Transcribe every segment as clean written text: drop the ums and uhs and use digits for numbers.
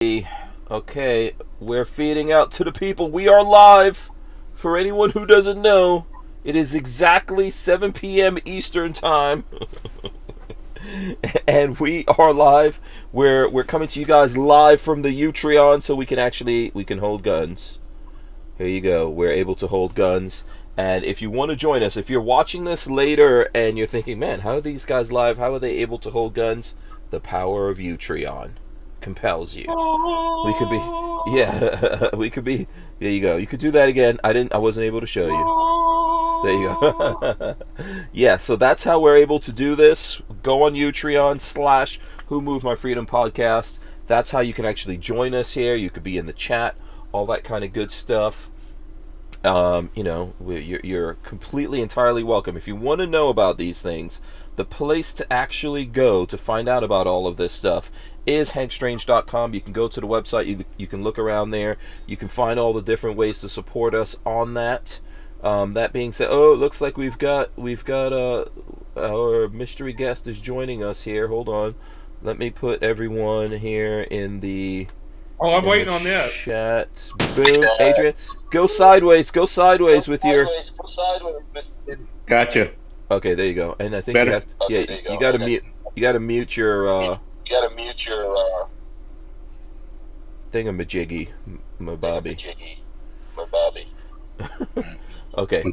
Okay, we're feeding out to the people. We are live. For anyone who doesn't know, it is exactly 7 p.m. Eastern Time. And we are live. We're coming to you guys live from the Utreon, so we can hold guns. Here you go. We're able to hold guns. And if you want to join us, if you're watching this later and you're thinking, man, how are these guys live? How are they able to hold guns? The power of Utreon compels you. We could be, yeah, we could be. There you go. You could do that again. I wasn't able to show you. There you go. Yeah, so that's how we're able to do this. Go on Utreon / Who Moved My Freedom podcast. That's how you can actually join us here. You could be in the chat, all that kind of good stuff. You're completely entirely welcome. If you want to know about these things, the place to actually go to find out about all of this stuff is hankstrange.com. You can go to the website. You can look around there. You can find all the different ways to support us on that. That being said, it looks like we've got our mystery guest is joining us here. Hold on, let me put everyone here in the. Oh, I'm waiting on this. Chat. Boom. Adrian, go sideways. Go sideways with your. Gotcha. Okay, there you go. And I think Better. you have to. Yeah, you got to mute. You got to mute your. Thingamajiggy, Mabobby. Okay.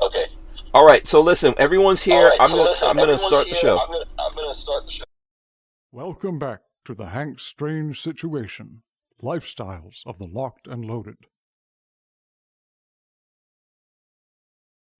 Okay. All right. So listen, everyone's here. I'm gonna start the show. Welcome back to the Hank Strange Situation, Lifestyles of the Locked and Loaded.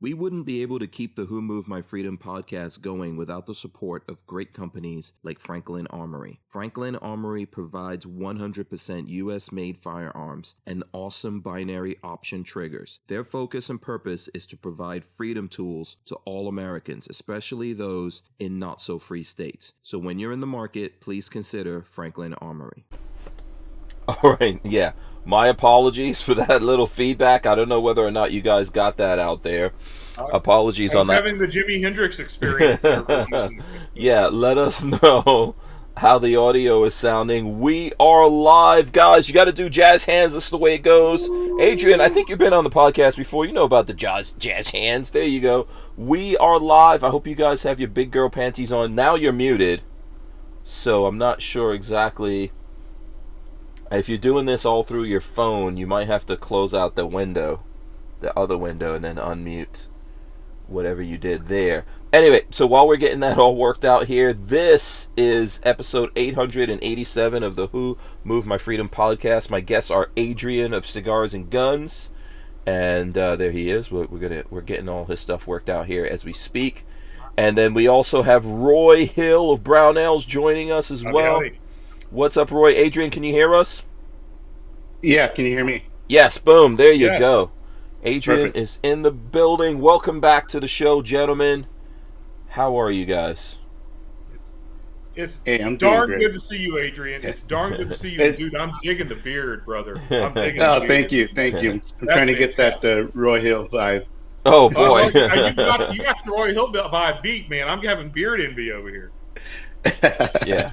We wouldn't be able to keep the Who Moved My Freedom podcast going without the support of great companies like Franklin Armory. Franklin Armory provides 100% US-made firearms and awesome binary option triggers. Their focus and purpose is to provide freedom tools to all Americans, especially those in not-so-free states. So when you're in the market, please consider Franklin Armory. All right, yeah. My apologies for that little feedback. I don't know whether or not you guys got that out there. Apologies on that. Having the Jimi Hendrix experience. Yeah, let us know how the audio is sounding. We are live, guys. You got to do jazz hands. This is the way it goes. Adrian, I think you've been on the podcast before. You know about the jazz hands. There you go. We are live. I hope you guys have your big girl panties on. Now you're muted, so I'm not sure exactly. If you're doing this all through your phone, you might have to close out the other window, and then unmute whatever you did there. Anyway, so while we're getting that all worked out here, this is episode 887 of the Who Moved My Freedom podcast. My guests are Adrian of Cigars and Guns, and there he is. We're getting all his stuff worked out here as we speak. And then we also have Roy Hill of Brownells joining us as well. Howdy. What's up, Roy? Adrian, can you hear us? Yeah, can you hear me? Yes, boom. There you go. Adrian Perfect. is in the building. Welcome back to the show, gentlemen. How are you guys? It's I'm darn doing good great. to see you, Adrian. It's darn good to see you, dude. I'm digging the beard, brother. I'm digging the Oh, beard. thank you. I'm That's trying to get that Roy Hill vibe. Oh, boy. You got the Roy Hill by a beat, man. I'm having beard envy over here. Yeah.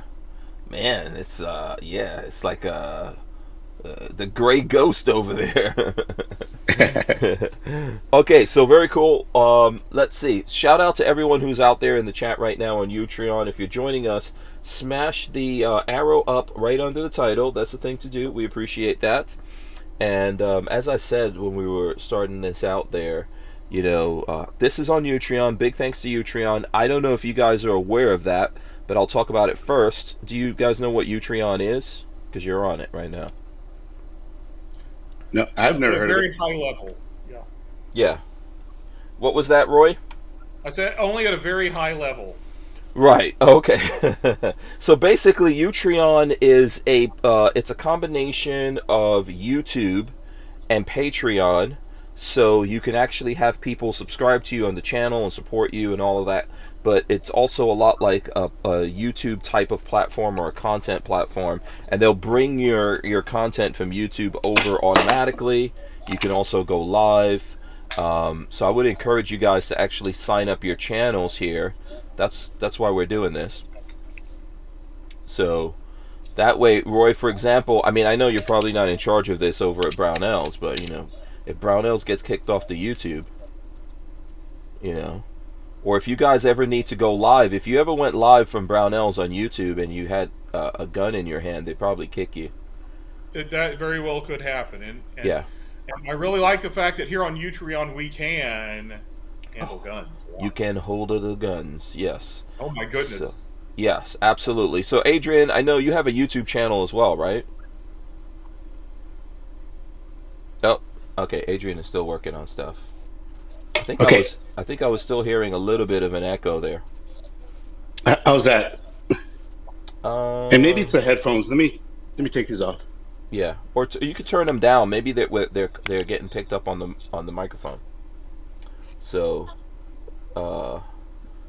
Man, it's it's like the gray ghost over there. Okay, so very cool. Let's see. Shout out to everyone who's out there in the chat right now on Utreon. If you're joining us, smash the arrow up right under the title. That's the thing to do. We appreciate that. And as I said when we were starting this out there, this is on Utreon. Big thanks to Utreon. I don't know if you guys are aware of that, but I'll talk about it first. Do you guys know what Utreon is? Because you're on it right now. No, I've never At a heard very of it. high level. Yeah. Yeah. What was that, Roy? I said only at a very high level. Right. Okay. So basically, Utreon is it's a combination of YouTube and Patreon. So you can actually have people subscribe to you on the channel and support you and all of that. But it's also a lot like a YouTube type of platform or a content platform. And they'll bring your content from YouTube over automatically. You can also go live. So I would encourage you guys to actually sign up your channels here. That's why we're doing this. So That way, Roy, for example, I mean, I know you're probably not in charge of this over at Brownells, but if Brownells gets kicked off the YouTube, or if you guys ever need to go live, if you ever went live from Brownells on YouTube and you had a gun in your hand, they'd probably kick you. That very well could happen, and yeah. And I really like the fact that here on Utreon we can handle guns. Wow. You can hold the guns, yes. Oh my goodness. So, yes, absolutely. So, Adrian, I know you have a YouTube channel as well, right? Oh, okay. Adrian is still working on stuff. I think I was still hearing a little bit of an echo there. How's that? And maybe it's the headphones. Let me take these off. Yeah, or you could turn them down. Maybe they're getting picked up on the microphone. So,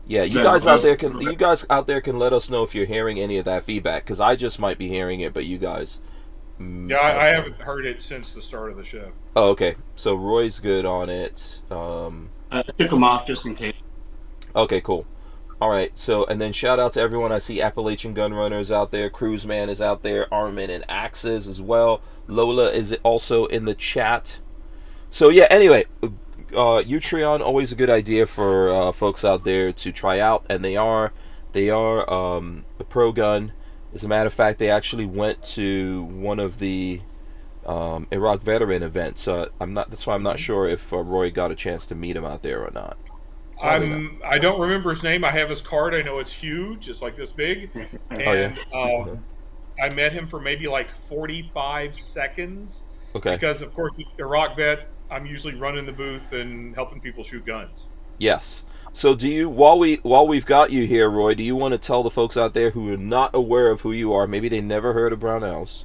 yeah, you guys out there can let us know if you're hearing any of that feedback, because I just might be hearing it, but you guys. Yeah, I haven't heard it since the start of the show. Oh, okay. So Roy's good on it. I took them off just in case. Okay, cool. All right. So, and then shout out to everyone. I see Appalachian Gun Runners out there. Cruiseman is out there. Armin and Axes as well. Lola is also in the chat. So yeah. Anyway, Utreon, always a good idea for folks out there to try out, and they are a pro gun. As a matter of fact, they actually went to one of the Iraq veteran events. That's why I'm not sure if Roy got a chance to meet him out there or not. I don't remember his name. I have his card. I know it's huge. It's like this big. And I met him for maybe like 45 seconds. Okay. Because of course, Iraq vet, I'm usually running the booth and helping people shoot guns. Yes. So do you, while we've got you here, Roy, do you want to tell the folks out there who are not aware of who you are, maybe they never heard of Brownells,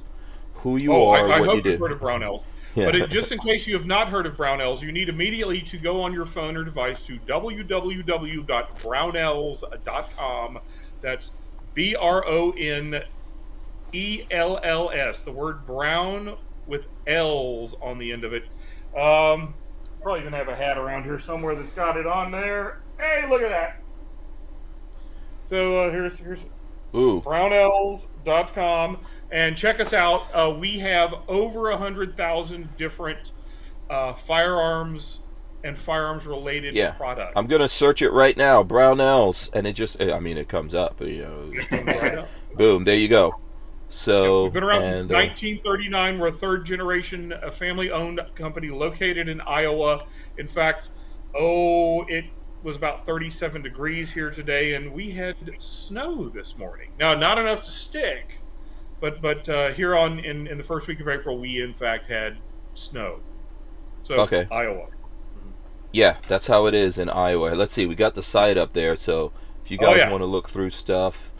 who you are, I what hope you do? you've heard of Brownells. Yeah. But just in case you have not heard of Brownells, you need immediately to go on your phone or device to www.brownells.com. That's BRONELLS, the word brown with L's on the end of it. Probably going to have a hat around here somewhere that's got it on there. Hey, look at that. So here's Brownells.com, and check us out. We have over 100,000 different firearms and firearms related products. I'm gonna search it right now, Brownells, and it comes up. It comes right up. Boom, there you go. So we've been around since 1939. We're a third generation, family owned company located in Iowa. In fact, it was about 37 degrees here today, and we had snow this morning. Now, not enough to stick, but here in the first week of April, we in fact had snow. So okay. Iowa. Yeah, that's how it is in Iowa. Let's see, we got the site up there, so if you guys want to look through stuff,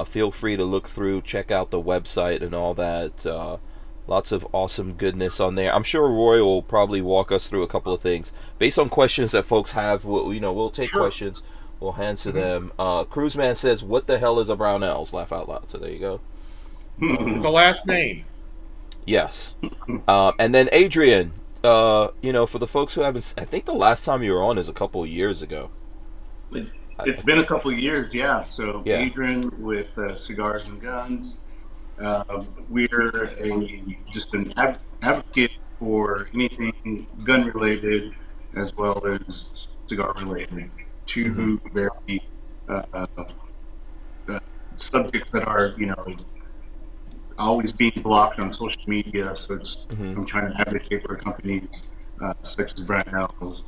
feel free to look through, check out the website and all that. Lots of awesome goodness on there. I'm sure Roy will probably walk us through a couple of things based on questions that folks have. We'll take questions, we'll answer them. Cruiseman says, "What the hell is a Brownells?" Laugh out loud. So there you go. It's a last name. Yes. And then Adrian, for the folks who haven't, I think the last time you were on is a couple of years ago. It's been a couple of years, yeah. So Adrian with Cigars and Guns. We're just an advocate for anything gun related as well as cigar related. Two very subjects that are always being blocked on social media. So I'm trying to advocate for companies such as Brownells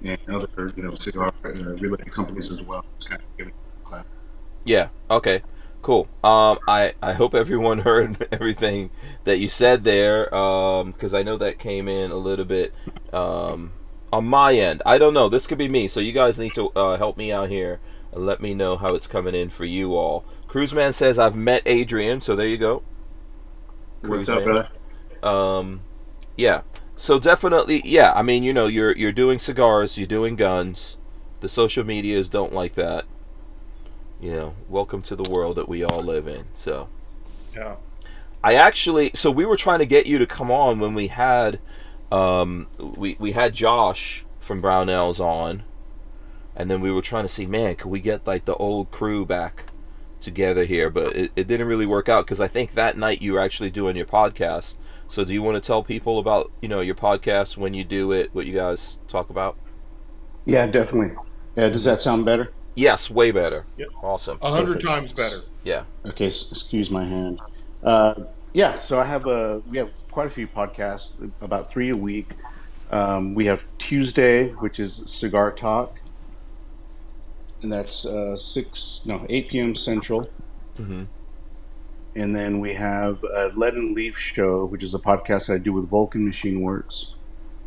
and other cigar related companies as well. Just kind of giving a clap. Yeah. Okay. Cool. I hope everyone heard everything that you said there, because I know that came in a little bit on my end. I don't know. This could be me, so you guys need to help me out here and let me know how it's coming in for you all. Cruiseman says I've met Adrian, so there you go. What's up, brother? Yeah. So definitely, yeah. I mean, you're doing cigars, you're doing guns. The social medias don't like that. Welcome to the world that we all live in. So, yeah. So we were trying to get you to come on when we had, we had Josh from Brownells on, and then we were trying to see, man, could we get like the old crew back together here, but it didn't really work out because I think that night you were actually doing your podcast. So do you want to tell people about, your podcast, when you do it, what you guys talk about? Yeah, definitely. Yeah, does that sound better? Yes, way better. Yep. Awesome. 100 times better. Yeah. Okay, excuse my hand. So we have quite a few podcasts, about 3 a week. We have Tuesday, which is Cigar Talk, and that's 8 p.m. Central. Mm-hmm. And then we have Lead and Leaf Show, which is a podcast that I do with Vulcan Machine Works,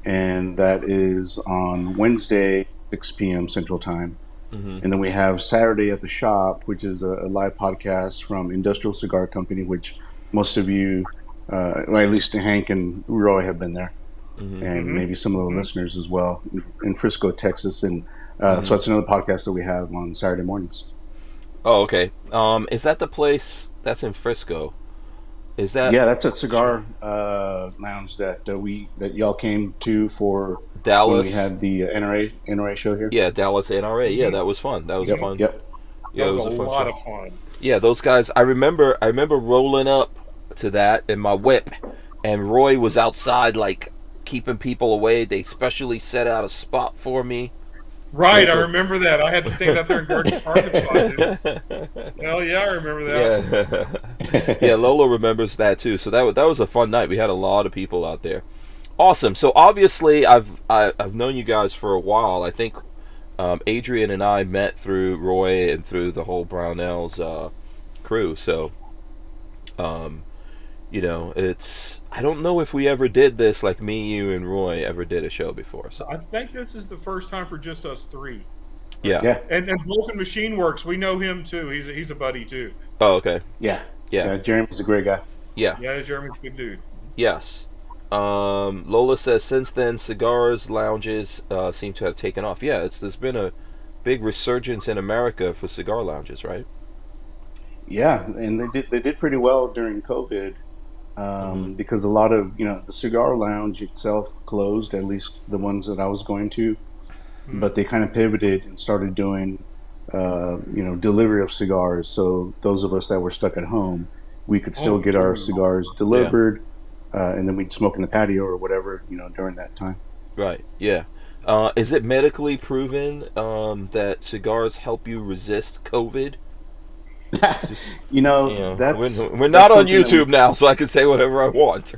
and that is on Wednesday, 6 p.m. Central Time. Mm-hmm. And then we have Saturday at the Shop, which is a live podcast from Industrial Cigar Company, which most of you, well, at least Hank and Roy, have been there, and maybe some of the listeners as well in Frisco, Texas. And so that's another podcast that we have on Saturday mornings. Oh, okay. Is that the place that's in Frisco? Is that? Yeah, that's a cigar lounge that y'all came to for Dallas. When we had the NRA show here. Yeah, Dallas NRA. Yeah, that was fun. That was fun. Yep. Yeah, that was a a fun lot show. of fun. Yeah, those guys. I remember rolling up to that in my whip, and Roy was outside, like, keeping people away. They specially set out a spot for me. Right, I remember that. I had to stand out there and guard the parking spot. Hell yeah, I remember that. Yeah, yeah. Lola remembers that too. So that was a fun night. We had a lot of people out there. Awesome. So obviously, I've known you guys for a while. I think Adrian and I met through Roy and through the whole Brownells crew. So, I don't know if we ever did this, like me, you, and Roy ever did a show before. So I think this is the first time for just us three. Yeah. And Vulcan Machine Works, we know him too. He's a buddy too. Oh, okay. Yeah. Yeah. Jeremy's a great guy. Yeah. Yeah, Jeremy's a good dude. Yes. Lola says since then cigars lounges seem to have taken off. Yeah, there's been a big resurgence in America for cigar lounges, right? Yeah, and they did pretty well during COVID. Because a lot of the cigar lounge itself closed, at least the ones that I was going to, but they kind of pivoted and started doing delivery of cigars. So those of us that were stuck at home, we could still get our cigars delivered, and then we'd smoke in the patio or whatever during that time. Right. Yeah. Is it medically proven that cigars help you resist COVID? That's we're not on YouTube now, so I can say whatever I want.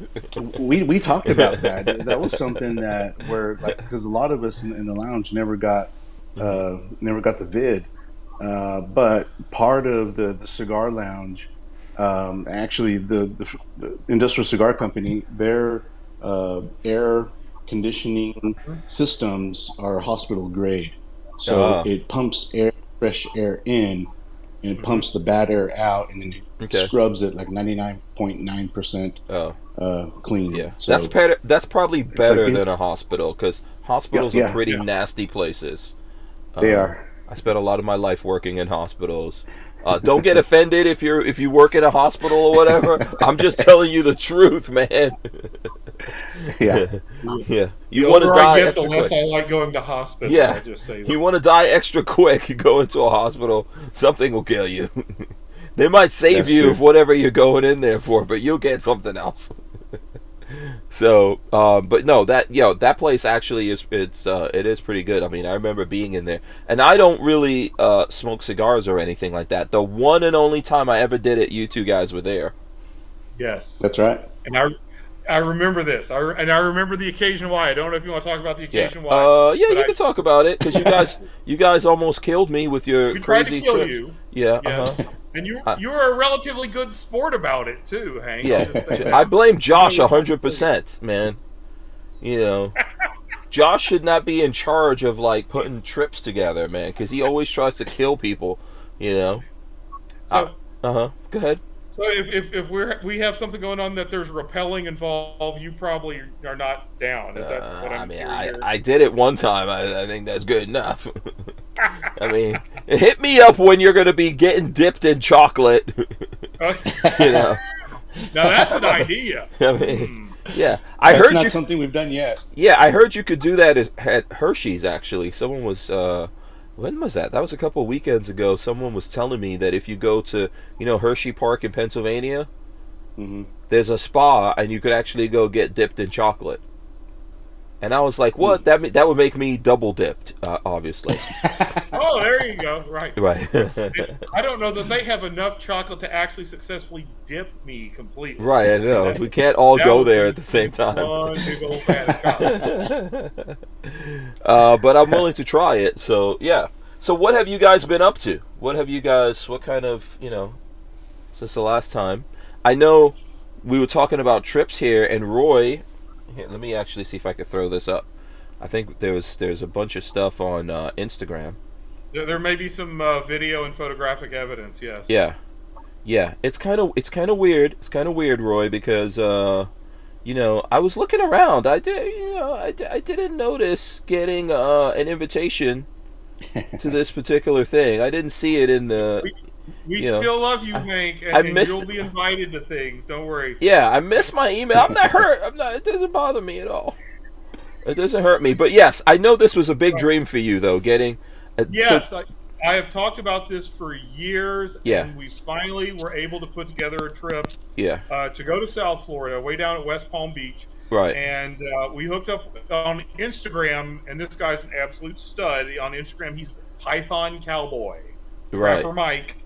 we talked about that. That was something that because a lot of us in the lounge never got the vid, but part of the cigar lounge, actually the Industrial Cigar Company, their air conditioning systems are hospital grade, so it pumps fresh air in. And it pumps the bad air out, and then it scrubs it like 99.9% clean. Yeah, so that's probably better than a hospital, because hospitals are pretty nasty places. They are. I spent a lot of my life working in hospitals. Don't get offended if you work in a hospital or whatever. I'm just telling you the truth, man. Yeah. Yeah. You want to die extra the less quick. I like going to hospital. Yeah. I'll just say that. You want to die extra quick, you go into a hospital, something will kill you. They might save That's you true. of whatever you're going in there for, but you'll get something else. So, but no, that place actually it is pretty good. I mean, I remember being in there, and I don't really smoke cigars or anything like that. The one and only time I ever did it, you two guys were there. Yes, that's right. And I remember this. I remember the occasion why. I don't know if you want to talk about the occasion why. Yeah, you can talk about it, because you guys almost killed me with your we crazy tried to kill trips. you. Yeah. Yes. And you were a relatively good sport about it too, Hank. Yeah, I'll just say that. I blame Josh 100%, man. Josh should not be in charge of like putting trips together, man, because he always tries to kill people. So, Go ahead. So if we have something going on that there's rappelling involved, you probably are not down. Is that what I'm hearing here? I did it one time. I think that's good enough. I mean, hit me up when you're going to be getting dipped in chocolate. Now that's an idea. I mean, yeah. That's not something we've done yet. Yeah, I heard you could do that at Hershey's, actually. Someone was when was that? That was a couple of weekends ago. Someone was telling me that if you go to, Hershey Park in Pennsylvania, there's a spa and you could actually go get dipped in chocolate. And I was like, what? That would make me double dipped, obviously. Oh, there you go. Right. Right. I don't know that they have enough chocolate to actually successfully dip me completely. Right, I know. We can't all go there at the same time. One big old vat of chocolate. But I'm willing to try it. So, yeah. So what have you guys been up to? What kind of, since the last time? I know we were talking about trips here, and Roy... Here, let me actually see if I could throw this up. I think there's a bunch of stuff on Instagram. There may be some video and photographic evidence. Yes. Yeah. It's kind of weird. It's kind of weird, Roy, because I was looking around. I didn't notice getting an invitation to this particular thing. I didn't see it in the. We still love you, Hank, and you'll be invited to things. Don't worry. Yeah, I missed my email. I'm not hurt. It doesn't bother me at all. It doesn't hurt me. But yes, I know this was a big dream for you, though. Yes, I have talked about this for years. Yeah. And we finally were able to put together a trip. Yeah. To go to South Florida, way down at West Palm Beach. Right. And we hooked up on Instagram, and this guy's an absolute stud. On Instagram, he's Python Cowboy. Right. For Mike.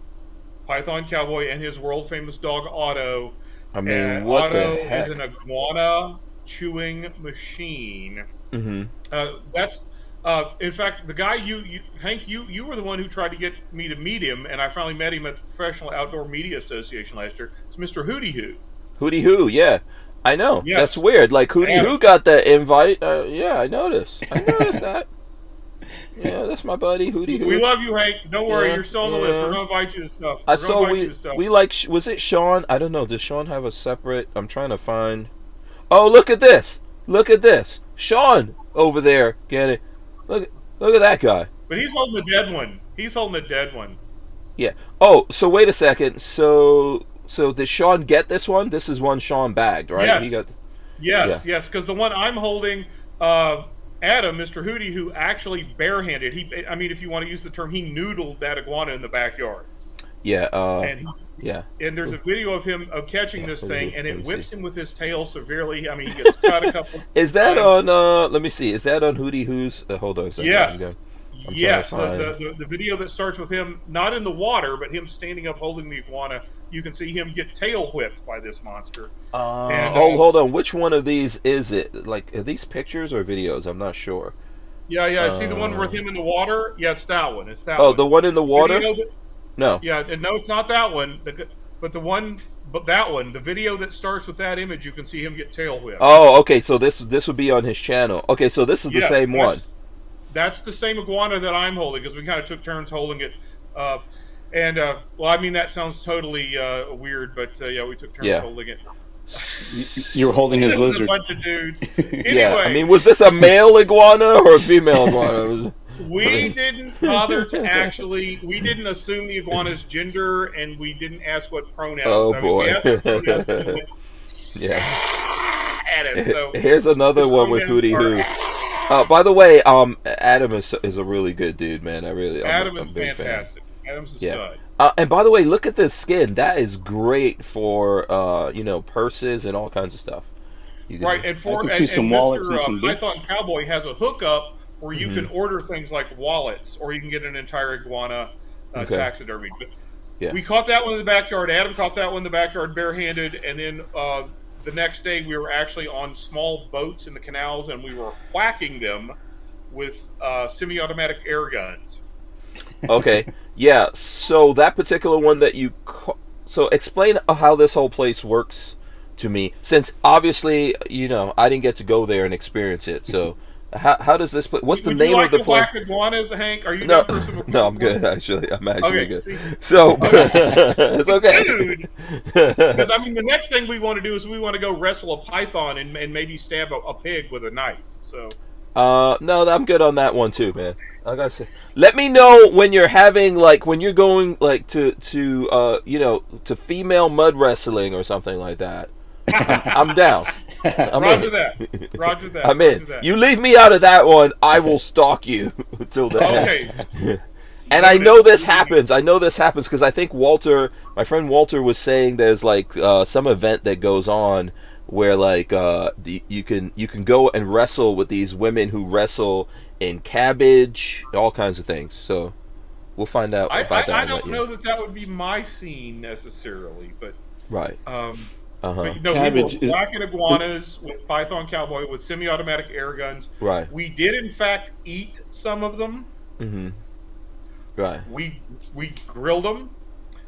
Python Cowboy and his world famous dog Otto. I mean, what Otto the heck? is an iguana chewing machine. Mm-hmm. That's in fact the guy Hank, you were the one who tried to get me to meet him, and I finally met him at the Professional Outdoor Media Association last year. It's Mr. Hootie Hoo. Hootie Hoo, yeah. I know. Yes. That's weird. Like Hootie Hoo got that invite. Yeah, I noticed. that. Yeah, that's my buddy Hootie Hoo. We love you, Hank. Don't worry, you're still on the list. We're gonna invite you to stuff. We like. Was it Sean? I don't know. Does Sean have a separate? I'm trying to find. Oh, look at this! Look at this! Sean over there. Get it? Look at that guy. But he's holding the dead one. Yeah. Oh, so wait a second. So did Sean get this one? This is one Sean bagged, right? Yes. Yes. Because the one I'm holding, Adam, Mr. Hootie, who actually barehanded. If you want to use the term, he noodled that iguana in the backyard. Yeah. And there's a video of him catching this thing, and it whips him with his tail severely. I mean, he gets cut a couple. Is that on? Let me see. Is that on Hootie Hoo's? Hold on a second. Yes. Yes. The video that starts with him not in the water, but him standing up holding the iguana. You can see him get tail whipped by this monster. Hold on. Which one of these is it? Like, are these pictures or videos? I'm not sure. Yeah. See the one with him in the water? Yeah, it's that one. It's that one. Oh, the one in the water? No. Yeah, no, it's not that one. But that one, the video that starts with that image, you can see him get tail whipped. Oh, okay. So this would be on his channel. Okay, so this is the same one. That's the same iguana that I'm holding, because we kind of took turns holding it. That sounds totally weird, but we took turns holding it. You were holding his lizard. A bunch of dudes. Anyway, yeah, was this a male iguana or a female iguana? We didn't bother to we didn't assume the iguana's gender, and we didn't ask what pronouns. Oh, boy. We asked what pronouns, at us, so here's another one with Hootie Hoo. By the way, Adam is a really good dude, man. Adam is fantastic. Adam's a stud. And by the way, look at this skin. That is great for purses and all kinds of stuff. Right, and some wallets and some boots. Python Cowboy has a hookup where you can order things like wallets, or you can get an entire iguana taxidermy. But we caught that one in the backyard. Adam caught that one in the backyard barehanded, and then the next day we were actually on small boats in the canals, and we were whacking them with semi-automatic air guns. Okay, yeah. So that particular one that so explain how this whole place works to me, since obviously I didn't get to go there and experience it. So how does this play? What's the name of the place? Would you like to whack iguanas, Hank? Are you no? No, I'm good actually. I'm actually good. See? So it's okay. Because the next thing we want to do is we want to go wrestle a python and maybe stab a pig with a knife. So. No, I'm good on that one too, man. I gotta say, let me know when you're having when you're going to female mud wrestling or something like that. I'm down. Roger that. Roger that. I'm in. You leave me out of that one, I will stalk you until then. Okay. And I know this happens. I know this happens because I think my friend Walter was saying there's like some event that goes on where like you can go and wrestle with these women who wrestle in cabbage, all kinds of things. So we'll find out about that. I don't know that would be my scene necessarily, but right. But, no, cabbage we were whacking iguanas with Python Cowboy with semi-automatic air guns. Right. We did in fact eat some of them. Mm-hmm. Right. We grilled them.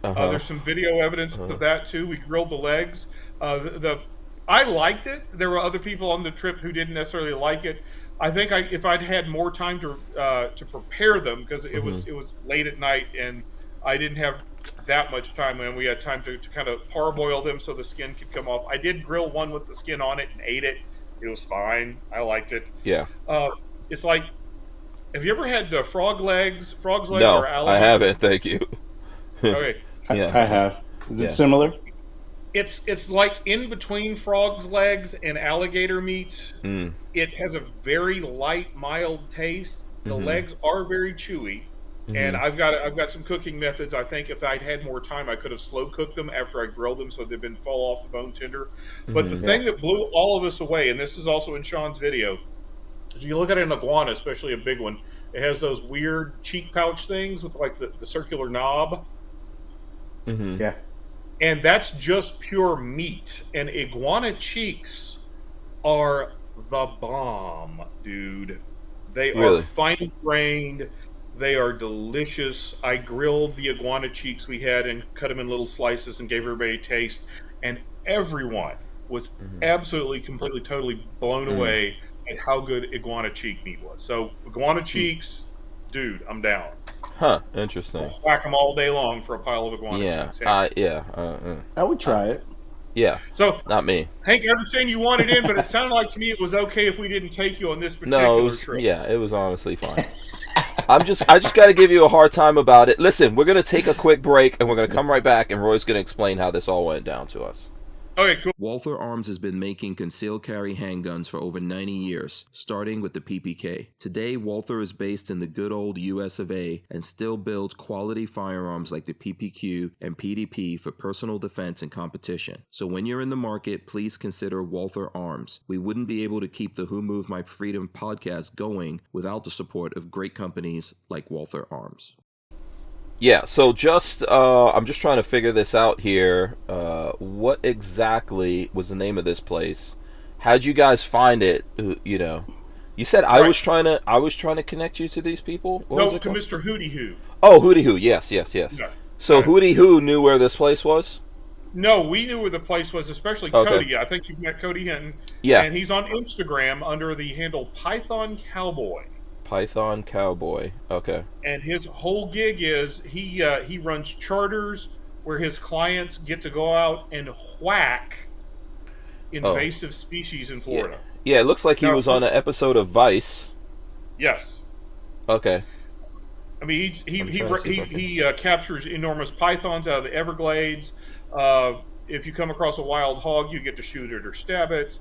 There's some video evidence of that too. We grilled the legs. I liked it. There were other people on the trip who didn't necessarily like it. I think if I'd had more time to prepare them, because it was late at night and I didn't have that much time, and we had time to kind of parboil them so the skin could come off. I did grill one with the skin on it and ate it. It was fine. I liked it. Yeah. It's like, have you ever had frog legs? Frog's legs no, or alligator? I haven't. Thank you. Okay. I have. Is it similar? It's like in between frog's legs and alligator meat. It has a very light, mild taste. The legs are very chewy. And I've got some cooking methods. I think if I'd had more time, I could have slow cooked them after I grilled them so they'd been fall off the bone tender. But the thing that blew all of us away, and this is also in Sean's video, is you look at an iguana, especially a big one, it has those weird cheek pouch things with like the circular knob. Yeah. And that's just pure meat. And iguana cheeks are the bomb, dude. They are fine grained. They are delicious. I grilled the iguana cheeks we had and cut them in little slices and gave everybody a taste. And everyone was absolutely, completely, totally blown away at how good iguana cheek meat was. So iguana cheeks, dude, I'm down. Huh, interesting. I'll whack them all day long for a pile of iguana cheeks. I would try it. Yeah. So not me. Hank, I understand you wanted in, but it sounded like to me it was okay if we didn't take you on this particular trip. Yeah, it was honestly fine. I just got to give you a hard time about it. Listen, we're going to take a quick break, and we're going to come right back, and Roy's going to explain how this all went down to us. Okay, cool. Walther Arms has been making concealed carry handguns for over 90 years, starting with the PPK. Today, Walther is based in the good old US of A and still builds quality firearms like the PPQ and PDP for personal defense and competition. So when you're in the market, please consider Walther Arms. We wouldn't be able to keep the Who Moved My Freedom podcast going without the support of great companies like Walther Arms. Yeah, so I'm just trying to figure this out here. What exactly was the name of this place? How'd you guys find it? You know, you said I was trying to connect you to these people. What was it called? Mr. Hootie Hoo. Oh, Hootie Hoo. Yes. Yeah. So Hootie Hoo knew where this place was? No, we knew where the place was, especially Cody. I think you've met Cody Hinton. Yeah. And he's on Instagram under the handle Python Cowboy. Python Cowboy. Okay. And his whole gig is he runs charters where his clients get to go out and whack invasive species in Florida. Yeah, it looks like he was on an episode of Vice. Yes. Okay. I mean, he captures enormous pythons out of the Everglades. If you come across a wild hog, you get to shoot it or stab it.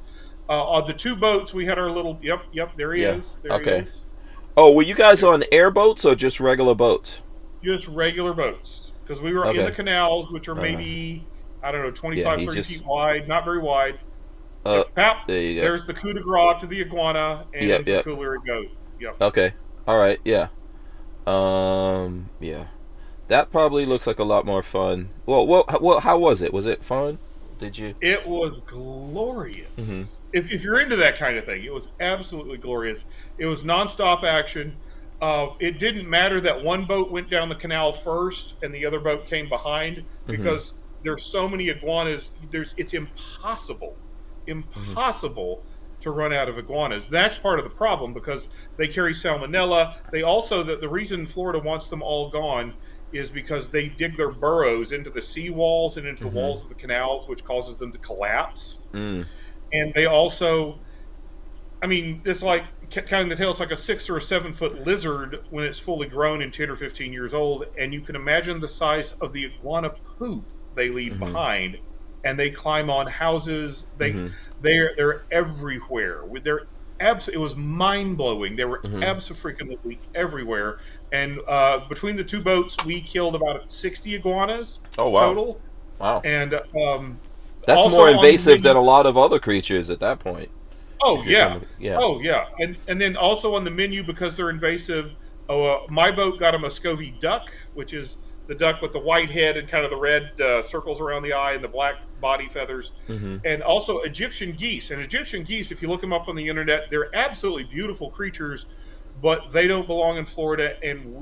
On the two boats, we had our little. Yep. There he is. There he is. Oh, were you guys on airboats or just regular boats? Just regular boats. Because we were in the canals, which are maybe, 25, 30 feet wide. Not very wide. Pap, there you go. There's the coup de grace to the iguana, and the cooler it goes. Yep. Okay. All right. Yeah. Yeah. That probably looks like a lot more fun. Well, how was it? Was it fun? Did you? It was glorious. If you're into that kind of thing, it was absolutely glorious. It was nonstop action. It didn't matter that one boat went down the canal first and the other boat came behind because there's so many iguanas. It's impossible to run out of iguanas. That's part of the problem because they carry salmonella. They also the reason Florida wants them all gone is because they dig their burrows into the seawalls and into the walls of the canals, which causes them to collapse. And they also, it's like counting the tail. It's like a 6 or 7 foot lizard when it's fully grown and 10 or 15 years old. And you can imagine the size of the iguana poop they leave behind and they climb on houses. They're everywhere. It was mind blowing. They were absolutely everywhere. And between the two boats, we killed about 60 iguanas total. Wow. And that's more invasive than a lot of other creatures at that point. Oh yeah. Oh yeah. And then also on the menu, because they're invasive, my boat got a Muscovy duck, which is the duck with the white head and kind of the red circles around the eye and the black body feathers, and also Egyptian geese. And Egyptian geese, if you look them up on the internet, they're absolutely beautiful creatures, but they don't belong in Florida. And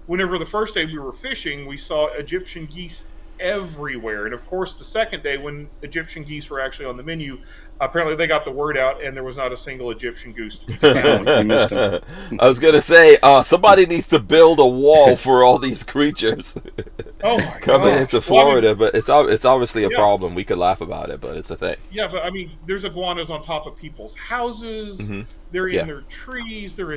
whenever the first day we were fishing, we saw Egyptian geese everywhere. And of course, the second day when Egyptian geese were actually on the menu, apparently they got the word out and there was not a single Egyptian goose to be found. I was going to say, somebody needs to build a wall for all these creatures coming into Florida, but it's obviously a problem. We could laugh about it, but it's a thing. Yeah, but I mean, there's iguanas on top of people's houses. They're in their trees. They're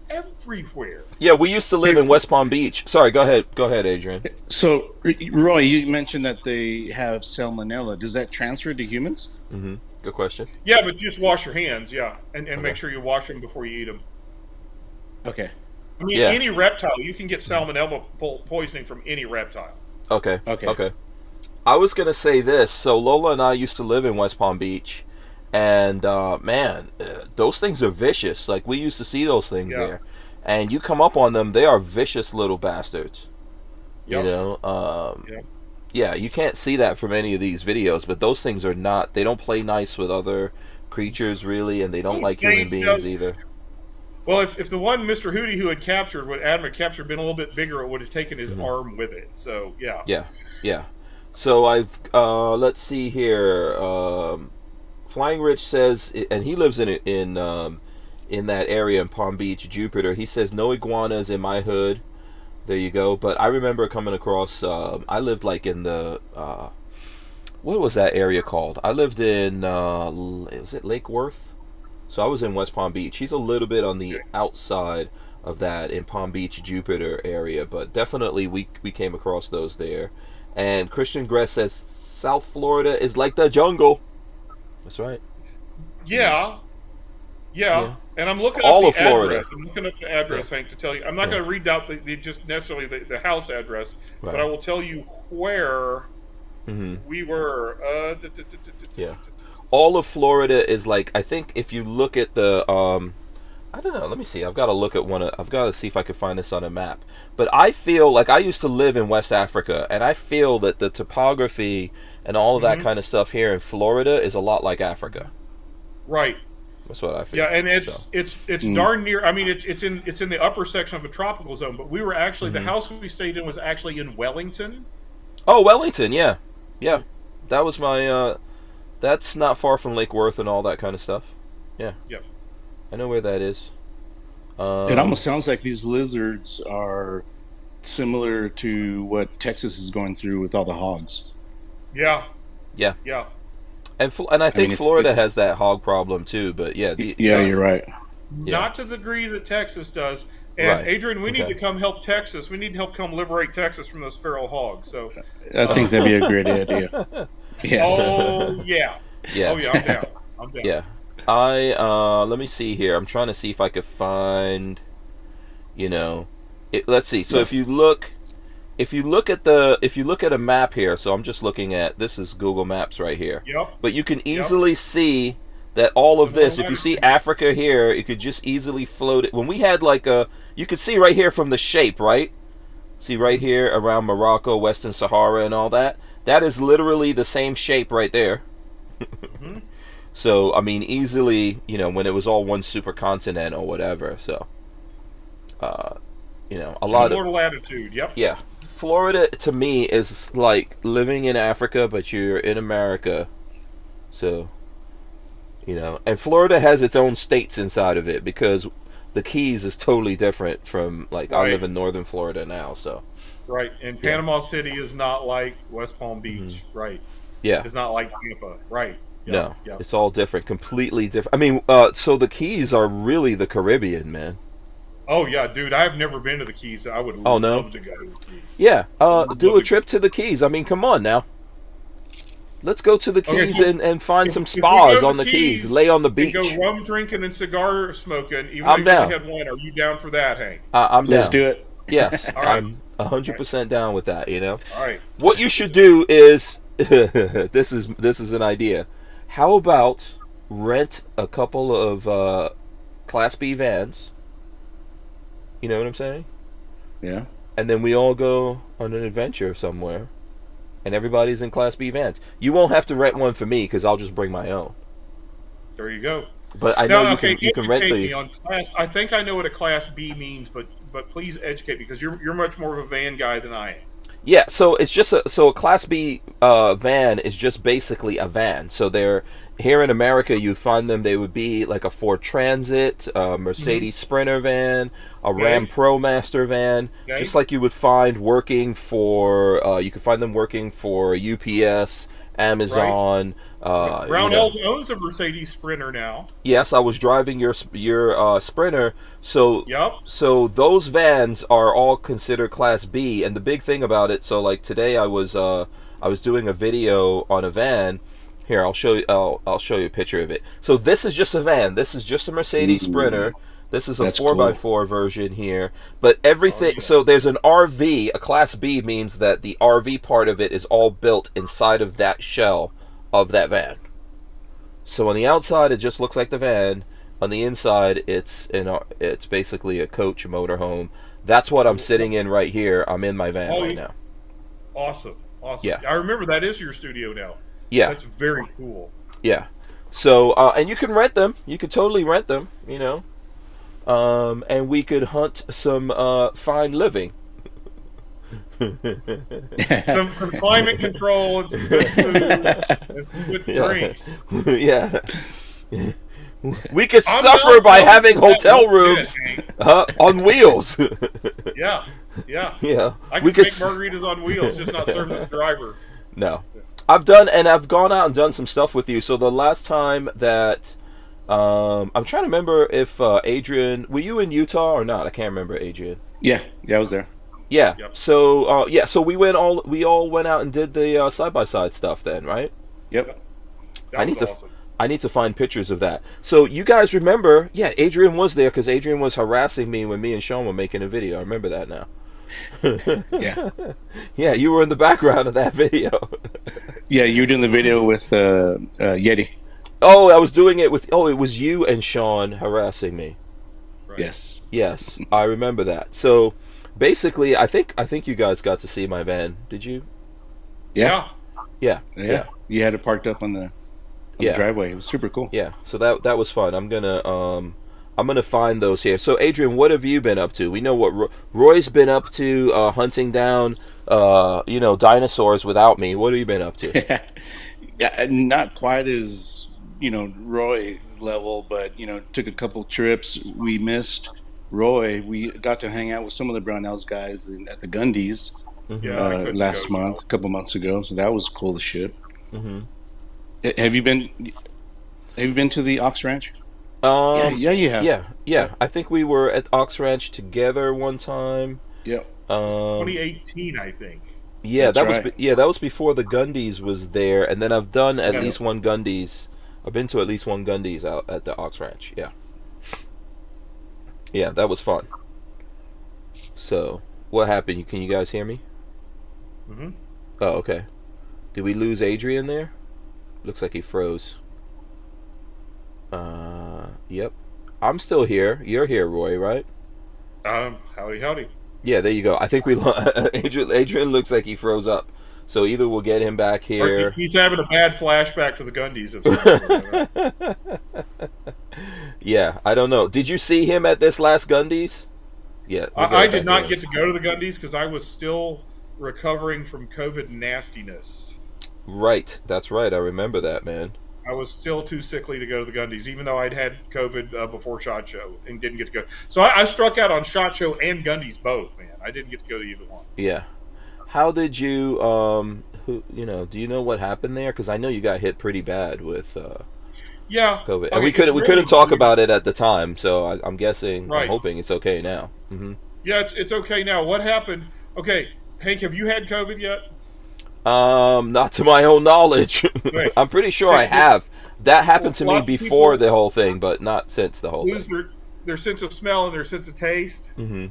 everywhere. Yeah, we used to live in West Palm Beach. Sorry, go ahead, Adrian. So, Roy, you mentioned that they have salmonella. Does that transfer to humans? Good question. Yeah, but you just wash your hands, and make sure you wash them before you eat them. Okay. I mean, any reptile, you can get salmonella poisoning from any reptile. Okay. I was going to say this. So Lola and I used to live in West Palm Beach. And, man, those things are vicious. Like, we used to see those things there. And you come up on them, they are vicious little bastards. You know? Yeah, you can't see that from any of these videos, but those things are not, they don't play nice with other creatures, really, and they don't like human beings either. Well, if the one Mr. Hootie who had captured, what Adam had captured, been a little bit bigger, it would have taken his arm with it. So, yeah. So I've, let's see here, Flying Rich says, and he lives in that area in Palm Beach, Jupiter. He says, no iguanas in my hood. There you go. But I remember coming across, I lived like in the, what was that area called? I lived in, was it Lake Worth? So I was in West Palm Beach. He's a little bit on the outside of that in Palm Beach, Jupiter area. But definitely we came across those there. And Christian Gress says, South Florida is like the jungle. That's right. Yeah. And I'm looking all up of the Florida. address. I'm looking up the address, Hank, to tell you. I'm not going to read out just necessarily the house address, but I will tell you where we were. All of Florida is like, I think if you look at the, I don't know, let me see. I've got to look at I've got to see if I can find this on a map. But I feel like I used to live in West Africa, and I feel that the topography and all of that kind of stuff here in Florida is a lot like Africa. Right. That's what I feel. Yeah, and it's darn near. I mean, it's in the upper section of a tropical zone. But we were actually the house we stayed in was actually in Wellington. Oh, Wellington, yeah. That was my. That's not far from Lake Worth and all that kind of stuff. Yeah. Yep. I know where that is. It almost sounds like these lizards are similar to what Texas is going through with all the hogs. Yeah. And I think Florida has that hog problem too, but you're right. Not to the degree that Texas does. And Adrian, we need to come help Texas. We need to help come liberate Texas from those feral hogs. So I think that'd be a great idea. Yes. Oh yeah. Oh yeah, I'm down. Yeah. Let me see here. I'm trying to see if I could find, let's see. So if you look at a map here, so I'm just looking at, this is Google Maps right here. Yep. But you can easily see that all of this, if you see Africa here, you could just easily float it. When we had you could see right here from the shape, right? See right here around Morocco, Western Sahara and all that? That is literally the same shape right there. So, I mean, easily, when it was all one supercontinent or whatever, so, a lot of... latitude, yep. Yeah. Florida, to me, is like living in Africa, but you're in America. So, and Florida has its own states inside of it, because the Keys is totally different from, I live in northern Florida now, so... Right, and Panama City is not like West Palm Beach, right? Yeah. It's not like Tampa, right? No, it's all different, completely different. I mean, so the Keys are really the Caribbean, man. Oh, yeah, dude, I have never been to the Keys. I would love to go to the Keys. Yeah, do a trip to the Keys. I mean, come on now. Let's go to the Keys so and find some if we spas go on to the Keys, lay on the beach. And go rum drinking and cigar smoking. Even I'm though you down. only had one, are you down for that, Hank? I'm down. Let's do it. Yes, All right. I'm 100% down with that. You know. All right. What you should do is this is an idea. How about rent a couple of Class B vans? You know what I'm saying? Yeah. And then we all go on an adventure somewhere, and everybody's in Class B vans. You won't have to rent one for me because I'll just bring my own. There you go. But I know you can rent these. On class, I think I know what a Class B means, but please educate me because you're much more of a van guy than I am. Yeah, so it's just a Class B van is just basically a van. So they're here in America. You find them; they would be like a Ford Transit, a Mercedes Sprinter van, a Ram ProMaster van, just like you would find working for. You could find them working for UPS, Amazon. Brownells owns a Mercedes Sprinter now. Yes, I was driving your Sprinter. So Yep. So those vans are all considered Class B, and the big thing about it. So like today, I was doing a video on a van. Here, I'll show you. I'll show you a picture of it. So this is just a van. This is just a Mercedes Sprinter. This is a 4x4 version here. But everything. So there's an RV. A Class B means that the RV part of it is all built inside of that shell of that van. So on the outside it just looks like the van. On the inside it's basically a coach motorhome. That's what I'm sitting in right here. I'm in my van right now. Awesome. Yeah. I remember that is your studio now. Yeah. That's very cool. Yeah. So and you can rent them. You could totally rent them, you know. And we could hunt some fine living. some climate control and some good food and some good drinks. Yeah. We could suffer by having hotel rooms on wheels. Yeah. I could make margaritas on wheels, just not serve the driver. No. I've gone out and done some stuff with you. So the last time that I'm trying to remember if Adrian, were you in Utah or not? I can't remember, Adrian. Yeah, I was there. Yeah. Yep. So so we all went out and did the side-by-side stuff then, right? Yep. I need to find pictures of that. So you guys remember? Yeah, Adrian was there because Adrian was harassing me when me and Sean were making a video. I remember that now. Yeah. Yeah, you were in the background of that video. Yeah, you were doing the video with Yeti. Oh, I was doing it with. Oh, it was you and Sean harassing me. Right. Yes. Yes, I remember that. So basically, I think you guys got to see my van. Did you? Yeah. Yeah. You had it parked up on the driveway. It was super cool. Yeah. So that was fun. I'm gonna find those here. So Adrian, what have you been up to? We know what Roy's been up to, hunting down dinosaurs without me. What have you been up to? Yeah, not quite as Roy's level, but took a couple trips. We missed Roy. We got to hang out with some of the Brownells guys at the Gundies last month, a couple months ago. So that was cool as shit. Mm-hmm. Have you been to the Ox Ranch? Yeah, you have. Yeah. I think we were at Ox Ranch together one time. Yep. 2018, I think. Yeah, that was before the Gundies was there, and then I've done at least one Gundies. I've been to at least one Gundies out at the Ox Ranch. Yeah. Yeah, that was fun. So, what happened? Can you guys hear me? Mm-hmm. Oh, okay. Did we lose Adrian there? Looks like he froze. Yep. I'm still here. You're here, Roy, right? Howdy. Yeah, there you go. I think Adrian looks like he froze up. So either we'll get him back here. He's having a bad flashback to the Gundies. Yeah, I don't know. Did you see him at this last Gundies? Yeah. I did not get to go to the Gundies because I was still recovering from COVID nastiness. Right. That's right. I remember that, man. I was still too sickly to go to the Gundies, even though I'd had COVID before SHOT Show and didn't get to go. So I struck out on SHOT Show and Gundies both, man. I didn't get to go to either one. Yeah. How did you, do you know what happened there? Because I know you got hit pretty bad with COVID. And we couldn't talk about it at the time, so I'm guessing, right. I'm hoping it's okay now. Mm-hmm. Yeah, it's okay now. What happened? Okay, Hank, have you had COVID yet? Not to my own knowledge. Right. I'm pretty sure I have. That happened to me Lots of before people the whole thing, but not since the whole lose thing. their sense of smell and their sense of taste Mm-hmm.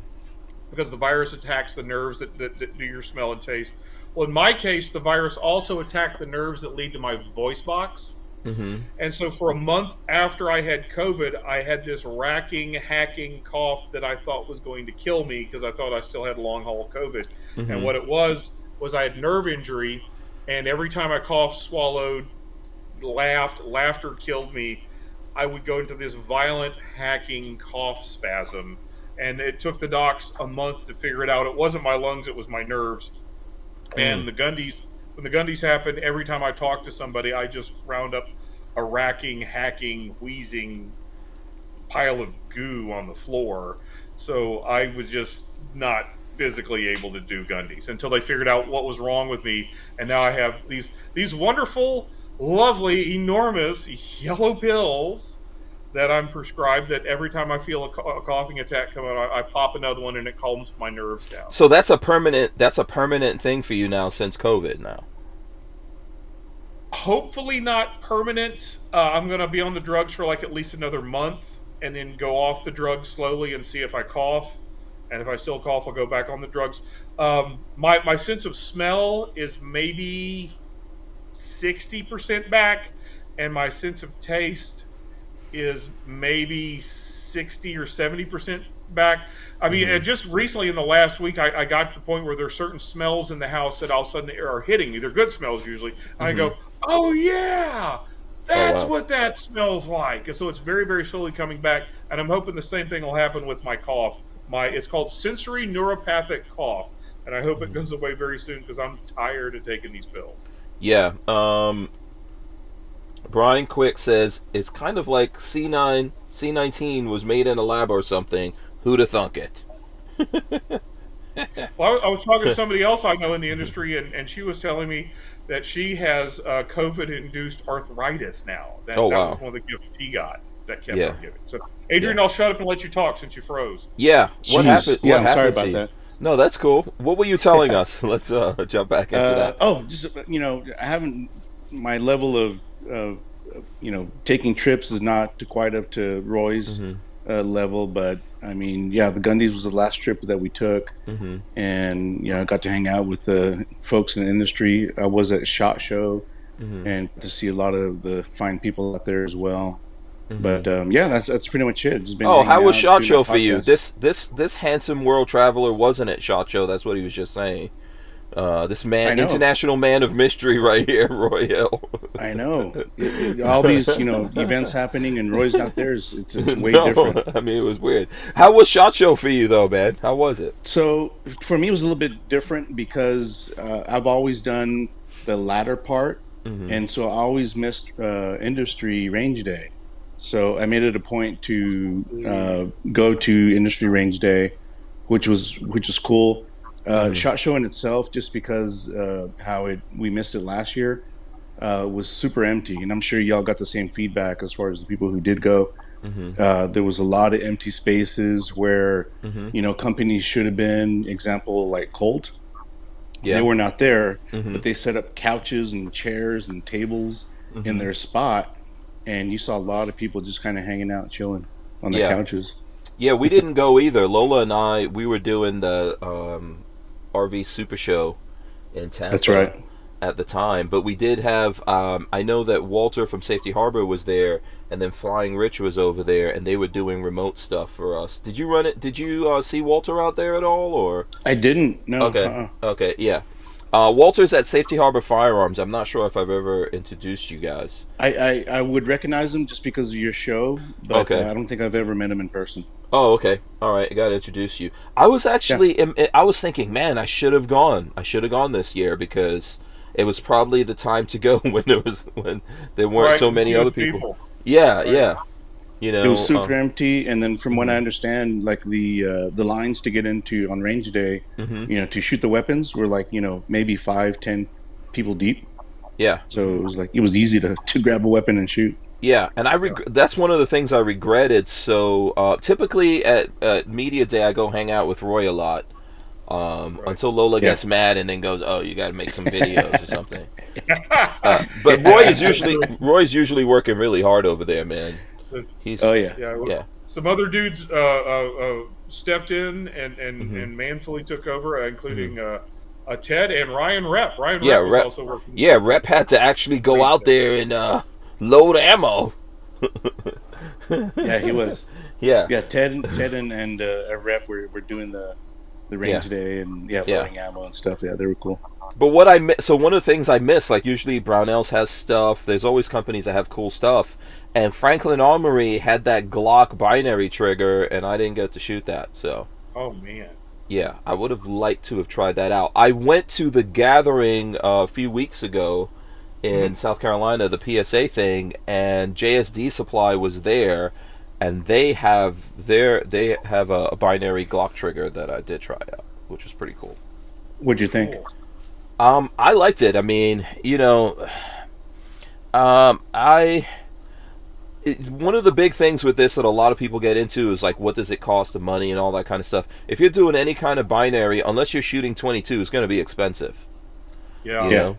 because the virus attacks the nerves that do your smell and taste. Well, in my case, the virus also attacked the nerves that lead to my voice box. Mm-hmm. And so for a month after I had COVID, I had this racking, hacking cough that I thought was going to kill me because I thought I still had long haul COVID. Mm-hmm. And what it was I had nerve injury, and every time I coughed, swallowed, laughter killed me. I would go into this violent hacking cough spasm, and it took the docs a month to figure it out. It wasn't my lungs, it was my nerves. And when the Gundies happened, every time I talk to somebody, I just round up a racking, hacking, wheezing pile of goo on the floor. So I was just not physically able to do Gundies until they figured out what was wrong with me. And now I have these wonderful, lovely, enormous yellow pills that I'm prescribed, that every time I feel a coughing attack come out, I pop another one and it calms my nerves down. So that's a permanent thing for you now since COVID now. Hopefully not permanent. I'm going to be on the drugs for like at least another month and then go off the drugs slowly and see if I cough. And if I still cough, I'll go back on the drugs. My sense of smell is maybe 60% back, and my sense of taste is maybe 60 or 70% back. I mean, just recently in the last week, I got to the point where there's certain smells in the house that all of a sudden are hitting me. They're good smells usually. And I go, oh yeah, that's what that smells like. And so it's very, very slowly coming back. And I'm hoping the same thing will happen with my cough. It's called sensory neuropathic cough. And I hope it goes away very soon because I'm tired of taking these pills. Yeah. Brian Quick says it's kind of like C19 was made in a lab or something. Who'da thunk it? Well, I was talking to somebody else I know in the industry, and she was telling me that she has COVID-induced arthritis now. That was one of the gifts she got that kept her giving. So, Adrian, I'll shut up and let you talk since you froze. Yeah. What happened? Yeah, I'm sorry about that. No, that's cool. What were you telling us? Let's jump back into that. Oh, just I haven't. My level of taking trips is not quite up to Roy's level, but I mean, the Gundies was the last trip that we took, and I got to hang out with the folks in the industry. I was at SHOT Show, and to see a lot of the fine people out there as well. But that's pretty much it. Just been how was SHOT Show for you? Podcast. This handsome world traveler wasn't at SHOT Show. That's what he was just saying. This man, international man of mystery, right here, Roy Hill. I know. All these, events happening, and Roy's not there. It's way different. I mean, it was weird. How was SHOT Show for you, though, man? How was it? So for me, it was a little bit different because I've always done the latter part, and so I always missed industry range day. So I made it a point to go to industry range day, which was cool. SHOT Show in itself, just because we missed it last year, was super empty, and I'm sure y'all got the same feedback as far as the people who did go. There was a lot of empty spaces where companies should have been. Example like Colt, they were not there, but they set up couches and chairs and tables in their spot, and you saw a lot of people just kind of hanging out, chilling on the couches. Yeah, we didn't go either. Lola and I, we were doing the RV Super Show in Tampa. That's right. At the time, but we did have. I know that Walter from Safety Harbor was there, and then Flying Rich was over there, and they were doing remote stuff for us. Did you run it? Did you see Walter out there at all, or? I didn't. No. Okay. Okay. Yeah. Walter's at Safety Harbor Firearms. I'm not sure if I've ever introduced you guys. I would recognize him just because of your show, but I don't think I've ever met him in person. Oh, okay. All right. I got to introduce you. I was actually, I was thinking, man, I should have gone. I should have gone this year because it was probably the time to go when there weren't so many other people. Yeah, yeah. It was super empty, and then from what I understand, like the lines to get into on range day, to shoot the weapons were like maybe 5-10 people deep. Yeah. So it was easy to grab a weapon and shoot. Yeah, and that's one of the things I regretted. So typically at Media Day, I go hang out with Roy a lot. until Lola gets mad and then goes, "Oh, you got to make some videos or something." But Roy's usually working really hard over there, man. He's Some other dudes stepped in and manfully took over, including Ted and Ryan Rep. Ryan Rep was also working. Yeah, Rep had to actually go out there and load ammo. Yeah, he was. Yeah. Ted and Rep were doing the range day and loading ammo and stuff. Yeah, they were cool. But so one of the things I miss, like usually Brownells has stuff. There's always companies that have cool stuff, and Franklin Armory had that Glock binary trigger, and I didn't get to shoot that. So. Oh man. Yeah, I would have liked to have tried that out. I went to the gathering a few weeks ago in South Carolina, the PSA thing, and JSD Supply was there, and they have a binary Glock trigger that I did try out, which was pretty cool. What'd you think? I liked it. I mean, one of the big things with this that a lot of people get into is like, what does it cost, the money and all that kind of stuff. If you're doing any kind of binary, unless you're shooting 22, it's going to be expensive. Yeah. You know?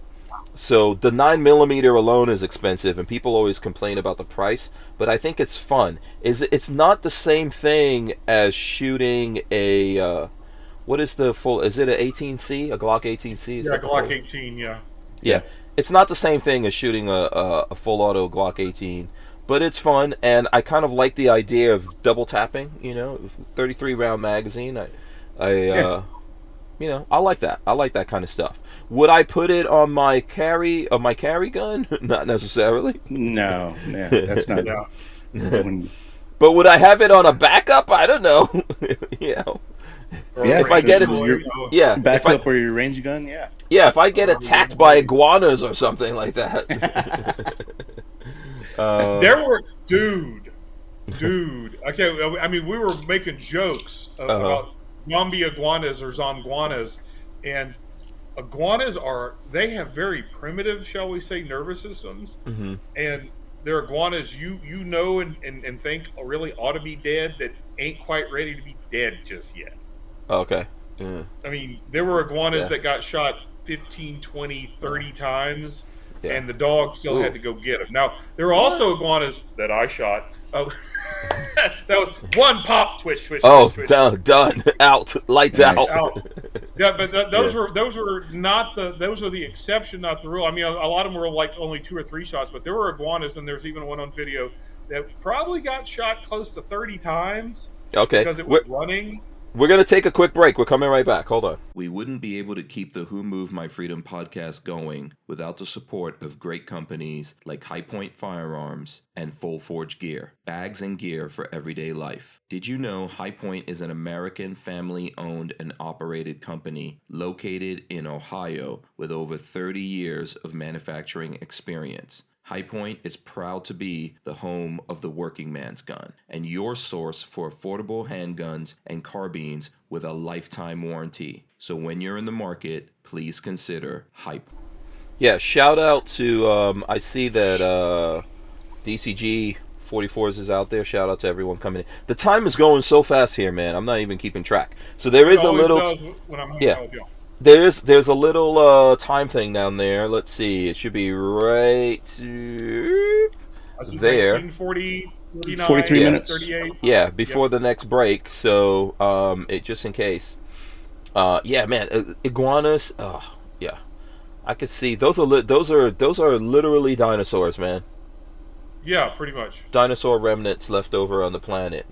So the 9mm alone is expensive, and people always complain about the price, but I think it's fun. It's not the same thing as shooting a what is the full? Is it an 18C? A Glock 18C? Yeah, Glock 18. Yeah. Yeah, it's not the same thing as shooting a full auto Glock 18, but it's fun, and I kind of like the idea of double tapping. 33 round magazine. I like that. I like that kind of stuff. Would I put it on my carry gun? Not necessarily. No, that's not. But would I have it on a backup? I don't know. If I get it, backup or your range gun, if I get attacked by iguanas or something like that. There were, dude. Okay, I mean, we were making jokes about zombie iguanas or zonguanas, and iguanas they have very primitive, shall we say, nervous systems, and they're iguanas you and think really ought to be dead that ain't quite ready to be dead just yet. Okay. I mean, there were iguanas that got shot 15, 20, 30 times, and the dog still had to go get them. Now, there were also iguanas that I shot. Oh, that was one pop, twitch. Done, out, lights out. Yeah, but those were the exception, not the rule. I mean, a lot of them were like only 2 or 3 shots, but there were iguanas, and there's even one on video that probably got shot close to 30 times. Okay, because it was running. We're going to take a quick break. We're coming right back. Hold on. We wouldn't be able to keep the Who Moved My Freedom podcast going without the support of great companies like High Point Firearms and Full Forge Gear, bags and gear for everyday life. Did you know High Point is an American family-owned and operated company located in Ohio with over 30 years of manufacturing experience? High Point is proud to be the home of the working man's gun and your source for affordable handguns and carbines with a lifetime warranty. So when you're in the market, please consider High Point. Yeah, shout out to, I see that DCG 44s is out there. Shout out to everyone coming in. The time is going so fast here, man. I'm not even keeping track. So there is a little... There's a little time thing down there. Let's see. It should be right there. 43 minutes. 38. Yeah, before the next break. So, just in case. Man, iguanas. Oh, yeah. I could see those are literally dinosaurs, man. Yeah, pretty much. Dinosaur remnants left over on the planet.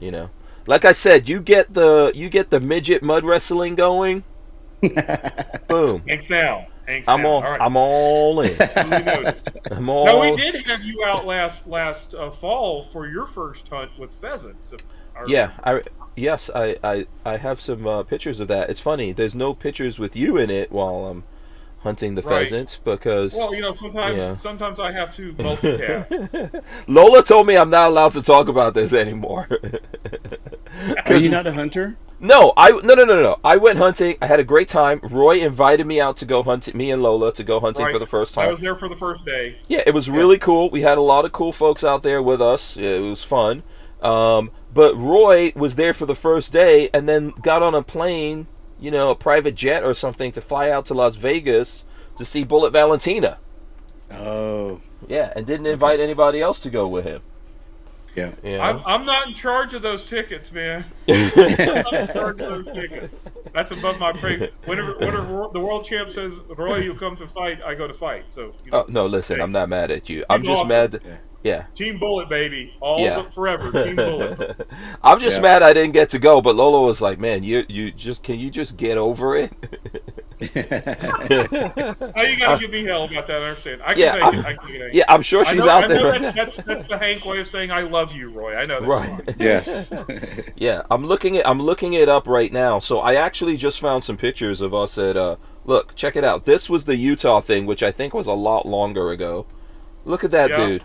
Like I said, you get the midget mud wrestling going. Boom. Hanks down. I'm all in. Now, we did have you out last fall for your first hunt with pheasants. I have some pictures of that. It's funny. There's no pictures with you in it while I'm hunting the pheasants because sometimes I have to multitask. Lola told me I'm not allowed to talk about this anymore. Are you not a hunter? No. I went hunting. I had a great time. Roy invited me out to go hunting. Me and Lola to go hunting for the first time. I was there for the first day. Yeah, it was really cool. We had a lot of cool folks out there with us. It was fun. But Roy was there for the first day and then got on a plane a private jet or something to fly out to Las Vegas to see Bullet Valentina. Oh. Yeah, and didn't invite anybody else to go with him. Yeah. I'm not in charge of those tickets, man. I'm not in charge of those tickets. That's above my pay. Whenever the world champ says, Roy, you come to fight, I go to fight. So. Oh, no, listen, I'm not mad at you. I'm just awesome. mad that, yeah. Team Bullet, baby. Forever. Team Bullet. I'm just mad I didn't get to go, but Lolo was like, man, can you just get over it? Now you gotta give me hell about that. I understand. I can take it. Yeah, I'm sure she's out there. I know that's the Hank way of saying I love you, Roy. I know that. Right. Yes. Yeah, I'm looking it up right now. So I actually just found some pictures of us at look, check it out. This was the Utah thing, which I think was a lot longer ago. Look at that dude.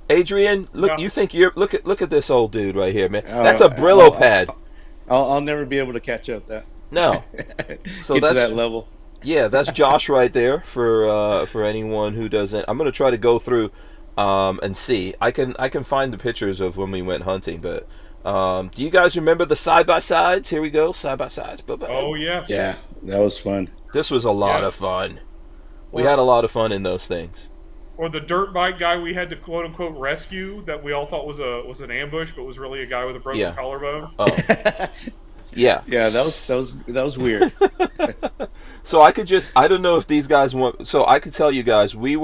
Adrian, look, you think look at this old dude right here, man. That's a Brillo pad. I'll never be able to catch up that. No. So Get to that level. Yeah, that's Josh right there for anyone who doesn't. I'm gonna try to go through and see. I can find the pictures of when we went hunting, but do you guys remember the side by sides? Here we go, side by sides. Oh yes. Yeah, that was fun. This was a lot of fun. We had a lot of fun in those things. Or the dirt bike guy we had to quote unquote rescue that we all thought was an ambush, but was really a guy with a broken collarbone. Oh. Yeah. Yeah, that was weird. So I don't know if these guys want. So I could tell you guys, we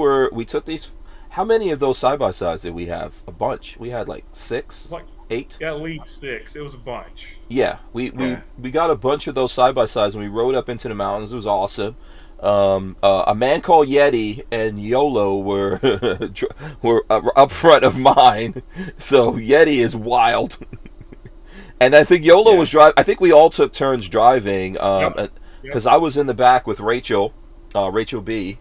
took these. How many of those side by sides did we have? A bunch. We had like 6, 8. Yeah, at least 6. It was a bunch. Yeah, we got a bunch of those side by sides, and we rode up into the mountains. It was awesome. A man called Yeti and YOLO were up front of mine. So Yeti is wild. And I think YOLO was driving. I think we all took turns driving. Because I was in the back with Rachel B.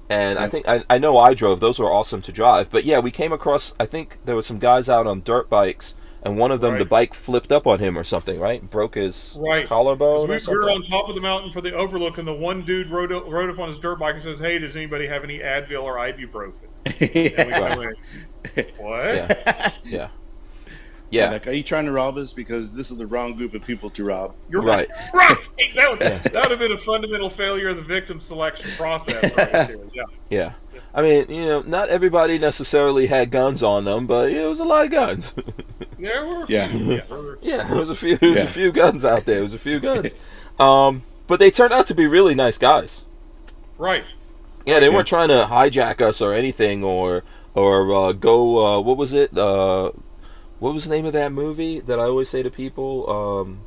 And I think I know I drove. Those were awesome to drive. But yeah, we came across. I think there were some guys out on dirt bikes, and one of them, the bike flipped up on him or something. Right, broke his collarbone. We were on top of the mountain for the overlook, and the one dude rode up on his dirt bike and says, "Hey, does anybody have any Advil or ibuprofen?" And we went, "What?" Yeah. Yeah. Like, are you trying to rob us? Because this is the wrong group of people to rob. You're right. Right. That would have been a fundamental failure of the victim selection process. Right there. Yeah. I mean, not everybody necessarily had guns on them, but it was a lot of guns. There were a few. Yeah, there was a few. A few guns out there. There was a few guns. But they turned out to be really nice guys. Right. Yeah, they weren't trying to hijack us or anything, or go. What was it? What was the name of that movie that I always say to people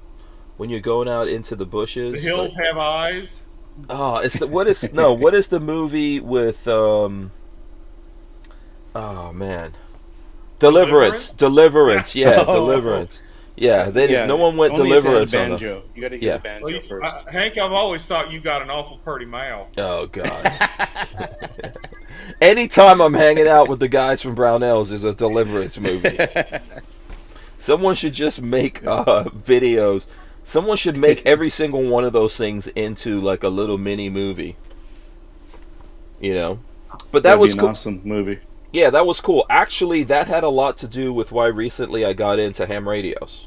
when you're going out into the bushes? The Hills Have Eyes. Oh, what is the movie with oh man, Deliverance. Yeah, Deliverance. Yeah, no one went Only Deliverance a on us. banjo. You got to get the banjo first. Hank, I've always thought you got an awful pretty mouth. Oh God. Anytime I'm hanging out with the guys from Brownells is a Deliverance movie. Someone should just make videos. Someone should make every single one of those things into like a little mini movie. But that was an awesome movie. Yeah, that was cool. Actually, that had a lot to do with why recently I got into ham radios.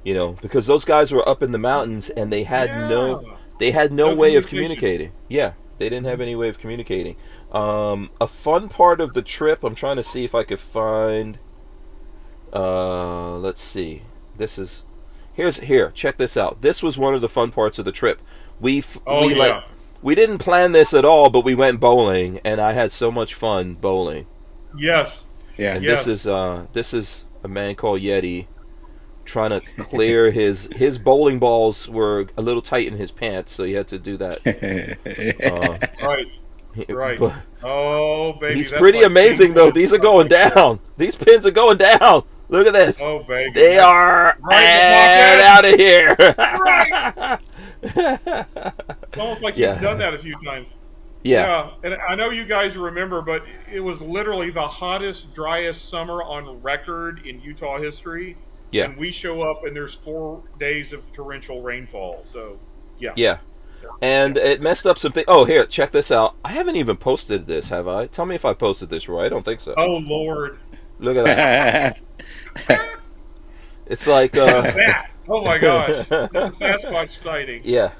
Because those guys were up in the mountains and they had no way of communicating. Yeah, they didn't have any way of communicating. A fun part of the trip, I'm trying to see if I could find. Let's see. Here. Check this out. This was one of the fun parts of the trip. We didn't plan this at all, but we went bowling, and I had so much fun bowling. Yes. Yeah. And this is a man called Yeti trying to clear his bowling balls were a little tight in his pants, so he had to do that. Right. Oh, baby. He's pretty amazing, though. These are going down. These pins are going down. Look at this. Oh, baby. They are out of here. Right. It's almost like he's done that a few times. Yeah. And I know you guys remember, but it was literally the hottest, driest summer on record in Utah history. Yeah. And we show up and there's 4 days of torrential rainfall. So, yeah. Yeah. And it messed up something. Oh, here, check this out. I haven't even posted this, have I? Tell me if I posted this, Roy. I don't think so. Oh, Lord. Look at that. It's like Oh my gosh, the Sasquatch sighting. Yeah.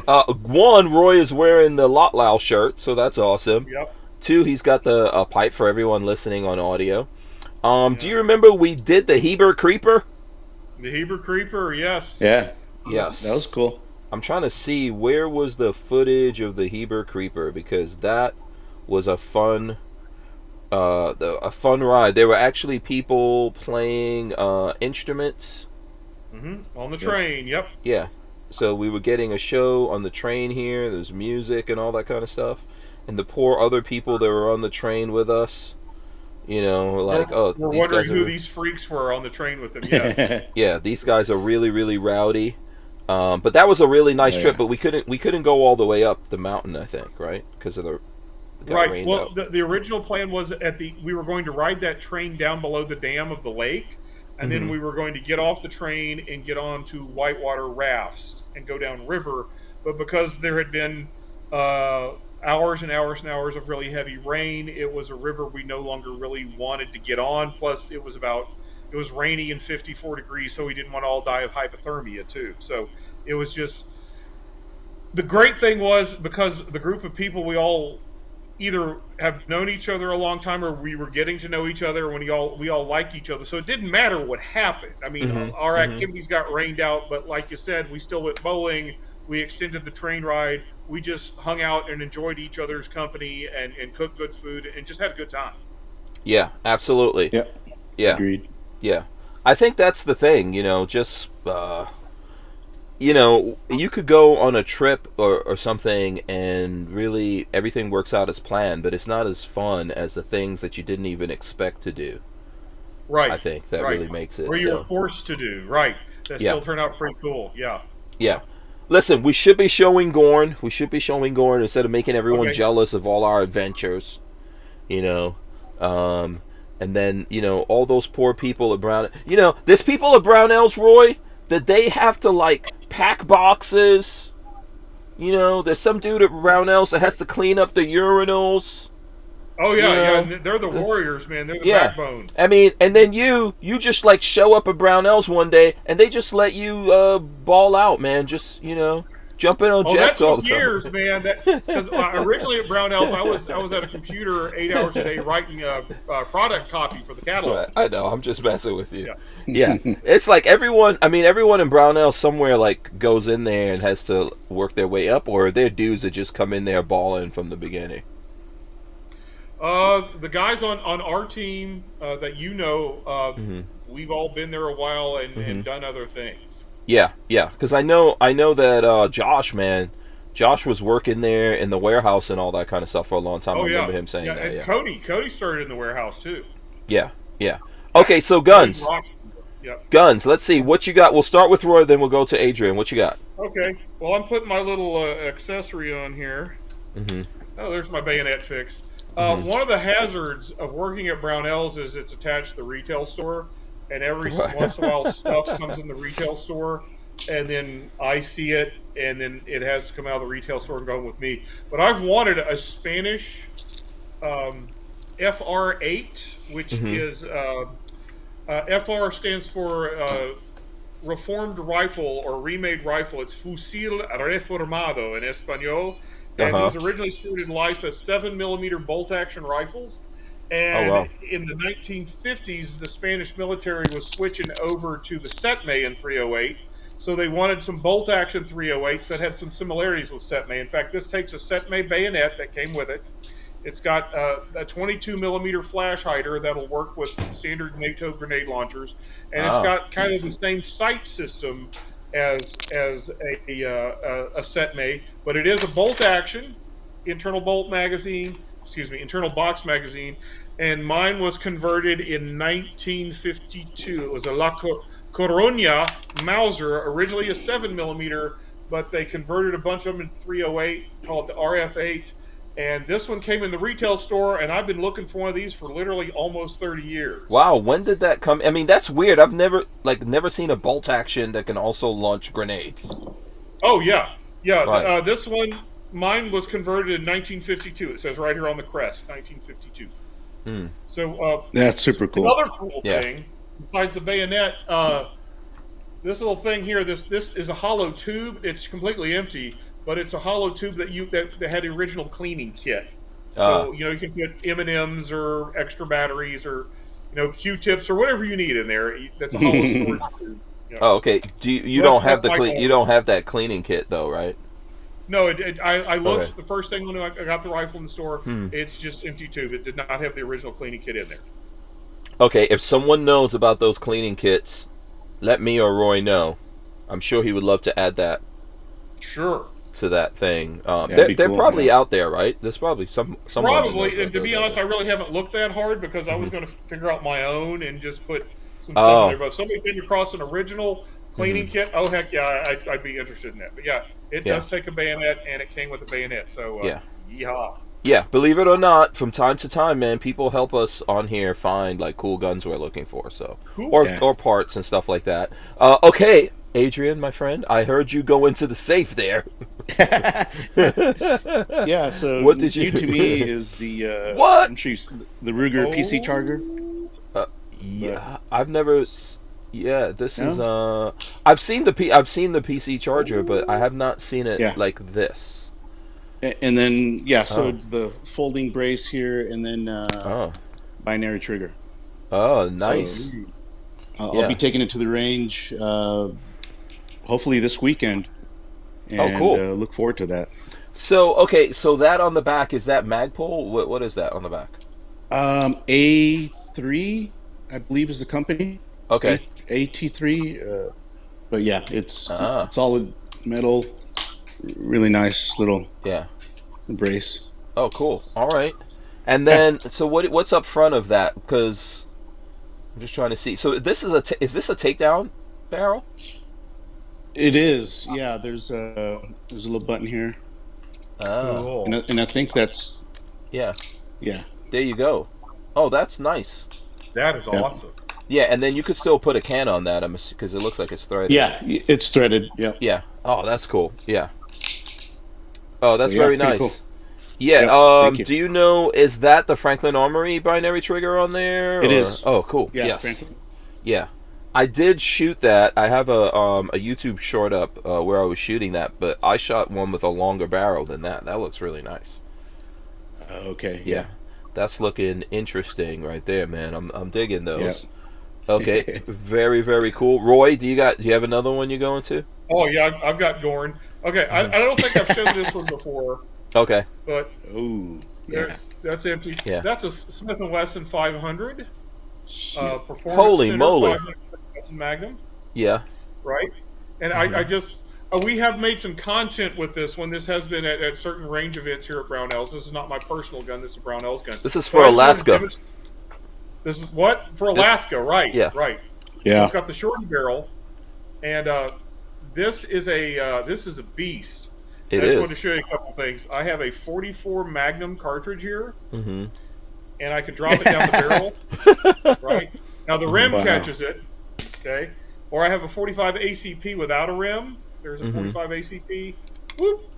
One, Roy is wearing the Lotlau shirt, so that's awesome. Yep. Two, he's got the pipe for everyone listening on audio. Do you remember we did the Heber Creeper? The Heber Creeper, yes. Yeah. Yes. That was cool. I'm trying to see where was the footage of the Heber Creeper, because that was a fun ride. There were actually people playing instruments. On the train, yep. Yeah. So we were getting a show on the train here. There's music and all that kind of stuff. And the poor other people that were on the train with us, you know, like, we're wondering who these freaks were on the train with them. Yes. Yeah, these guys are really, really rowdy. But that was a really nice trip. But we couldn't go all the way up the mountain, I think, right? Because of the right. Well, the original plan was we were going to ride that train down below the dam of the lake, and then we were going to get off the train and get on to whitewater rafts and go down river. But because there had been hours and hours and hours of really heavy rain, it was a river we no longer really wanted to get on. Plus, it was rainy and 54 degrees, so we didn't want to all die of hypothermia too. So it was just, the great thing was, because the group of people, we all either have known each other a long time, or we were getting to know each other when we all like each other. So it didn't matter what happened. I mean, our activities got rained out, but like you said, we still went bowling. We extended the train ride. We just hung out and enjoyed each other's company and cooked good food and just had a good time. Yeah, absolutely. Yeah. Yeah. Agreed. Yeah. I think that's the thing, you know, just, you know, you could go on a trip or something and really everything works out as planned, but it's not as fun as the things that you didn't even expect to do. Right. I think that really makes it. Or you were forced to do, right. That still turned out pretty cool, yeah. Yeah. Listen, we should be showing Gorn. We should be showing Gorn instead of making everyone jealous of all our adventures, you know. And then, you know, all those poor people at Brown... You know, there's people at Brownells, Roy, that they have to, like, pack boxes. You know, there's some dude at Brownells that has to clean up the urinals. Oh, yeah, yeah. They're the warriors, man. They're the backbone. I mean, and then you just, like, show up at Brownells one day, and they just let you ball out, man. Just, you know... Jumping on jets all the time. Years, man. Because originally at Brownells, I was at a computer 8 hours a day writing a product copy for the catalog. I know. I'm just messing with you. Yeah. It's like everyone in Brownells somewhere like goes in there and has to work their way up, or they're dudes that just come in there balling from the beginning. The guys on our team that you know, we've all been there a while and done other things. Yeah, because I know that Josh was working there in the warehouse and all that kind of stuff for a long time. I remember him saying that. And Cody started in the warehouse too. Yeah. Okay, so guns. Guns. Let's see what you got. We'll start with Roy, then we'll go to Adrian. What you got? Okay. Well, I'm putting my little accessory on here. Oh, there's my bayonet fixed. One of the hazards of working at Brownells is it's attached to the retail store. And every once in a while, stuff comes in the retail store, and then I see it, and then it has to come out of the retail store and go with me. But I've wanted a Spanish FR8, which is FR stands for Reformed Rifle or Remade Rifle. It's Fusil Reformado in Espanol, and it was originally started life as 7mm bolt-action rifles. And in the 1950s, the Spanish military was switching over to the Setme in 308. So they wanted some bolt-action 308s that had some similarities with Setme. In fact, this takes a Setme bayonet that came with it. It's got a 22mm flash hider that'll work with standard NATO grenade launchers. And it's got kind of the same sight system as a Setme. But it is a bolt-action, internal box magazine, and mine was converted in 1952. It was a La Coruña Mauser, originally a 7mm, but they converted a bunch of them in 308, called the RF8, and this one came in the retail store, and I've been looking for one of these for literally almost 30 years. Wow, when did that come? I mean, that's weird. I've never seen a bolt action that can also launch grenades. Oh, yeah. Right. This one, mine was converted in 1952. It says right here on the crest, 1952. So that's super cool. Another cool thing, besides the bayonet, this little thing here, this is a hollow tube. It's completely empty, but it's a hollow tube that had the original cleaning kit. So you can put M&Ms or extra batteries or Q-tips or whatever you need in there. That's a hollow storage tube. Oh, okay. You don't have that cleaning kit though, right? No, I looked the first thing when I got the rifle in the store. It's just empty tube. It did not have the original cleaning kit in there. Okay, if someone knows about those cleaning kits, let me or Roy know. I'm sure he would love to add that. Sure. To that thing. They're cool, probably out there, right? There's probably someone. Probably, and to be honest, I really haven't looked that hard because I was going to figure out my own and just put some stuff in there. But if somebody came across an original cleaning kit, oh heck yeah, I'd be interested in that. But yeah, it does take a bayonet, and it came with a bayonet. So yeehaw. Yeah, believe it or not, from time to time, man, people help us on here find like cool guns we're looking for. So or parts and stuff like that. Okay. Adrian, my friend, I heard you go into the safe there. Yeah, so what did you to me is the what? I'm sure the Ruger PC charger. Yeah, I've never. Yeah, this is. I've seen the PC charger, but I have not seen it like this. And then so the folding brace here, and then binary trigger. Oh, nice. So, I'll be taking it to the range. Hopefully this weekend. And, cool. Look forward to that. So that on the back, is that Magpul? What is that on the back? A3, I believe, is the company. Okay. AT3. But yeah, it's solid metal, really nice little brace. Oh, cool. All right. And then, so what's up front of that? Because I'm just trying to see. So this is this a takedown barrel? It is, yeah. There's a little button here. Oh, cool. And I think that's yeah. There you go. Oh, that's nice. That is awesome. Yeah, and then you could still put a can on that, because it looks like it's threaded. Yeah, it's threaded. Yeah. Yeah. Oh, that's cool. Yeah. Oh, that's very nice. Cool. Yeah. Do you know, is that the Franklin Armory binary trigger on there? It is. Oh, cool. Yeah. Yes. Franklin. Yeah. I did shoot that. I have a YouTube short up where I was shooting that, but I shot one with a longer barrel than that. That looks really nice. Okay. Yeah. That's looking interesting right there, man. I'm digging those. Yeah. Okay. Very, very cool. Roy, do you have another one you're going to? Oh yeah, I've got Gorn. Okay, I don't think I've shown this one before. Okay. But that's empty. Yeah. That's a Smith & Wesson 500. Performance Holy Center moly. 500 Magnum. Yeah. Right? And I just we have made some content with this one. This has been at certain range events here at Brownells. This is not my personal gun. This is a Brownells gun. This is for Alaska. This is what? For Alaska, right. Yes. Right. Yeah. It's got the shorty barrel. And this is a beast. I just wanted to show you a couple things. I have a 44 Magnum cartridge here. Mm-hmm. And I can drop it down the barrel. Right? Now the rim catches it. Okay. Or I have a 45 ACP without a rim. There's a 45 ACP. Whoop.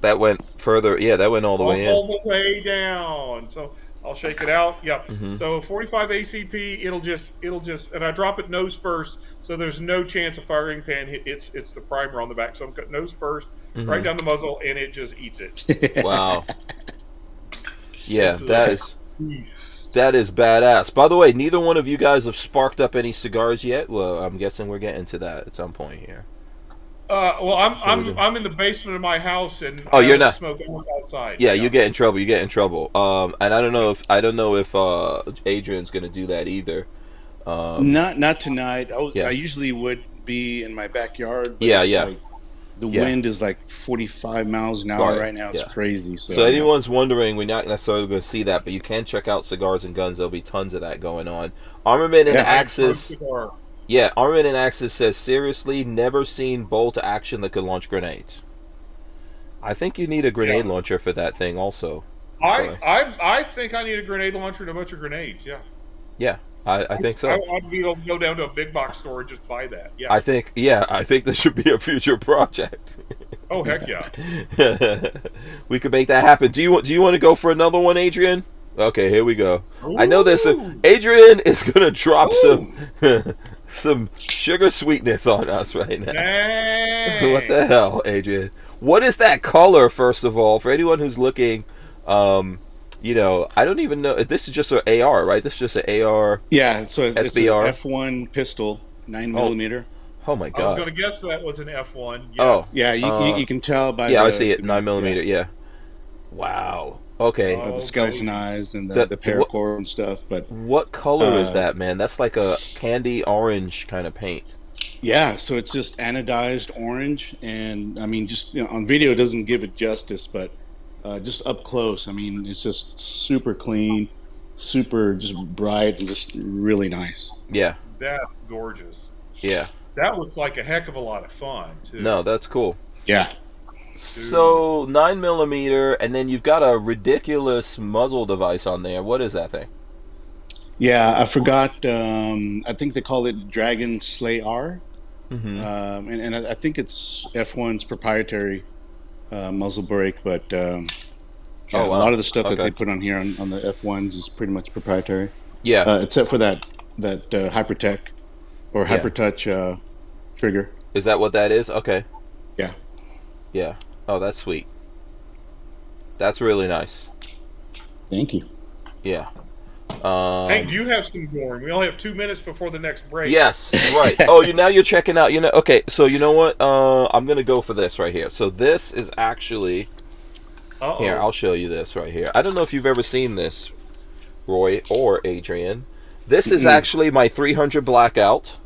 That went further. Yeah, that went all the way in. All the way down. So I'll shake it out. Yep. Mm-hmm. So 45 ACP, it'll just, and I drop it nose first, so there's no chance of firing pan. It's the primer on the back. So I'm cutting nose first, right down the muzzle, and it just eats it. Wow. Yeah, that is badass. By the way, neither one of you guys have sparked up any cigars yet. Well, I'm guessing we're getting to that at some point here. Well, I'm in the basement of my house, and you're not smoking outside. Yeah, you get in trouble. You get in trouble. And I don't know if Adrian's gonna do that either. Not tonight. I usually would be in my backyard. But like, the wind is like 45 miles an hour right now. It's crazy. So anyone's wondering, we're not necessarily going to see that, but you can check out Cigars and Guns. There'll be tons of that going on. Armament and Axis. Yeah, Armament and Axis says, seriously, never seen bolt action that could launch grenades. I think you need a grenade launcher for that thing also. I think I need a grenade launcher and a bunch of grenades, Yeah, I think so. I'd be able to go down to a big box store and just buy that. Yeah. I think this should be a future project. Oh heck yeah. We could make that happen. Do you want to go for another one, Adrian? Okay, here we go. Ooh. I know this. Adrian is gonna drop some sugar sweetness on us right now. Dang. What the hell, Adrian? What is that color, first of all? For anyone who's looking, you know, I don't even know. This is just an AR, right? This is just an AR. Yeah, so it's an SBR. F1 pistol, 9mm. Oh my god! I was going to guess that was an F1. Yes. Oh, yeah, you can tell by I see it, 9mm. Yeah. Wow. Okay. The skeletonized and the paracord and stuff. But what color is that, man? That's like a candy orange kind of paint. Yeah, so it's just anodized orange, and I mean, just on video it doesn't give it justice, but just up close, I mean, it's just super clean, super just bright, and just really nice. Yeah, that's gorgeous. Yeah, that looks like a heck of a lot of fun too. No, that's cool. Yeah. So 9mm, and then you've got a ridiculous muzzle device on there. What is that thing? Yeah, I forgot. I think they call it Dragon Slay R. Mm-hmm. And I think it's F1's proprietary muzzle brake, but a lot of the stuff that they put on here on the F1s is pretty much proprietary. Yeah, except for that Hypertech or Hypertouch trigger. Is that what that is? Okay. Yeah. Yeah. Oh, that's sweet. That's really nice. Thank you. Yeah. Hey, do you have some Gorn? We only have 2 minutes before the next break. Yes, right. Oh, now you're checking out. Okay. So you know what? I'm gonna go for this right here. So this is actually. Here, I'll show you this right here. I don't know if you've ever seen this, Roy or Adrian. This is actually my 300 blackout.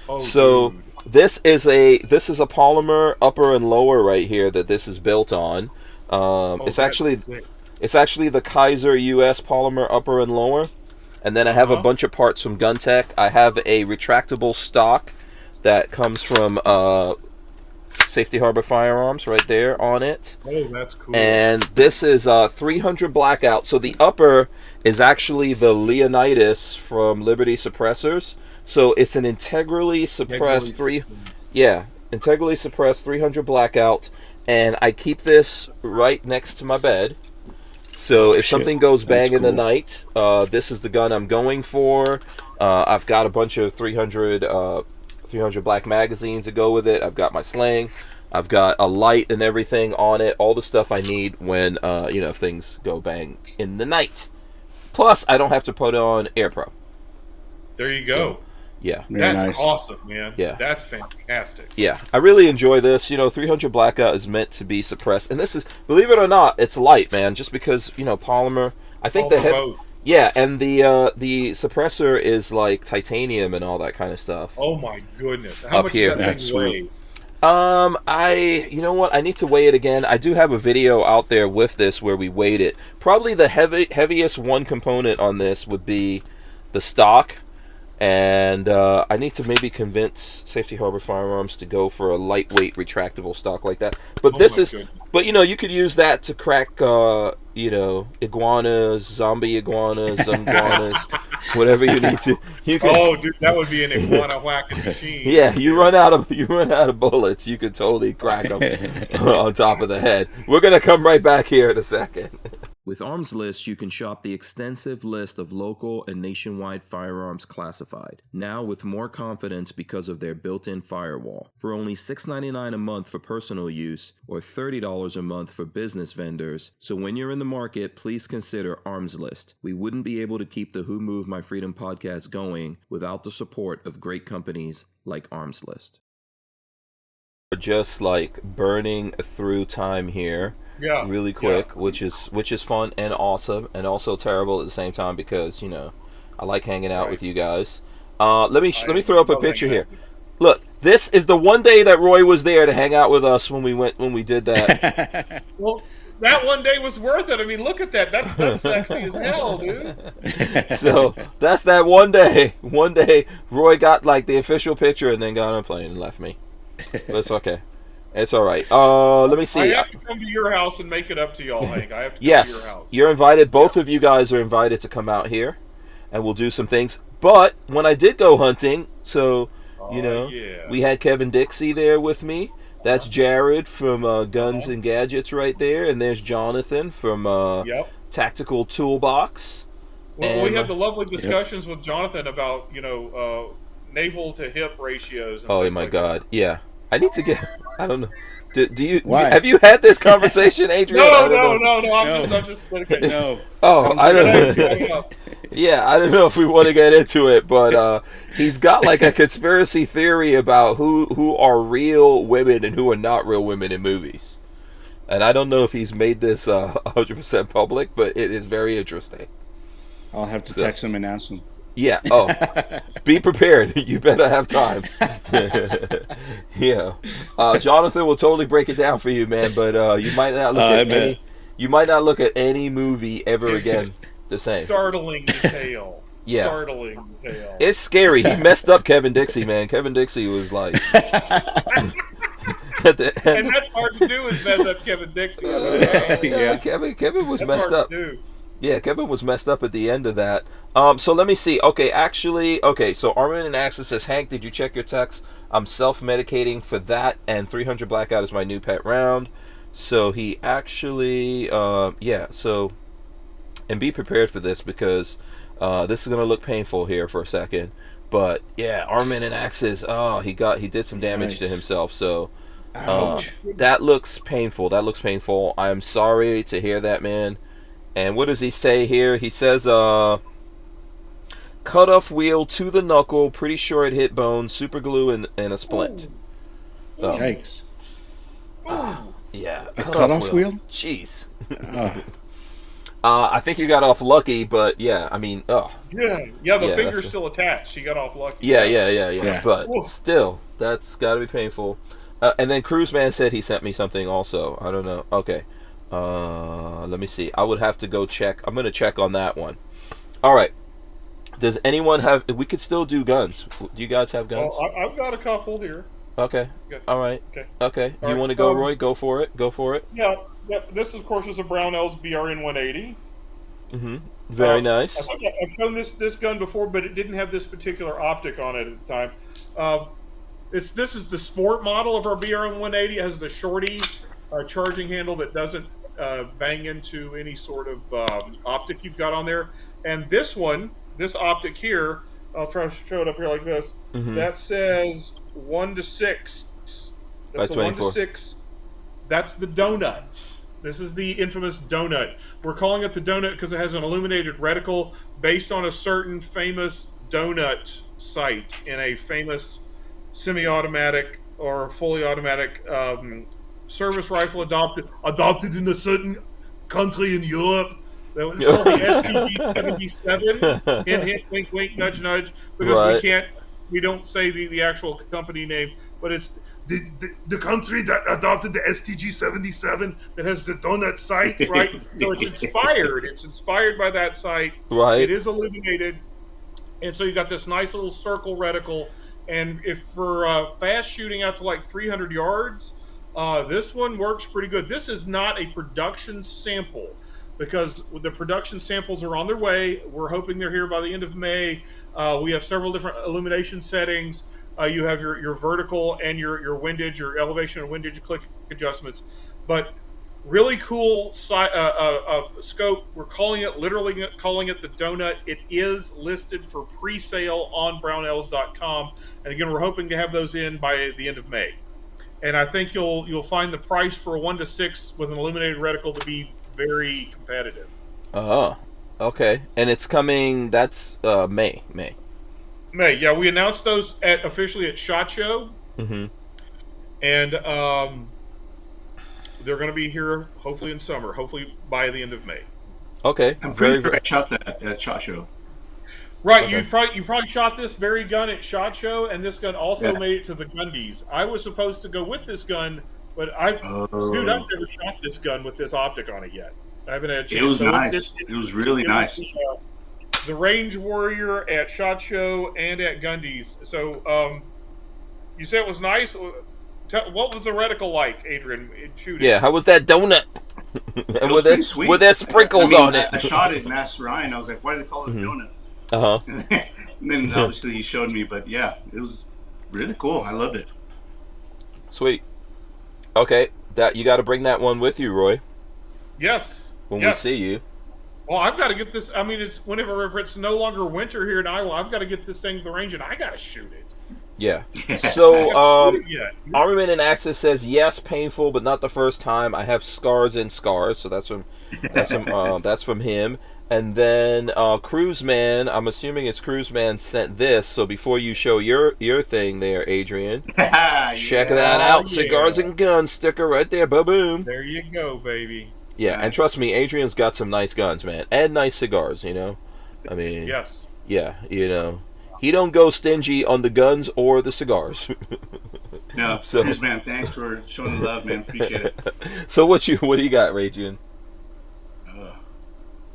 Oh, so dude. this is a polymer upper and lower right here that this is built on. It's actually the Kaiser US polymer upper and lower, and then I have a bunch of parts from GunTech. I have a retractable stock that comes from Safety Harbor Firearms right there on it. Oh, that's cool. And this is 300 blackout. So the upper is actually the Leonidas from Liberty Suppressors. So it's an integrally suppressed integrally suppressed 300 blackout, and I keep this right next to my bed. So if something goes bang in the night, this is the gun I'm going for. I've got a bunch of 300 black magazines to go with it. I've got my sling. I've got a light and everything on it. All the stuff I need when things go bang in the night. Plus, I don't have to put on Air Pro. There you go. So, yeah. That's awesome, man. Yeah. That's fantastic. Yeah. I really enjoy this. 300 blackout is meant to be suppressed. And this is, believe it or not, it's light, man. Just because, polymer. I think yeah, and the suppressor is like titanium and all that kind of stuff. Oh my goodness. How much here. does that thing weigh? You know what? I need to weigh it again. I do have a video out there with this where we weighed it. Probably the heaviest one component on this would be the stock. And I need to maybe convince Safety Harbor Firearms to go for a lightweight retractable stock like that. But you could use that to crack, iguanas, zombie iguanas, whatever you need to. Dude, that would be an iguana whacking machine. Yeah, you run out of bullets, you could totally crack them on top of the head. We're gonna come right back here in a second. With Arms List, you can shop the extensive list of local and nationwide firearms classified, now with more confidence because of their built-in firewall. For only $6.99 a month for personal use, or $30 a month for business vendors, so when you're in the market, please consider Arms List. We wouldn't be able to keep the Who Moved My Freedom podcast going without the support of great companies like Arms List. Just like burning through time here. Yeah, really quick, which is fun and awesome, and also terrible at the same time because I like hanging out with you guys. Let me throw up a picture here. Look, this is the one day that Roy was there to hang out with us when we did that. Well, that one day was worth it. I mean, look at that. That's sexy as hell, dude. So that's that one day. One day, Roy got like the official picture and then got on a plane and left me. But it's okay. It's all right. Let me see. I have to come to your house and make it up to y'all, Hank. I have to come to your house. You're invited. Both of you guys are invited to come out here, and we'll do some things. But when I did go hunting, we had Kevin Dixie there with me. That's Jared from Guns and Gadgets right there, and there's Jonathan from Tactical Toolbox. Well, we had the lovely discussions with Jonathan about navel to hip ratios. And oh my God, yeah. I need to get. I don't know. Do you? Why? Have you had this conversation, Adrian? No. I'm just okay. No. Oh, I don't I know. don't Yeah, I don't know if we want to get into it, but he's got like a conspiracy theory about who are real women and who are not real women in movies. And I don't know if he's made this 100% public, but it is very interesting. I'll have to text him and ask him. Yeah. Oh, be prepared. You better have time. Yeah. Jonathan will totally break it down for you, man. But you might not look at any. You might not look at any movie ever again the same. Startling detail. Yeah. Startling detail. It's scary. He messed up Kevin Dixie, man. Kevin Dixie was like. And that's hard to do, is mess up Kevin Dixie. Yeah. Kevin was that's messed hard up. to do. Yeah, Kevin was messed up at the end of that. So let me see. Okay, so Armin and Axis says, Hank, did you check your text? I'm self-medicating for that, and 300 Blackout is my new pet round. So he actually, so, and be prepared for this, because this is going to look painful here for a second. But, yeah, Armin and Axis, he did some damage to himself, so that looks painful. I am sorry to hear that, man. And what does he say here? He says, cut off wheel to the knuckle. Pretty sure it hit bone. Super glue and a splint. Yikes. Yeah. A cut-off wheel? Jeez. I think you got off lucky, but yeah, I mean, the finger's still attached. She got off lucky. Yeah. But still, that's got to be painful. And then Cruiseman said he sent me something also. I don't know. Okay. Let me see. I would have to go check. I'm going to check on that one. All right. Does anyone have... We could still do guns. Do you guys have guns? Well, I've got a couple here. Okay. All right. Okay. You want to go, Roy? Go for it. Yeah. This, of course, is a Brownells BRN 180. Mm-hmm. Very nice. I've shown this gun before, but it didn't have this particular optic on it at the time. This is the sport model of our BRN 180. It has the shorty charging handle that doesn't bang into any sort of optic you've got on there. And this optic here, I'll try to show it up here like this. Mm-hmm. That says 1:6. That's the 1:6. That's the donut. This is the infamous donut. We're calling it the donut because it has an illuminated reticle based on a certain famous donut sight in a famous semi-automatic or fully automatic service rifle adopted in a certain country in Europe. It's called the STG-77. Hint, hint, wink, wink, nudge, nudge. Because we don't say the actual company name, but it's the country that adopted the STG-77 that has the donut sight, right? So it's inspired. It's inspired by that sight. Right. It is illuminated, and so you got this nice little circle reticle. And if for fast shooting out to like 300 yards, this one works pretty good. This is not a production sample, because the production samples are on their way. We're hoping they're here by the end of May. We have several different illumination settings. You have your vertical and your windage, your elevation and windage click adjustments. But really cool scope. We're literally calling it the donut. It is listed for pre-sale on Brownells.com. And again, we're hoping to have those in by the end of May. And I think you'll find the price for a 1:6 with an illuminated reticle to be very competitive. Okay. And it's coming. That's May. May. Yeah. We announced those officially at SHOT Show. Mm-hmm. And they're going to be here hopefully in summer. Hopefully by the end of May. Okay. I'm pretty sure I shot that at SHOT Show. Right, okay. you probably shot this very gun at SHOT Show, and this gun also made it to the Gundies. I was supposed to go with this gun, but I've never shot this gun with this optic on it yet. I haven't had a chance. It was nice. It was really nice. The Range Warrior at SHOT Show and at Gundies. So, you said it was nice. What was the reticle like, Adrian? Shooting? Yeah, how was that donut? And were there sprinkles on it? I shot it and asked Ryan. I was like, "Why do they call it a donut?" And then obviously he showed me, but yeah, it was really cool. I loved it. Sweet. Okay, that you got to bring that one with you, Roy. Yes. When we see you. Well, I've got to get this. I mean, it's whenever if it's no longer winter here in Iowa, I've got to get this thing to the range and I got to shoot it. Yeah. So, Armament and Access says yes, painful, but not the first time. I have scars and scars, so that's from him. And then Cruise Man, I'm assuming it's Cruise Man sent this. So before you show your thing there, Adrian, check that out. Cigars and Guns sticker right there. Boom, boom. There you go, baby. Yeah, nice. And trust me, Adrian's got some nice guns, man, and nice cigars. You know, I mean, yes, yeah, you know, he don't go stingy on the guns or the cigars. No, so man, thanks for showing the love, man. Appreciate it. So what do you got, Adrian?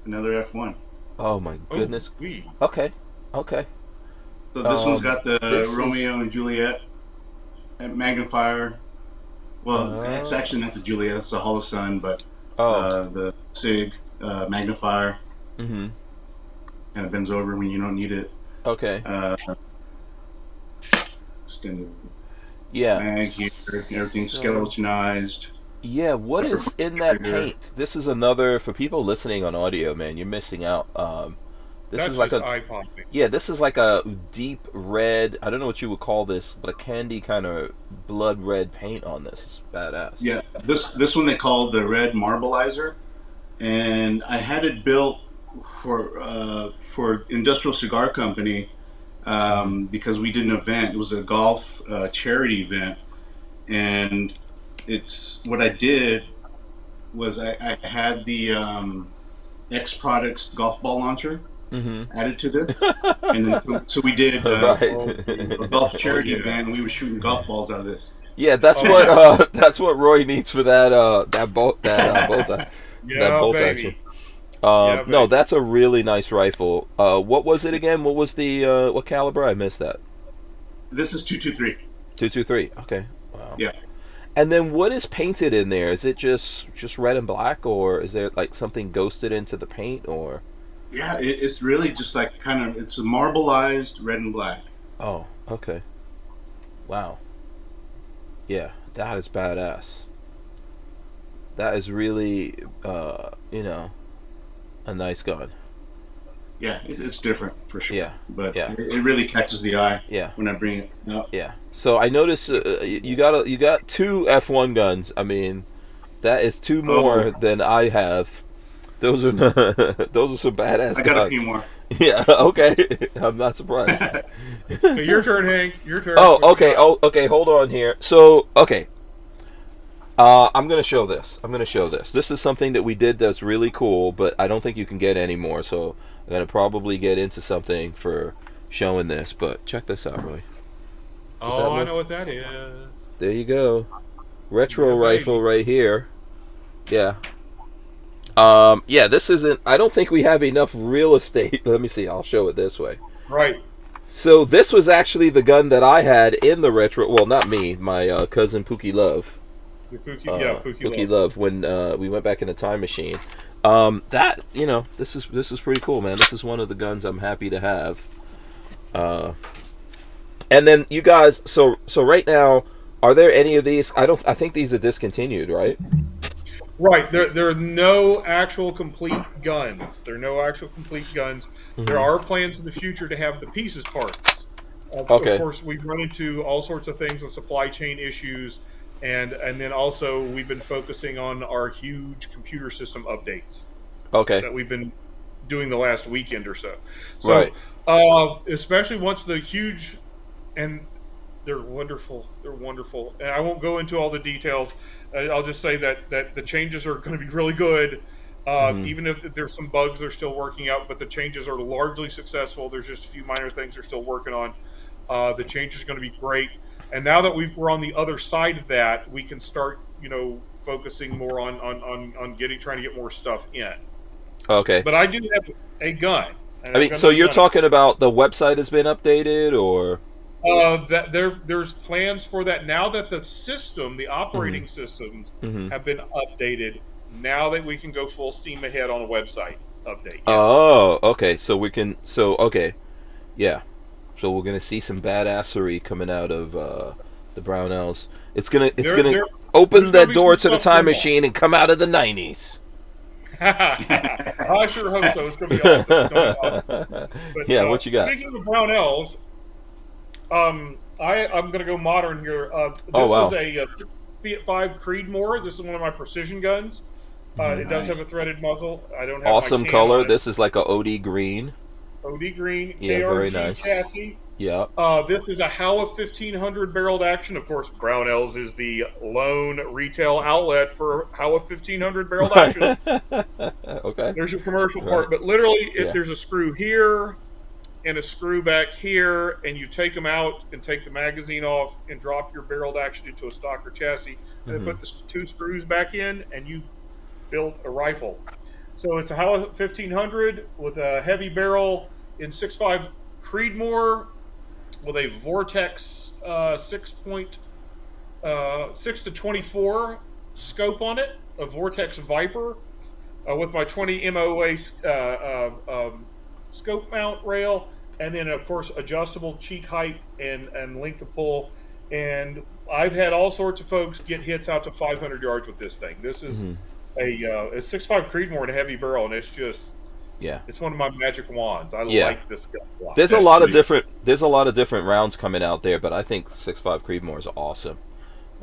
Another F1. Oh my goodness. Oh, okay. So this one's got the Romeo and Juliet magnifier. Well, it's actually not the Juliet; it's the Holosun, but the Sig magnifier. Mm-hmm. Kind of bends over when you don't need it. Okay. Extended. Yeah. Mag here, everything's skeletonized. Yeah, what is in that paint? This is another for people listening on audio, man. You're missing out. This is like eye-popping. Yeah, this is like a deep red. I don't know what you would call this, but a candy kind of blood red paint on this. It's badass. Yeah, this one they called the Red Marbleizer, and I had it built for Industrial Cigar Company because we did an event. It was a golf charity event, and it's what I did was I had the X Products golf ball launcher added to this, and then so we did a golf charity event. And we were shooting golf balls out of this. Yeah, that's what Roy needs for that bolt action. No, that's a really nice rifle. What was it again? What was the what caliber? I missed that. This is 223. 223. Okay. Wow. Yeah. And then what is painted in there? Is it just red and black, or is there like something ghosted into the paint, or? Yeah, it's really just like it's a marbleized red and black. Oh, okay. Wow. Yeah, that is badass. That is really, a nice gun. Yeah, it's different for sure. Yeah, but it really catches the eye. Yeah, when I bring it up. Yeah. So I noticed you got two F1 guns. I mean, that is two more than I have. Those are some badass guns. I got a few more. Yeah. Okay. I'm not surprised. Okay, your turn, Hank. Your turn. Oh, okay. Oh, okay. Hold on here. So, okay. I'm gonna show this. This is something that we did that's really cool, but I don't think you can get anymore. So I'm gonna probably get into something for showing this. But check this out, Roy. I know what that is. There you go. Retro rifle right here. Yeah. This isn't. I don't think we have enough real estate. Let me see. I'll show it this way. Right. So this was actually the gun that I had in the retro. Well, not me. My cousin Pookie Love. Pookie Love. When we went back in the time machine. This is pretty cool, man. This is one of the guns I'm happy to have. And then you guys. So right now, are there any of these? I think these are discontinued, right? Right. There are no actual complete guns. Mm-hmm. There are plans in the future to have the pieces parts. Of course, we've run into all sorts of things with supply chain issues, and then also we've been focusing on our huge computer system updates. Okay. That we've been doing the last weekend or so. So, especially once the huge, and they're wonderful. And I won't go into all the details. I'll just say that the changes are going to be really good. Even if there's some bugs they're still working out, but the changes are largely successful. There's just a few minor things they're still working on. The change is going to be great. And now that we're on the other side of that, we can start, focusing more on trying to get more stuff in. Okay. But I do have a gun. I mean, so you're talking about the website has been updated, or? That there's plans for that now that the operating systems have been updated. Now that we can go full steam ahead on a website update. Yes. Oh, okay. So we can. Yeah. So we're gonna see some badassery coming out of the Brownells. It's gonna open that door to the time machine and come out of the 90s. I sure hope so. It's going to be awesome. It's going to be awesome. But, yeah, what you got? Speaking of Brownells, I'm going to go modern here. This is a 5 Creedmoor. This is one of my precision guns. It does have a threaded muzzle. I don't have awesome color. This is like a OD green. OD green. Yeah, KRG very nice. chassis. Yeah. This is a Howa 1500 barreled action. Of course, Brownells is the lone retail outlet for Howa 1500 barreled actions. Okay. There's your commercial part, but literally, there's a screw here and a screw back here, and you take them out and take the magazine off and drop your barreled action into a stocker chassis, and then put the 2 screws back in, and you've built a rifle. So it's a Howa 1500 with a heavy barrel in 6.5 Creedmoor with a Vortex 6-24 scope on it, a Vortex Viper, with my 20 MOA scope mount rail, and then of course adjustable cheek height and length of pull. And I've had all sorts of folks get hits out to 500 yards with this thing. This is a 6.5 Creedmoor and a heavy barrel, and it's just it's one of my magic wands. I like this gun a lot. There's a lot of different rounds coming out there, but I think 6.5 Creedmoor is awesome.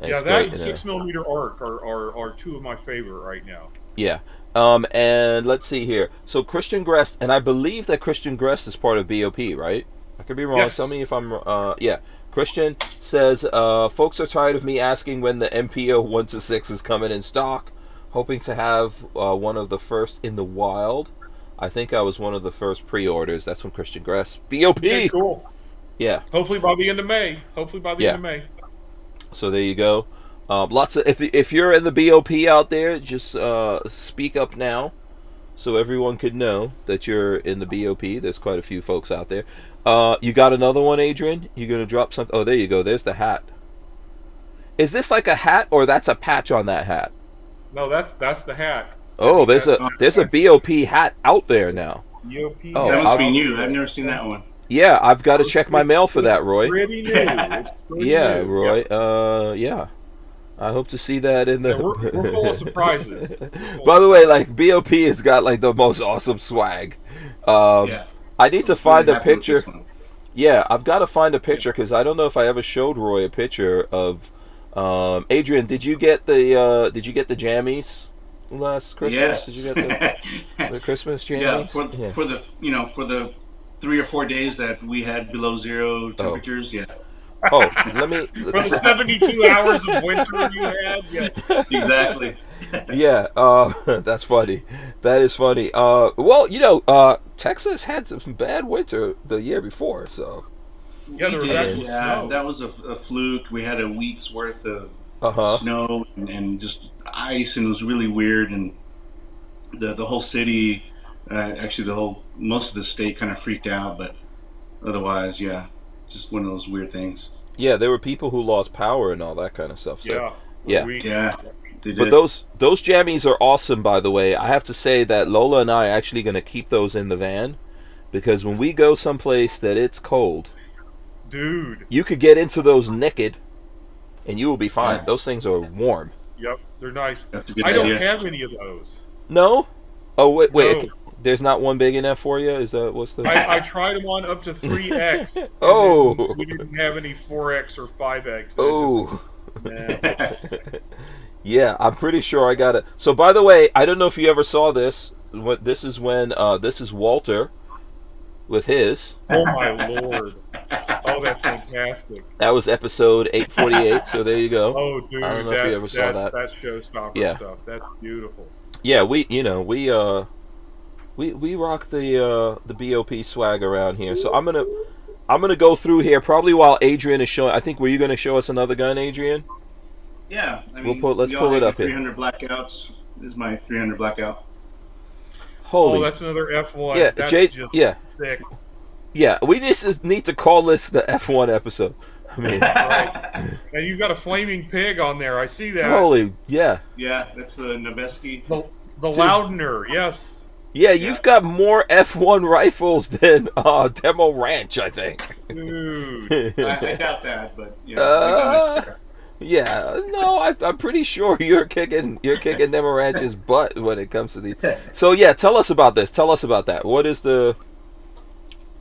And that and 6mm arc are 2 of my favorite right now. Yeah. And let's see here. So Christian Grest, and I believe that Christian Grest is part of BOP, right? I could be wrong. Yes. Tell me if I'm yeah. Christian says, folks are tired of me asking when the MPO 1-6 is coming in stock. Hoping to have one of the first in the wild. I think I was one of the first pre-orders. That's from Christian Grest. BOP! Okay, cool. Yeah. Hopefully by the end of May. So there you go. Lots of if you're in the BOP out there, just speak up now, so everyone could know that you're in the BOP. There's quite a few folks out there. You got another one, Adrian? You gonna drop something? Oh, there you go. There's the hat. Is this like a hat, or that's a patch on that hat? No, that's the hat. Oh, there's a BOP hat out there now. BOP. Oh, that must be new. I've never seen that one. Yeah, I've got to check my mail for that, Roy. Pretty new. Yeah, Roy. Yeah. I hope to see that in the. We're full of surprises. By the way, like BOP has got like the most awesome swag. I need to find a picture. Yeah, I've got to find a picture because I don't know if I ever showed Roy a picture of. Adrian, did you get the jammies last Christmas? Yes. Did you get the Christmas jammies? For the for the 3 or 4 days that we had below 0 temperatures. Oh, let me. For the 72 hours of winter you had, yes. Exactly. Yeah, that's funny. That is funny. Well, Texas had some bad winter the year before, so. Yeah, there was actual snow. That was a fluke. We had a week's worth of snow and just ice, and it was really weird. And the whole city, actually most of the state kind of freaked out, but otherwise, just one of those weird things. Yeah, there were people who lost power and all that kind of stuff. So, yeah, they did. But those jammies are awesome, by the way. I have to say that Lola and I are actually going to keep those in the van because when we go someplace that it's cold, dude, you could get into those naked and you will be fine. Yeah. Those things are warm. Yep, they're nice. I don't have any of those. No? Oh, wait. No. There's not one big enough for you? Is that what's the? I tried them on up to 3X. Oh, we didn't have any 4X or 5X. Oh, yeah. I'm pretty sure I got it. So, by the way, I don't know if you ever saw this. This is Walter with his. Oh my lord! Oh, that's fantastic. That was episode 848. So there you go. Oh, dude, I don't know if you ever saw that. That's showstopper stuff. That's beautiful. Yeah, we rock the BOP swag around here. So I'm gonna go through here probably while Adrian is showing. I think were you gonna show us another gun, Adrian? Yeah, I mean, let's pull it up 300 blackouts. This is my 300 blackout. Holy! Oh, that's another F1. Yeah, that's just thick. Yeah, we just need to call this the F1 episode. I mean, right. And you've got a flaming pig on there. I see that. Holy, yeah. Yeah, that's the Noveski. The Loudner, yes. Yeah, you've got more F1 rifles than Demo Ranch, I think. Dude. I doubt that, but Yeah, no, I'm pretty sure you're kicking Nemaranch's butt when it comes to these. So yeah, tell us about this. Tell us about that. What is the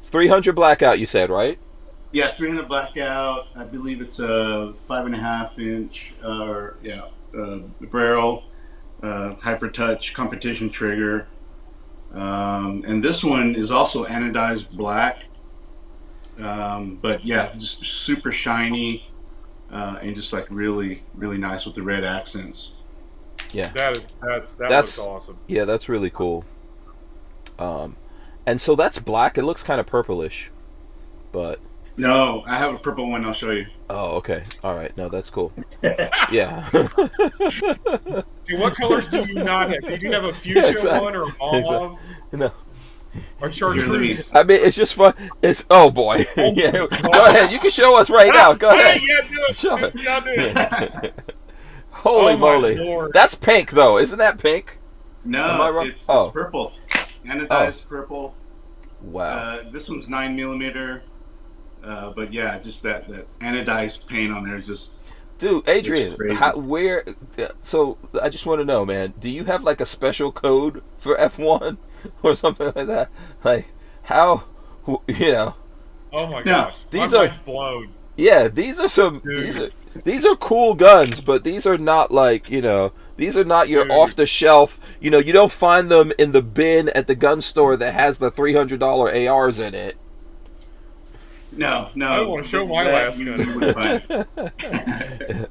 300 blackout? You said, right? Yeah, 300 blackout. I believe it's a 5.5 inch barrel, hyper touch competition trigger, and this one is also anodized black. But yeah, just super shiny. And just like really, really nice with the red accents. Yeah, that looks awesome. Yeah, that's really cool. And so that's black. It looks kind of purplish, but no, I have a purple one. I'll show you. Oh, okay, all right. No, that's cool. Yeah. Okay, what colors do you not have? Do you have a fuchsia one or a mauve? No. Or chartreuse? I mean, it's just fun. It's boy. Yeah. Go ahead. You can show us right now. Go ahead. Yeah, do it. Show it. Yeah, do it. Holy moly! Lord. That's pink, though. Isn't that pink? No, am I wrong? It's purple. Anodized purple. Wow. This one's 9mm. But yeah, just that anodized paint on there is just. Dude, Adrian, so I just want to know, man, do you have like a special code for F1 or something like that? Like, how, Oh my gosh. These are blown. Yeah, these are cool guns, but these are not like, these are not your off the shelf, you don't find them in the bin at the gun store that has the $300 ARs in it. No. I want to show my last gun.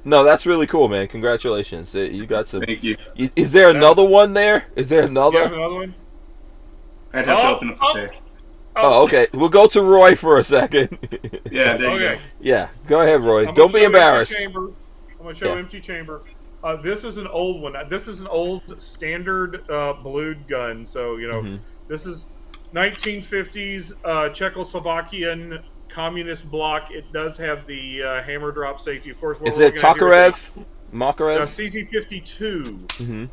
No, that's really cool, man. Congratulations. You got some. Thank you. Is there another one there? Is there another? You have another one? I'd have to open up the safe. Oh, okay. We'll go to Roy for a second. Yeah, there you go. Yeah, go ahead, Roy. Don't be embarrassed. I'm going to show empty chamber. This is an old one. This is an old standard blued gun. So, this is 1950s Czechoslovakian communist block. It does have the hammer drop safety, of course. Is it Tokarev? Makarev? CZ52. Mm-hmm.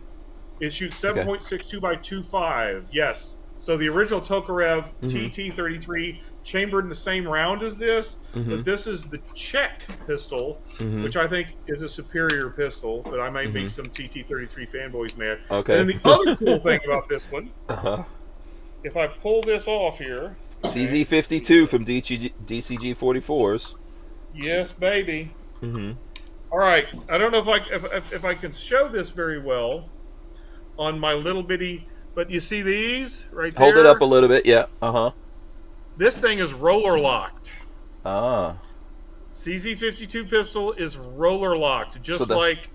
It shoots 7.62 by 2.5. Yes. So the original Tokarev TT-33 chambered in the same round as this, but this is the Czech pistol, which I think is a superior pistol, but I may make some TT-33 fanboys mad. Okay. And the other cool thing about this one, if I pull this off here, CZ52 from DCG 44s. Yes, baby. All right. I don't know if I can show this very well on my little bitty. But you see these right there? Hold it up a little bit, yeah. This thing is roller locked. CZ52 CZ52 pistol is roller locked, just like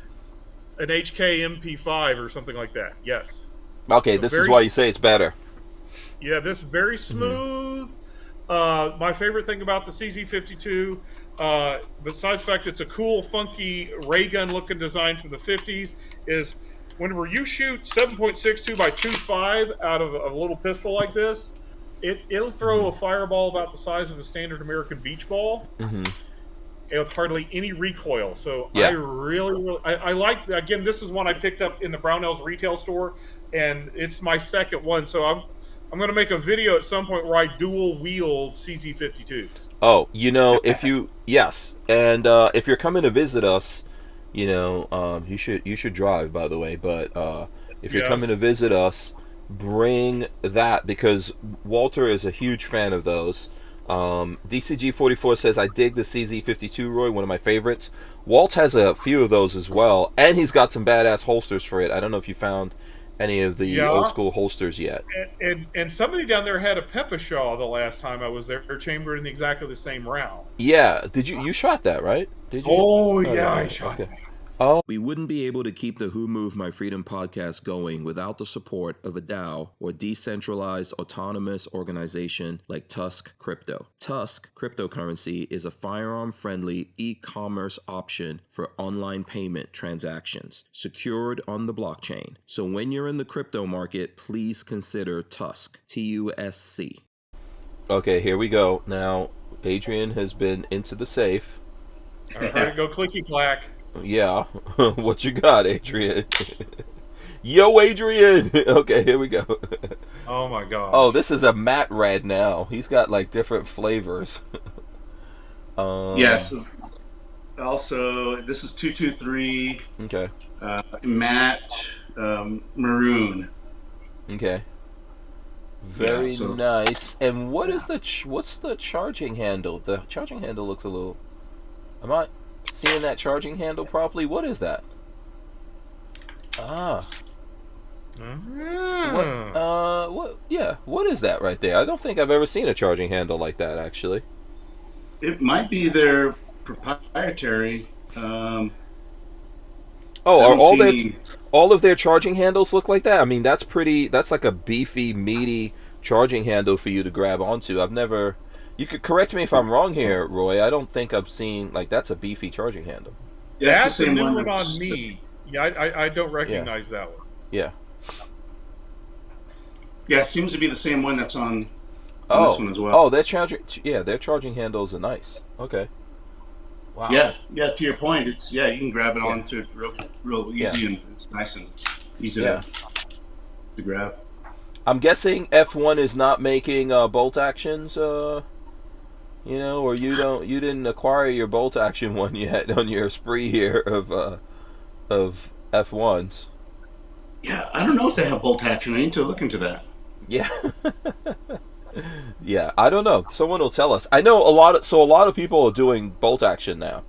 an HK MP5 or something like that. Yes. Okay, this is why you say it's better. Yeah, this is very smooth. My favorite thing about the CZ52, besides the fact it's a cool, funky ray gun looking design from the 50s, is whenever you shoot 7.62 by 2.5 out of a little pistol like this, it'll throw a fireball about the size of a standard American beach ball, with hardly any recoil. So I really I like. Again, this is one I picked up in the Brownells retail store, and it's my second one. So I'm going to make a video at some point where I dual wield CZ52s. Oh, if you're coming to visit us. You should drive, by the way, but if you're coming to visit us, bring that, because Walter is a huge fan of those. DCG 44 says, I dig the CZ52, Roy, one of my favorites. Walt has a few of those as well, and he's got some badass holsters for it. I don't know if you found any of the old school holsters yet. And somebody down there had a Peppershaw the last time I was there, chambered in exactly the same round. Yeah, you shot that, right? Did you? Oh yeah, I shot that. We wouldn't be able to keep the Who Moved My Freedom podcast going without the support of a DAO, or decentralized autonomous organization like TUSC Crypto. TUSC cryptocurrency is a firearm-friendly e-commerce option for online payment transactions, secured on the blockchain. So when you're in the crypto market, please consider TUSC, TUSC. Okay, here we go. Now, Adrian has been into the safe. I heard it go clicky-clack. Yeah. What you got, Adrian? Yo, Adrian! Okay, here we go. Oh my god. Oh, this is a matte red now. He's got like different flavors. Yes. Also, this is 223. Okay. Matte maroon. Okay. Very nice. And what is what's the charging handle? The charging handle looks a little. Am I seeing that charging handle properly? What is that? Ah. What? Yeah. What is that right there? I don't think I've ever seen a charging handle like that. Actually. It might be their proprietary. Are all of their charging handles look like that? I mean, that's pretty. That's like a beefy, meaty charging handle for you to grab onto. I've never. You could correct me if I'm wrong here, Roy. I don't think I've seen like that's a beefy charging handle. Yeah, that's a new one on me. Yeah, I don't recognize that one. Yeah. Yeah, it seems to be the same one that's on this one as well. Oh, their charging handles are nice. Okay. Wow. Yeah. To your point, it's you can grab it onto it real easy, and it's nice and easy to grab. I'm guessing F1 is not making bolt actions, or you didn't acquire your bolt action one yet on your spree here of F1s. Yeah, I don't know if they have bolt action. I need to look into that. Yeah. Yeah, I don't know. Someone will tell us. I know a lot of people are doing bolt action now.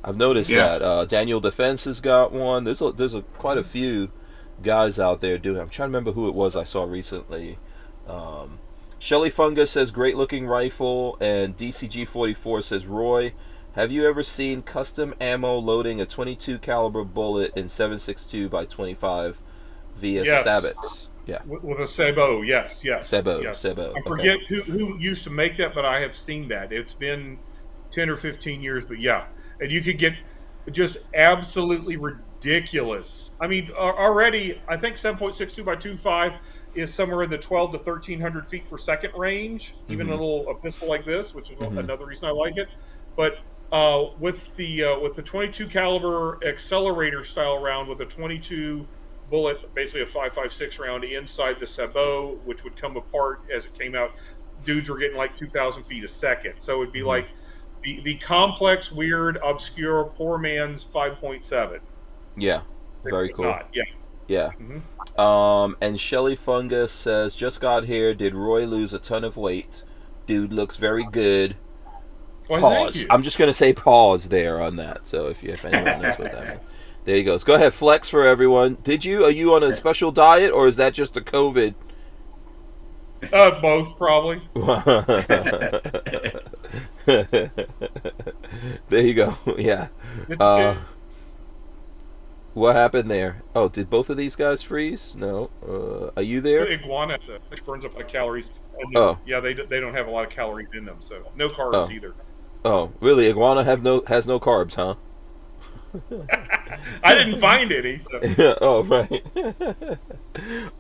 I've noticed that Daniel Defense has got one. There's quite a few guys out there doing. I'm trying to remember who it was I saw recently. Shelly Fungus says great looking rifle, and DCG 44 says, Roy, have you ever seen custom ammo loading a 22 caliber bullet in 7.62 by 25 via Sabots? Yeah, with a Sebo, yes. Sebo. I forget who used to make that, but I have seen that. It's been 10 or 15 years, but yeah. And you could get just absolutely ridiculous. I mean, already, I think 7.62 by 2.5 is somewhere in the 12 to 1,300 feet per second range, even a pistol like this, which is another reason I like it. But with the 22 caliber accelerator style round with a 22 bullet, basically a 5.56 round inside the sabot, which would come apart as it came out. Dudes were getting like 2,000 feet a second, so it'd be like the complex, weird, obscure, poor man's 5.7. Yeah, very cool. Yeah. Mm-hmm. And Shelly Fungus says, just got here. Did Roy lose a ton of weight? Dude looks very good. Well, pause. I'm just gonna say pause there on that. So if anyone knows what that means. There he goes. Go ahead, flex for everyone. Are you on a special diet, or is that just a COVID? Both, probably. There you go. Yeah. What happened there? Oh, did both of these guys freeze? No. Are you there? Iguana, which burns up a lot of calories. And yeah, they don't have a lot of calories in them, so no carbs either. Oh, really? Iguana has no carbs, huh? I didn't find any. So. Oh, right.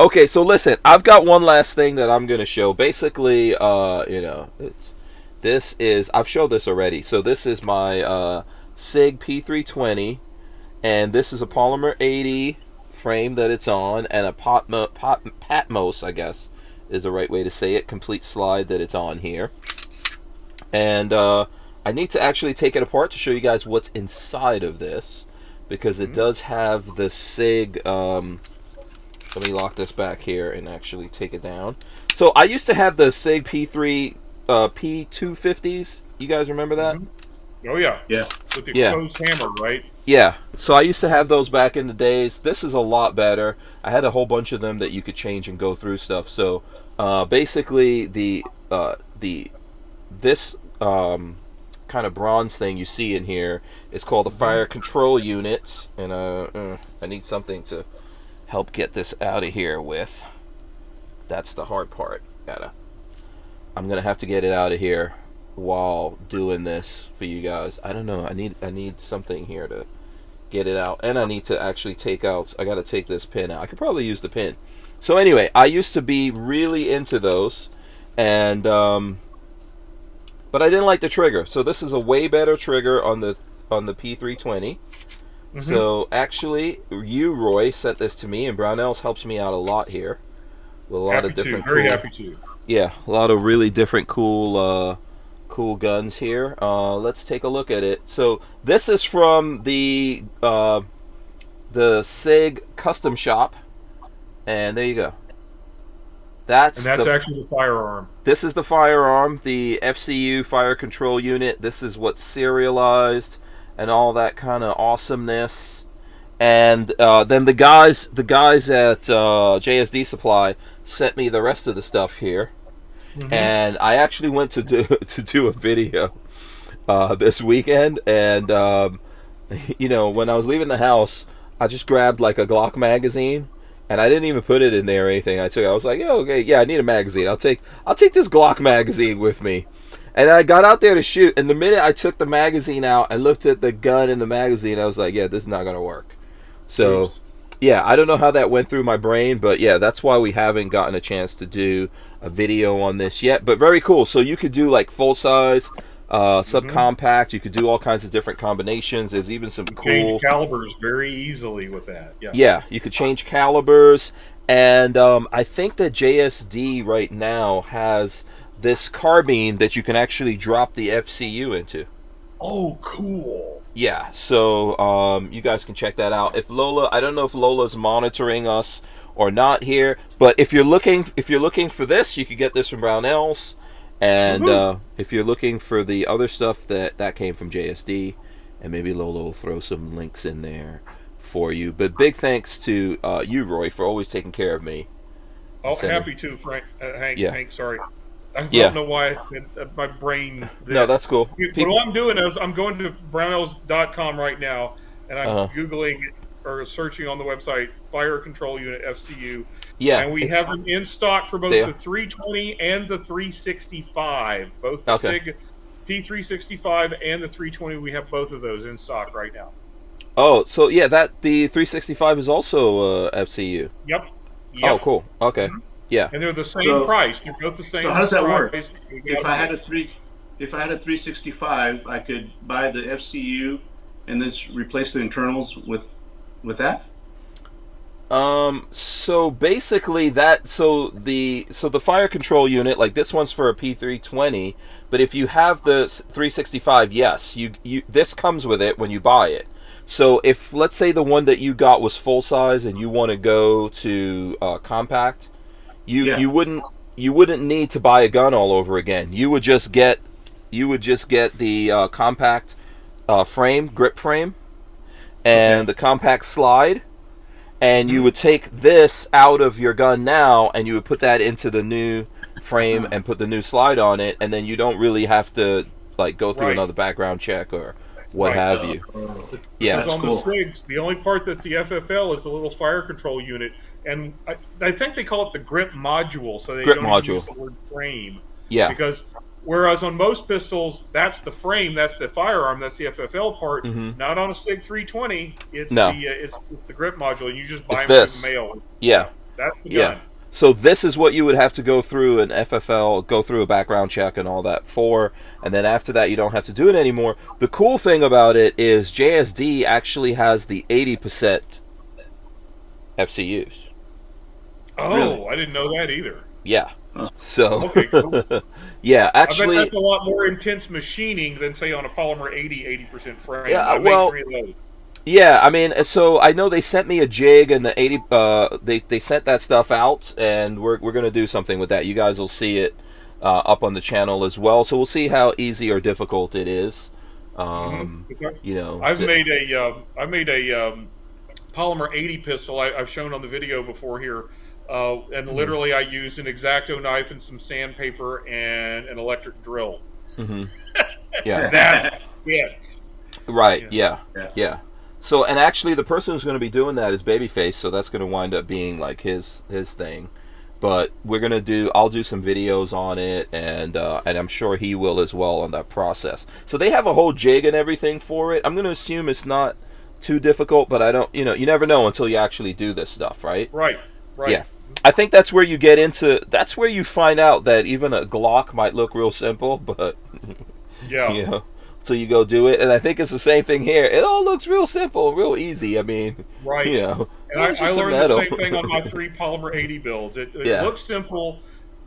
Okay, so listen, I've got one last thing that I'm going to show. Basically, I've showed this already. So this is my SIG P320, and this is a polymer 80 frame that it's on, and a Patmos, I guess, is the right way to say it, complete slide that it's on here. And I need to actually take it apart to show you guys what's inside of this, because it does have the SIG. Let me lock this back here and actually take it down. So I used to have the SIG P3 P250s. You guys remember that? Oh yeah, with the exposed hammer, right? Yeah. So I used to have those back in the days. This is a lot better. I had a whole bunch of them that you could change and go through stuff. So basically, this kind of bronze thing you see in here is called the fire control unit, and I need something to help get this out of here with. That's the hard part. I'm gonna have to get it out of here while doing this for you guys. I don't know. I need something here to get it out, and I need to actually I gotta take this pin out. I could probably use the pin. So anyway, I used to be really into those, and but I didn't like the trigger. So this is a way better trigger on the P320. So actually, you, Roy, sent this to me, and Brownells helps me out a lot here with a lot of different. Very happy to. Yeah, a lot of really different cool cool guns here. Let's take a look at it. So this is from the SIG custom shop, and there you go. That's actually the firearm. This is the firearm, the FCU fire control unit. This is what's serialized and all that kind of awesomeness. And then the guys at JSD Supply sent me the rest of the stuff here. Mm-hmm. And I actually went to do a video this weekend, and when I was leaving the house, I just grabbed like a Glock magazine, and I didn't even put it in there or anything. I was like, oh, okay, yeah, I need a magazine. I'll take this Glock magazine with me. And I got out there to shoot, and the minute I took the magazine out and looked at the gun in the magazine, I was like, yeah, this is not gonna work. So, oops. Yeah, I don't know how that went through my brain, but yeah, that's why we haven't gotten a chance to do a video on this yet. But very cool. So you could do like full size, subcompact. You could do all kinds of different combinations. There's even some cool change calibers very easily with that. Yeah. Yeah, you could change calibers, and I think that JSD right now has this carbine that you can actually drop the FCU into. Oh, cool. Yeah, so you guys can check that out. If Lola, I don't know if Lola's monitoring us or not here, but if you're looking for this, you could get this from Brownells, and if you're looking for the other stuff, that came from JSD, and maybe Lola will throw some links in there for you. But big thanks to you, Roy, for always taking care of me. Oh, happy to, Frank. Hank. Yeah. Hank, sorry. I don't know why I said my brain. No, that's cool. What I'm doing is I'm going to Brownells.com right now, and I'm Googling or searching on the website Fire Control Unit FCU. Yeah. And we have them in stock for both the 320 and the 365. Both the SIG P365 and the 320, we have both of those in stock right now. Oh, so yeah, the 365 is also FCU. Yep. Oh, cool. Okay. Mm-hmm. Yeah, and they're the same price. They're both the same. So how does that work? If I had a 365, I could buy the FCU and then replace the internals with that. So basically the fire control unit, like this one's for a P320, but if you have the 365, yes, you this comes with it when you buy it. So if let's say the one that you got was full size and you want to go to compact. You wouldn't need to buy a gun all over again. You would just get the compact grip frame, and the compact slide, and you would take this out of your gun now, and you would put that into the new frame and put the new slide on it, and then you don't really have to like go through another background check or what have you. Yeah, because on the SIGs, the only part that's the FFL is the little fire control unit. And I think they call it the grip module, so they don't use the word frame. Yeah. Because whereas on most pistols, that's the frame, that's the firearm, that's the FFL part. Mm-hmm. Not on a SIG 320, it's the grip module, and you just buy them through the mail. Yeah. That's the gun. So this is what you would have to go through an FFL, go through a background check and all that for, and then after that you don't have to do it anymore. The cool thing about it is JSD actually has the 80% FCUs. Oh, really? I didn't know that either. Yeah. So, okay, cool. Yeah, actually, I bet that's a lot more intense machining than say on a polymer 80% frame. Yeah, I made 3 of those. Yeah, I mean, so I know they sent me a jig and the 80. They sent that stuff out, and we're gonna do something with that. You guys will see it up on the channel as well. So we'll see how easy or difficult it is. You know, I made a polymer 80 pistol. I've shown on the video before here. And literally I used an X-Acto knife and some sandpaper and an electric drill. Mm-hmm. Yeah. That's it. Right, yeah. So, and actually the person who's going to be doing that is Babyface, so that's going to wind up being like his thing. But I'll do some videos on it, and I'm sure he will as well on that process. So they have a whole jig and everything for it. I'm going to assume it's not too difficult, but I don't, you never know until you actually do this stuff, right? Right. Yeah. I think that's where you find out that even a Glock might look real simple, but yeah. So you go do it, and I think it's the same thing here. It all looks real simple, real easy. I mean, right. And I learned the same thing on my 3 polymer 80 builds. It looks simple,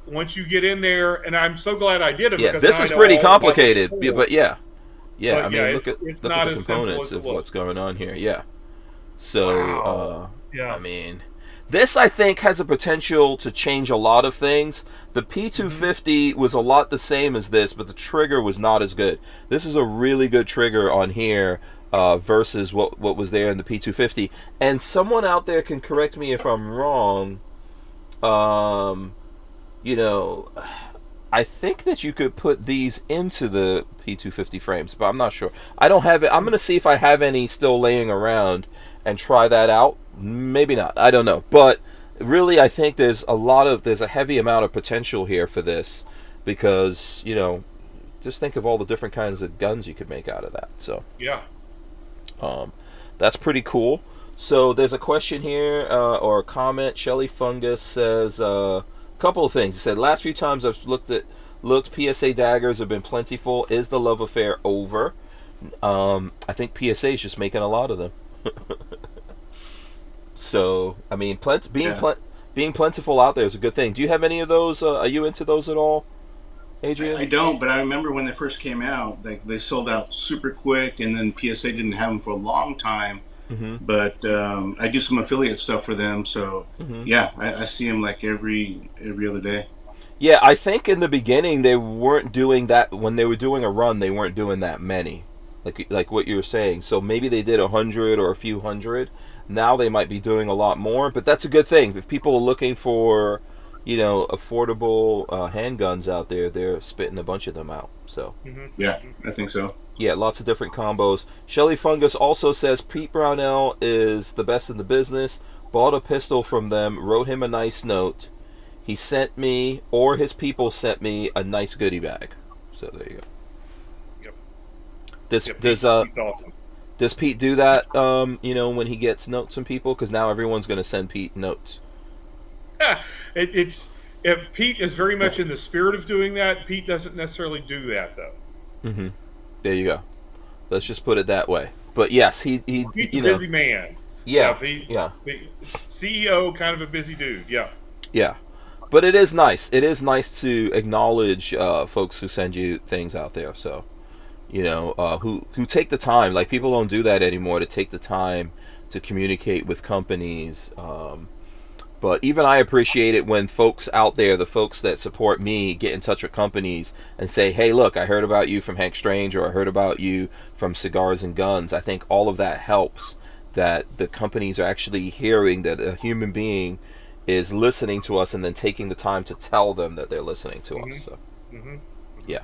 once you get in there, and I'm so glad I did it. Yeah, because this now is I know pretty all about complicated, the but yeah. But I mean, yeah, look at it's the not as simple components as it of what's looks. going on here. Yeah. So, Wow. Yeah. I mean, this I think has a potential to change a lot of things. The P250 was a lot the same as this, but the trigger was not as good. This is a really good trigger on here versus what was there in the P250. And someone out there can correct me if I'm wrong. You know, I think that you could put these into the P250 frames, but I'm not sure. I don't have it. I'm going to see if I have any still laying around and try that out. Maybe not. I don't know. But really, I think there's a heavy amount of potential here for this because, you know, just think of all the different kinds of guns you could make out of that. So, yeah. That's pretty cool. So there's a question here or a comment. Shelly Fungus says couple of things. He said, last few times I've looked, PSA daggers have been plentiful. Is the love affair over? I think PSA is just making a lot of them. So, I mean, being plentiful out there is a good thing. Do you have any of those? Are you into those at all, Adrian? I don't, but I remember when they first came out, they sold out super quick, and then PSA didn't have them for a long time. Mm-hmm. But I do some affiliate stuff for them, so yeah, I see them like every other day. Yeah, I think in the beginning they weren't doing that. When they were doing a run, they weren't doing that many, like what you were saying. So maybe they did 100 or a few hundred. Now they might be doing a lot more, but that's a good thing. If people are looking for, you know, affordable handguns out there, they're spitting a bunch of them out. So yeah, I think so. Yeah, lots of different combos. Shelly Fungus also says Pete Brownell is the best in the business. Bought a pistol from them, wrote him a nice note. He sent me, or his people sent me, a nice goodie bag. So there you go. Yep. Pete's awesome. Does Pete do that, you know, when he gets notes from people? Because now everyone's going to send Pete notes. If Pete is very much in the spirit of doing that. Pete doesn't necessarily do that, though. Mm-hmm. There you go. Let's just put it that way. But yes, Pete's a busy man. Yeah. CEO, kind of a busy dude. Yeah. Yeah. But it is nice. It is nice to acknowledge folks who send you things out there. So, you know, who take the time. Like, people don't do that anymore, to take the time to communicate with companies. But even I appreciate it when folks out there, the folks that support me, get in touch with companies and say, hey, look, I heard about you from Hank Strange, or I heard about you from Cigars and Guns. I think all of that helps, that the companies are actually hearing that a human being is listening to us and then taking the time to tell them that they're listening to us. So, yeah.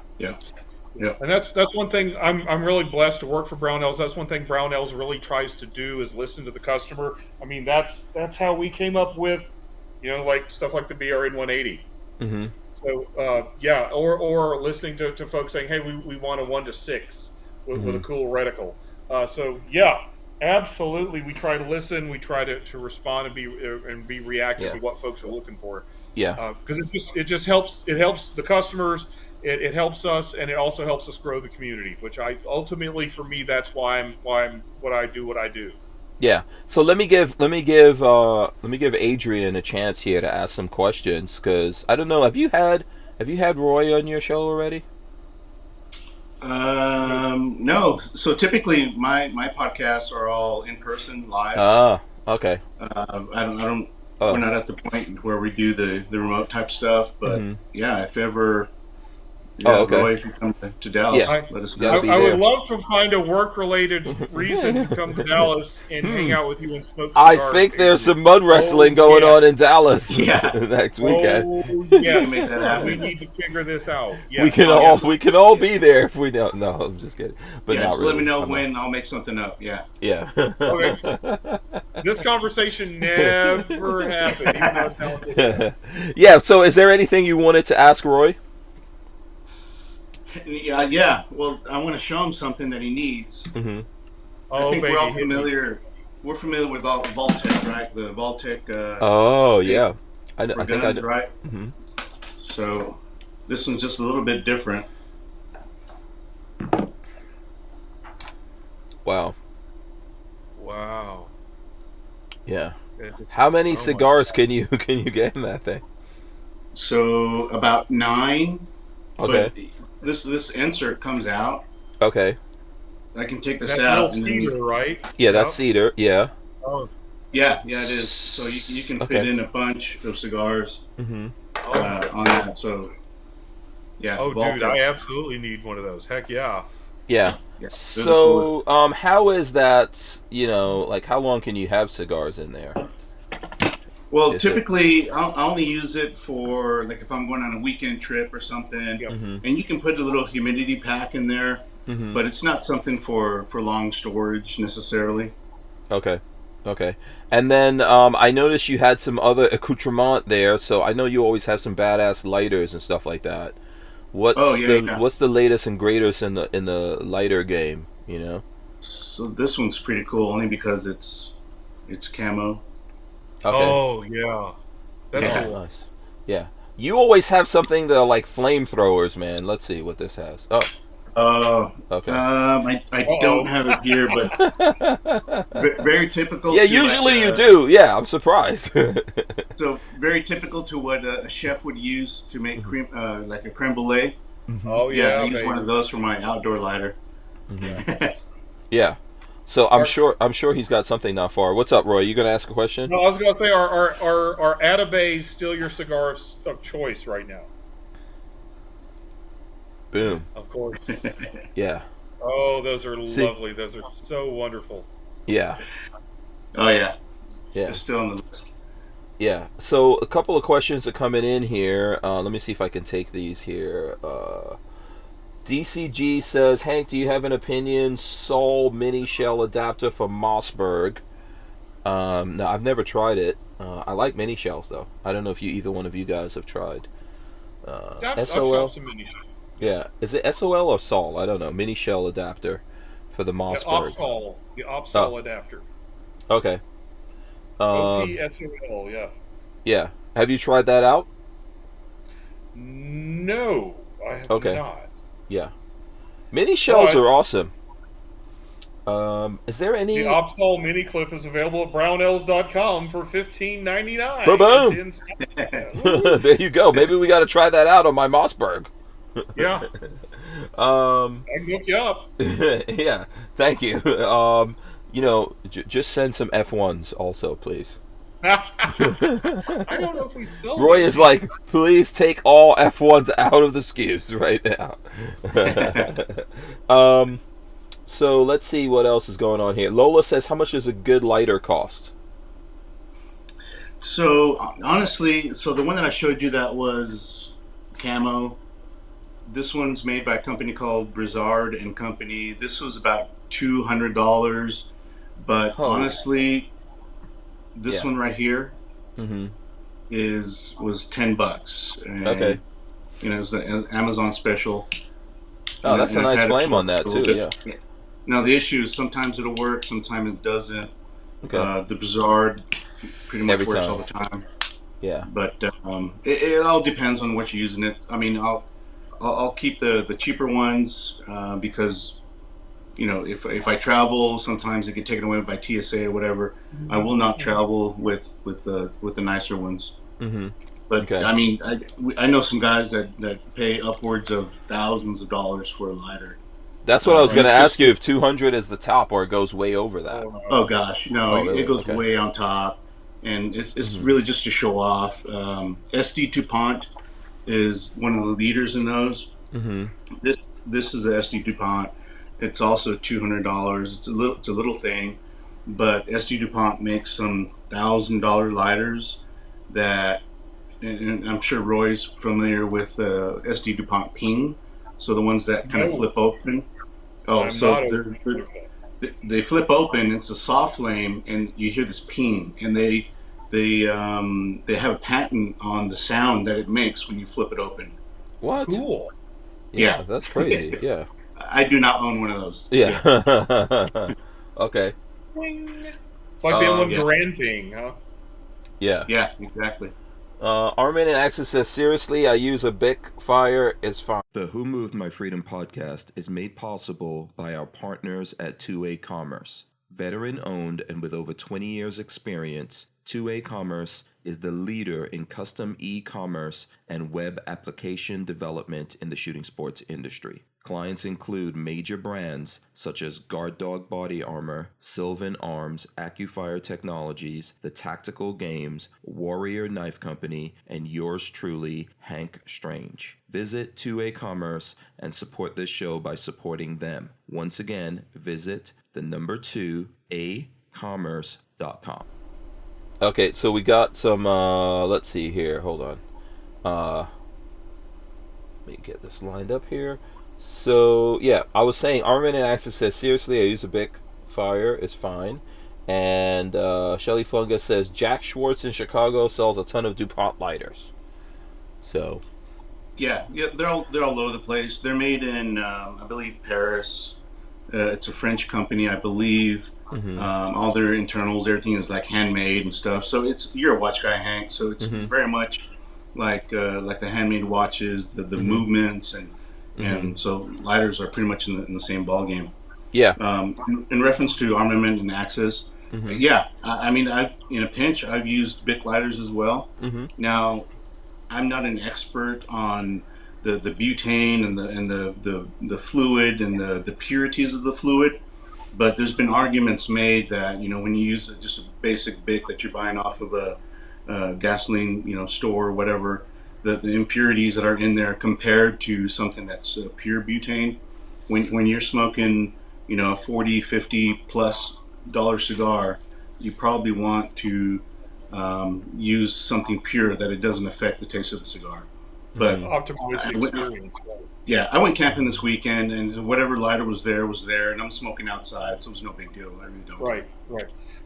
And that's one thing. I'm really blessed to work for Brownells. That's one thing Brownells really tries to do, is listen to the customer. I mean, that's how we came up with, you know, like stuff like the BRN 180. Mm-hmm. So yeah, or listening to folks saying, hey, we want a 1-6 with a cool reticle. So yeah, absolutely, we try to listen. We try to respond and be reactive to what folks are looking for. Yeah, because it just helps. It helps the customers. It helps us, and it also helps us grow the community. Which ultimately, for me, that's why I'm what I do. Yeah. So let me give Adrian a chance here to ask some questions, because I don't know. Have you had Roy on your show already? No. So typically, my podcasts are all in person, live. Okay. We're not at the point where we do the remote type stuff, but yeah, if ever. Roy, if you come to Dallas, let us know. I would love to find a work-related reason to come to Dallas and hang out with you and smoke cigars. I think there's some mud wrestling going on in Dallas next weekend. Oh, yes. We need to figure this out. Yes. We can all be there if we don't. No, I'm just kidding. But just let me know when. I'll make something up. Yeah. Okay. This conversation never happened. Even though it sounded yeah. So, is there anything you wanted to ask Roy? Yeah. Well, I want to show him something that he needs. Mm-hmm. I think we're all familiar. We're familiar with Vaultec, right? The Vaultec. Yeah. I think I know. Right. Mm-hmm. So this one's just a little bit different. Wow. Yeah. How many cigars can you get in that thing? So about 9. Okay. But this insert comes out. Okay. I can take this That's out. real cedar, right? Yeah, that's cedar. Yeah. Oh. Yeah, it is. So you can fit in a bunch of cigars on that. So yeah. Oh, Walther. dude, I absolutely need one of those. Heck yeah. Yeah. Yeah, so, how is that? Like, how long can you have cigars in there? Well, typically, I'll only use it for, like, if I'm going on a weekend trip or something. And you can put a little humidity pack in there, but it's not something for long storage necessarily. Okay. And then I noticed you had some other accoutrement there, so I know you always have some badass lighters and stuff like that. What's the latest and greatest in the lighter game? So this one's pretty cool, only because it's camo. Okay. Oh yeah, that's cool. Nice. Yeah, you always have something that are like flamethrowers, man. Let's see what this has. Okay. I don't have it here, but very typical. Yeah, usually you do. Yeah, I'm surprised. So very typical to what a chef would use to make cream, like a creme brulee. Oh yeah, I use one of those for my outdoor lighter. Yeah. So I'm sure he's got something not far. What's up, Roy? You gonna ask a question? No, I was gonna say, are Atabays still your cigar of choice right now? Boom. Of course. Yeah. Oh, those are lovely. Those are so wonderful. Yeah. Oh yeah. Yeah. They're still on the list. Yeah. So a couple of questions are coming in here. Let me see if I can take these here. DCG says, Hank, do you have an opinion? Sol mini shell adapter for Mossberg. No, I've never tried it. I like mini shells though. I don't know if either one of you guys have tried. I've SOL. some mini shells. Yeah, is it SOL or Sol? I don't know. Mini shell adapter for the Mossberg. The OpSol adapter. Okay. OPSOL, yeah. Yeah. Have you tried that out? No, I have not. Yeah. Mini shells are awesome. Is there any... The OpSol mini clip is available at Brownells.com for $15.99. Boom! There you go. Maybe we got to try that out on my Mossberg. Yeah. I can hook you up. Yeah. Thank you. Just send some F1s also, please. I don't know if we sell Roy is like, please take all F1s out of the SKUs right now. So let's see what else is going on here. Lola says, how much does a good lighter cost? So honestly, the one that I showed you that was camo. This one's made by a company called Brizard and Company. This was about $200, but honestly, this one right here was $10. And, okay. It was an Amazon special. Oh, that's a nice flame on that too. Yeah. Now the issue is sometimes it'll work, sometimes it doesn't. Okay. The Brizard pretty much works all the time. Yeah. But it all depends on what you're using it. I mean, I'll keep the cheaper ones because if I travel, sometimes it get taken away by TSA or whatever. I will not travel with the nicer ones. But I mean, I know some guys that pay upwards of thousands of dollars for a lighter. That's what I was going to ask you, if 200 is the top or it goes way over that. Oh gosh, no, it goes way on top, and it's really just to show off. SD DuPont is one of the leaders in those. This is a SD DuPont. It's also $200. It's a little thing, but SD DuPont makes some $1,000 lighters that, and I'm sure Roy's familiar with SD DuPont Ping. So the ones that kind of flip open. Oh, so they flip open. It's a soft flame, and you hear this ping, and they have a patent on the sound that it makes when you flip it open. What? Cool. Yeah, that's crazy. Yeah. I do not own one of those. Yeah. Okay. It's like the M1 Garand Ping, huh? Yeah. Yeah, exactly. Armin and Axis says, seriously, I use a Bic Fire. It's fine. The Who Moved My Freedom podcast is made possible by our partners at 2A Commerce. Veteran owned and with over 20 years experience, 2A Commerce is the leader in custom e-commerce and web application development in the shooting sports industry. Clients include major brands such as Guard Dog Body Armor, Sylvan Arms, AccuFire Technologies, The Tactical Games, Warrior Knife Company, and yours truly, Hank Strange. Visit 2A Commerce and support this show by supporting them. Once again, visit the number 2acommerce.com. Okay, so we got some, let's see here, hold on. Let me get this lined up here. So, yeah, I was saying, Armament and Axis says, seriously, I use a Bic Fire, it's fine. And Shelly Fungus says, Jack Schwartz in Chicago sells a ton of DuPont lighters. So. Yeah, they're all over the place. They're made in, I believe, Paris. It's a French company, I believe. Mm-hmm. All their internals, everything is like handmade and stuff. So you're a watch guy, Hank. So it's very much like the handmade watches, the movements, and so lighters are pretty much in the same ball game. Yeah. In reference to armament and axis, yeah. I mean, in a pinch, I've used Bic lighters as well. Mm-hmm. Now, I'm not an expert on the butane and the fluid and the purities of the fluid, but there's been arguments made that when you use just a basic Bic that you're buying off of a gasoline store or whatever, the impurities that are in there compared to something that's pure butane, when you're smoking a $40-50+ cigar, you probably want to use something pure that it doesn't affect the taste of the cigar. But optimize the experience. I went camping this weekend, and whatever lighter was there, and I'm smoking outside, so it was no big deal. I really don't. Right.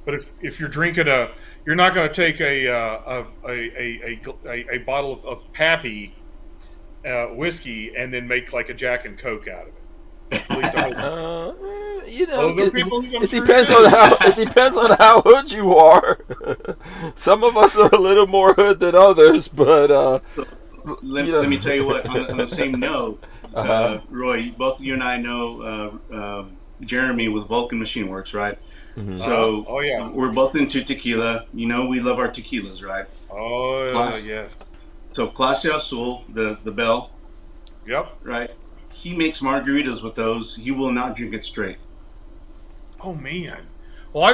But if you're drinking you're not going to take a bottle of Pappy whiskey and then make like a Jack and Coke out of it. At least I hope. It depends on how hood you are. Some of us are a little more hood than others, but let me tell you what. On the same note, Roy, both you and I know Jeremy with Vulcan Machine Works, right? Mm-hmm. So we're both into tequila. We love our tequilas, right? Yes. So Clase Azul, the Bell. Yep. Right. He makes margaritas with those. He will not drink it straight. Oh man. Well, I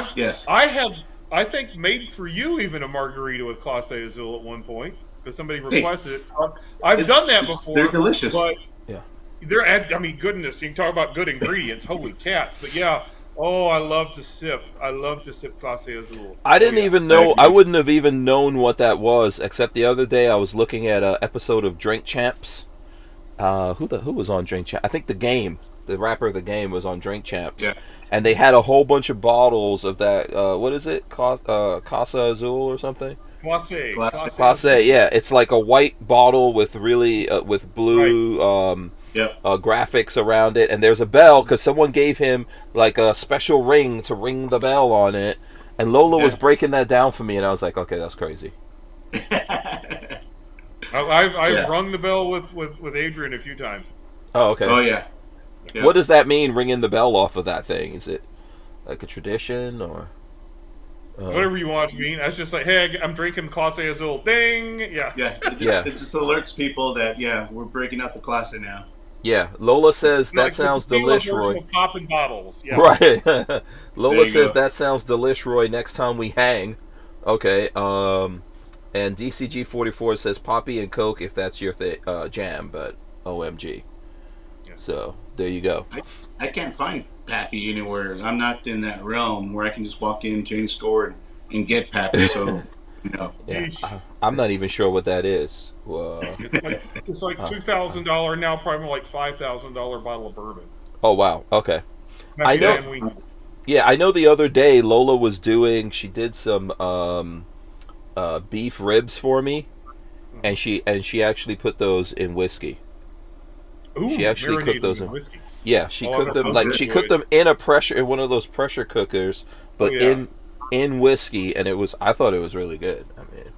think made for you even a margarita with Clase Azul at one point because somebody requested it. I've done that before. They're delicious. But goodness, you can talk about good ingredients. Holy cats! But yeah. Oh, I love to sip Clase Azul. I didn't even know. I wouldn't have even known what that was, except the other day I was looking at an episode of Drink Champs. Who was on Drink Champs? I think the rapper of the game was on Drink Champs. Yeah. And they had a whole bunch of bottles of that. What is it? Casa Azul or something? Clase. Yeah, it's like a white bottle with really with blue. Right. Graphics around it, and there's a bell because someone gave him like a special ring to ring the bell on it, and Lola was breaking that down for me, and I was like, okay, that's crazy. I've rung the bell with Adrian a few times. Oh, okay. Oh yeah. What does that mean, ringing the bell off of that thing? Is it like a tradition or whatever you want to mean? That's just like, hey, I'm drinking Clase Azul. Ding. Yeah. It just alerts people that we're breaking out the Clase now. Yeah, Lola says that sounds delish, Roy. Popping bottles. Yeah. Right. Lola says that sounds delish, Roy. Next time we hang, okay. And DCG44 says Poppy and Coke if that's your jam, but OMG. Yeah. So there you go. I can't find Pappy anywhere. I'm not in that realm where I can just walk into any store and get Pappy. So. Yeah, I'm not even sure what that is. It's like $2,000 now, probably like $5,000 bottle of bourbon. Oh wow, okay. I know. Yeah, I know. The other day, Lola was she did some beef ribs for me, and she actually put those in whiskey. Ooh, she actually cooked those in whiskey. Yeah, she cooked them cooked them in one of those pressure cookers, but in whiskey, and I thought it was really good. I mean,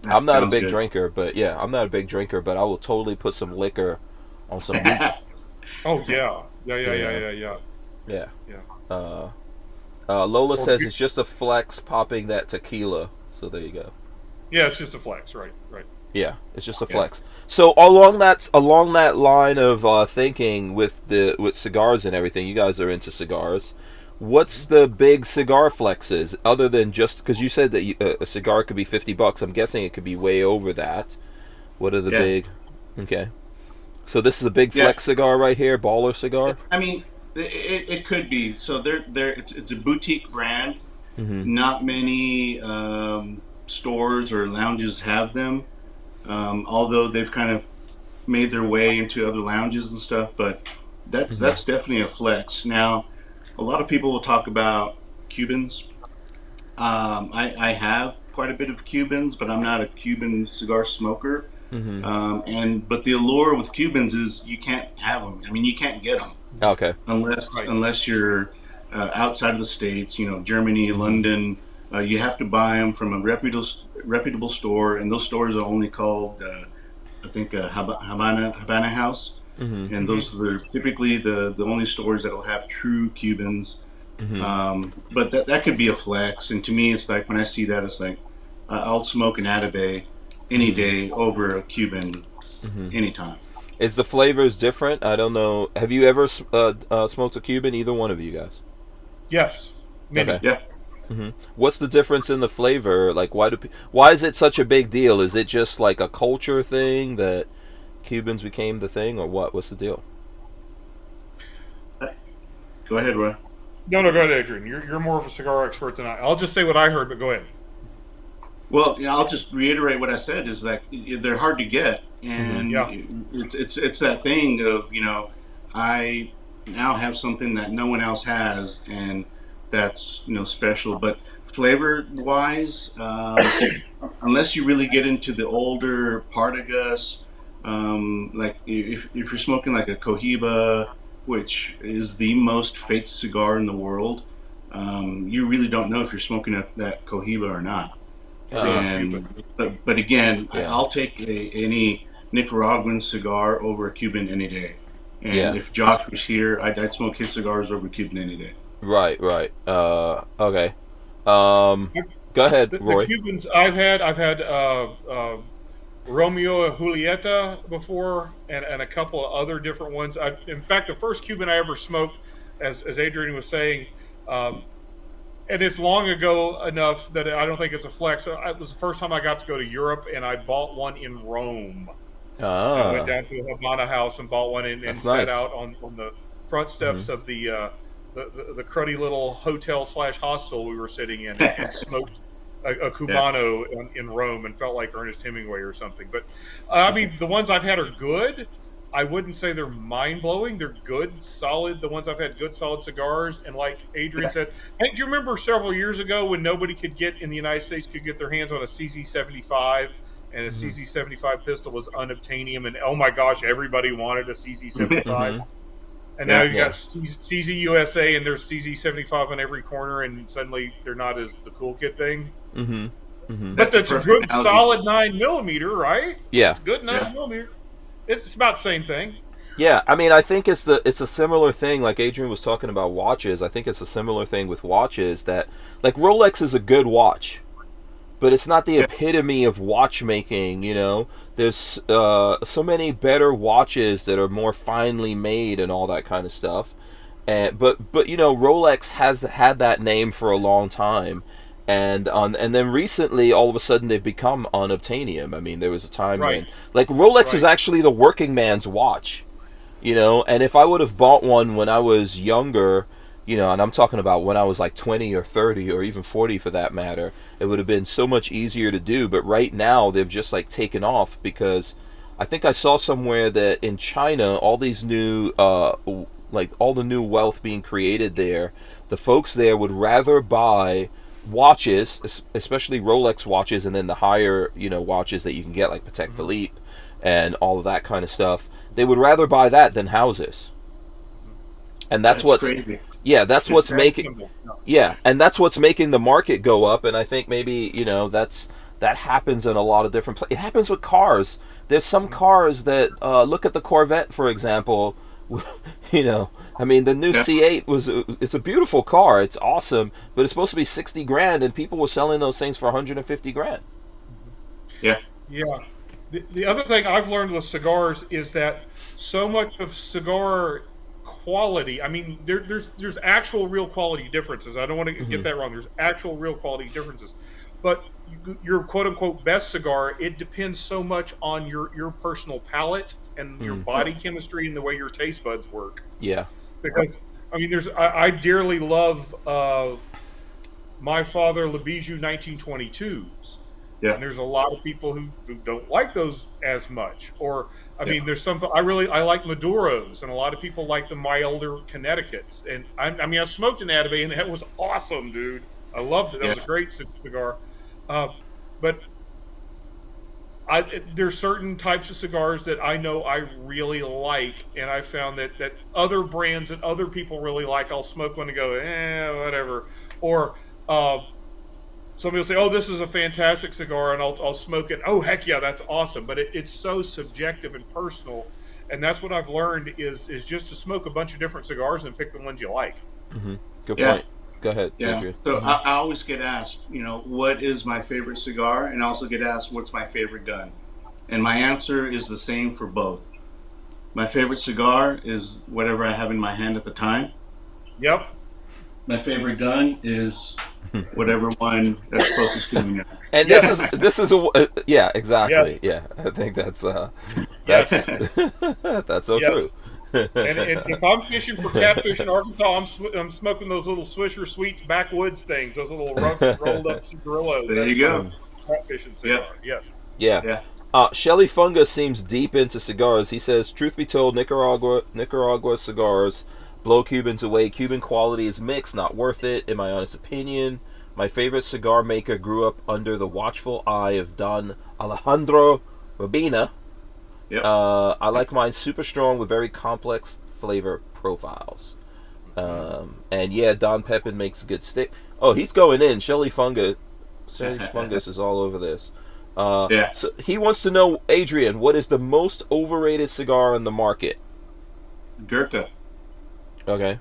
I'm not a big drinker, but I'm not a big drinker, but I will totally put some liquor on some meat. Oh yeah. Lola says it's just a flex popping that tequila. So there you go. Yeah, it's just a flex, right. Yeah, it's just a flex. So along that line of thinking with cigars and everything, you guys are into cigars. What's the big cigar flexes other than just because you said that a cigar could be $50? I'm guessing it could be way over that. What are the big? Okay, so this is a big flex cigar right here, baller cigar. I mean, it could be. So it's a boutique brand. Mm-hmm. Not many stores or lounges have them. Although they've kind of made their way into other lounges and stuff, but that's definitely a flex. Now, a lot of people will talk about Cubans. I have quite a bit of Cubans, but I'm not a Cuban cigar smoker. Mm-hmm. But the allure with Cubans is you can't have them. I mean, you can't get them. Okay. Unless you're outside of the States, Germany, London. You have to buy them from a reputable store, and those stores are only called, I think, Habana House. Mm-hmm. And those are typically the only stores that will have true Cubans. Mm-hmm. But that could be a flex. And to me, it's like, when I see that, it's like, I'll smoke an Atabay any day over a Cuban anytime. Is the flavors different? I don't know. Have you ever smoked a Cuban, either one of you guys? Yes. Maybe. Okay. Yeah. Mm-hmm. What's the difference in the flavor? Like, why is it such a big deal? Is it just like a culture thing that Cubans became the thing, or what? What's the deal? Go ahead, Roy. No, go ahead, Adrian. You're more of a cigar expert than I. I'll just say what I heard, but go ahead. Well, I'll just reiterate what I said. Is that they're hard to get, and it's that thing of I now have something that no one else has, and that's special. But flavor wise, unless you really get into the older Partagas, like if you're smoking like a Cohiba, which is the most faked cigar in the world, you really don't know if you're smoking that Cohiba or not. But again, I'll take any Nicaraguan cigar over a Cuban any day. And if Josh was here, I'd smoke his cigars over Cuban any day. Right. Okay. Go ahead, Roy. The Cubans I've had Romeo and Julieta before, and a couple of other different ones. In fact, the first Cuban I ever smoked, as Adrian was saying, and it's long ago enough that I don't think it's a flex. It was the first time I got to go to Europe, and I bought one in Rome. I went down to a Habana House and bought one and sat out on the front steps of the cruddy little hotel/hostel we were sitting in, and smoked a Cubano in Rome, and felt like Ernest Hemingway or something. But I mean, the ones I've had are good. I wouldn't say they're mind-blowing. They're good, solid. The ones I've had, good, solid cigars. And like Adrian said, hey, do you remember several years ago when nobody could get in the United States could get their hands on a CZ75, and a CZ75 pistol was unobtainium, and oh my gosh, everybody wanted a CZ75. And now you got CZ USA, and there's CZ75 on every corner, and suddenly they're not as the cool kid thing. But that's a good, solid 9mm, right? Yeah, it's good 9mm. It's about the same thing. Yeah, I mean, I think it's a similar thing. Like Adrian was talking about watches, I think it's a similar thing with watches. That, like, Rolex is a good watch, but it's not the epitome of watchmaking. There's so many better watches that are more finely made and all that kind of stuff. But Rolex has had that name for a long time. And then recently, all of a sudden, they've become unobtainium. I mean, there was a time when, like, Rolex was actually the working man's watch, And if I would have bought one when I was younger, and I'm talking about when I was like 20 or 30 or even 40 for that matter, it would have been so much easier to do. But right now, they've just like taken off, because I think I saw somewhere that in China, all these new, like all the new wealth being created there, the folks there would rather buy watches, especially Rolex watches, and then the higher watches that you can get, like Patek Philippe and all of that kind of stuff. They would rather buy that than houses, and that's what's crazy. And that's what's making the market go up. And I think maybe that happens in a lot of different places. It happens with cars. There's some cars that look at the Corvette, for example. you know, I mean, the new C8 it's a beautiful car. It's awesome, but it's supposed to be 60 grand, and people were selling those things for 150 grand. Yeah. Yeah. The other thing I've learned with cigars is that so much of cigar quality, I mean, there's actual real quality differences. I don't want to get that wrong. There's actual real quality differences. But your quote unquote best cigar, it depends so much on your personal palate and your body chemistry and the way your taste buds work. Yeah. Because I mean, I dearly love My Father Le Bijou 1922s. Yeah. And there's a lot of people who don't like those as much. Or I mean, there's some I like Maduros, and a lot of people like the milder Connecticut's. And I mean, I smoked an Atabey, and that was awesome, dude. I loved it. That was a great cigar. But there's certain types of cigars that I know I really like, and I found that other brands that other people really like, I'll smoke one and go, whatever. Or somebody will say, "Oh, this is a fantastic cigar," and I'll smoke it. Oh, heck yeah, that's awesome! But it's so subjective and personal, and that's what I've learned is just to smoke a bunch of different cigars and pick the ones you like. Mm-hmm. Good point. Go ahead. Yeah. Adrian. So I always get asked, what is my favorite cigar, and I also get asked what's my favorite gun, and my answer is the same for both. My favorite cigar is whatever I have in my hand at the time. Yep. My favorite gun is whatever one that's closest to me. And this is yeah, exactly. Yes. Yeah, I think that's Yes. that's so true. And if I'm fishing for catfish in Arkansas, I'm smoking those little Swisher Sweets backwoods things, those little rough rolled up cigarillos. There you go. Catfishing cigar. Yep. Yes. Yeah. Shelly Fungus seems deep into cigars. He says, truth be told, Nicaragua cigars blow Cubans away. Cuban quality is mixed, not worth it, in my honest opinion. My favorite cigar maker grew up under the watchful eye of Don Alejandro Robina. Yep. I like mine super strong with very complex flavor profiles. And yeah, Don Pepin makes a good stick. Oh, he's going in. Shelly Fungus is all over this. So he wants to know, Adrian, what is the most overrated cigar in the market? Gurkha. Okay.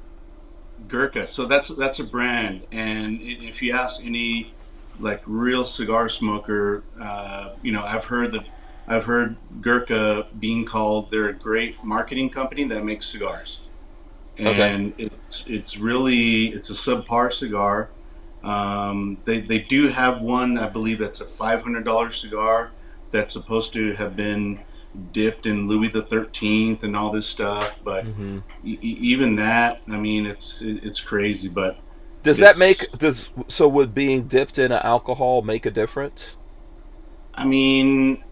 Gurkha. So that's a brand, and if you ask any like real cigar smoker, I've heard Gurkha being called they're a great marketing company that makes cigars, and it's a subpar cigar. They do have one, I believe that's a $500 cigar that's supposed to have been dipped in Louis the 13th and all this stuff, but even that, I mean, it's crazy. But would being dipped in alcohol make a difference? I mean,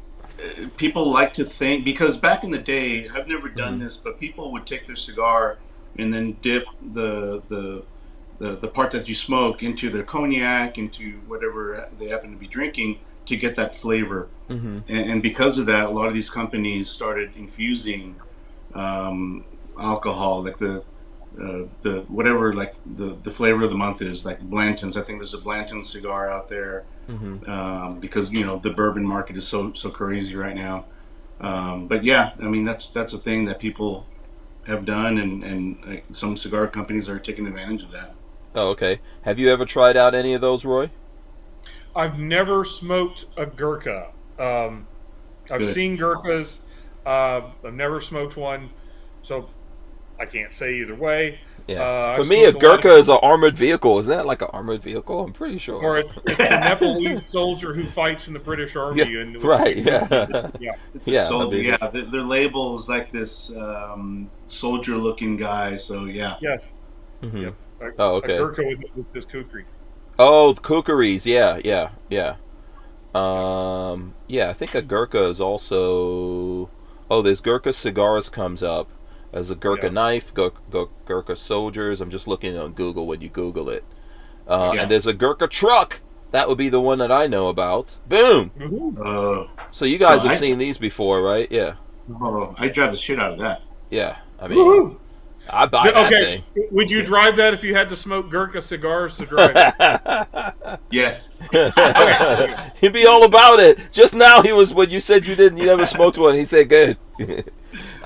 people like to think, because back in the day, I've never done this, but people would take their cigar and then dip the part that you smoke into their cognac, into whatever they happen to be drinking, to get that flavor. And because of that, a lot of these companies started infusing alcohol, like the whatever, like the flavor of the month is, like Blanton's. I think there's a Blanton cigar out there, because the bourbon market is so crazy right now. But yeah, I mean, that's a thing that people have done, and some cigar companies are taking advantage of that. Oh, okay. Have you ever tried out any of those, Roy? I've never smoked a Gurkha. I've seen Gurkhas. I've never smoked one, so I can't say either way. Yeah. For me, a Gurkha is an armored vehicle. Isn't that like an armored vehicle? I'm pretty sure. Or it's the Nepalese soldier who fights in the British Army. Their label is like this soldier-looking guy. So yeah. Yes. Yep. A Gurkha with this kukri. Oh, the kukris. Yeah. I think a Gurkha is also. Oh, there's Gurkha Cigars comes up. There's a Gurkha knife, Gurkha soldiers. I'm just looking on Google when you Google it. And there's a Gurkha truck. That would be the one that I know about. Boom! So you guys have seen these before, right? Yeah. Oh, I drive the shit out of that. Yeah. I mean, I buy that thing. Would you drive that if you had to smoke Gurkha cigars to drive it? Yes. He'd be all about it. Just now he was, when you said you never smoked one, he said good.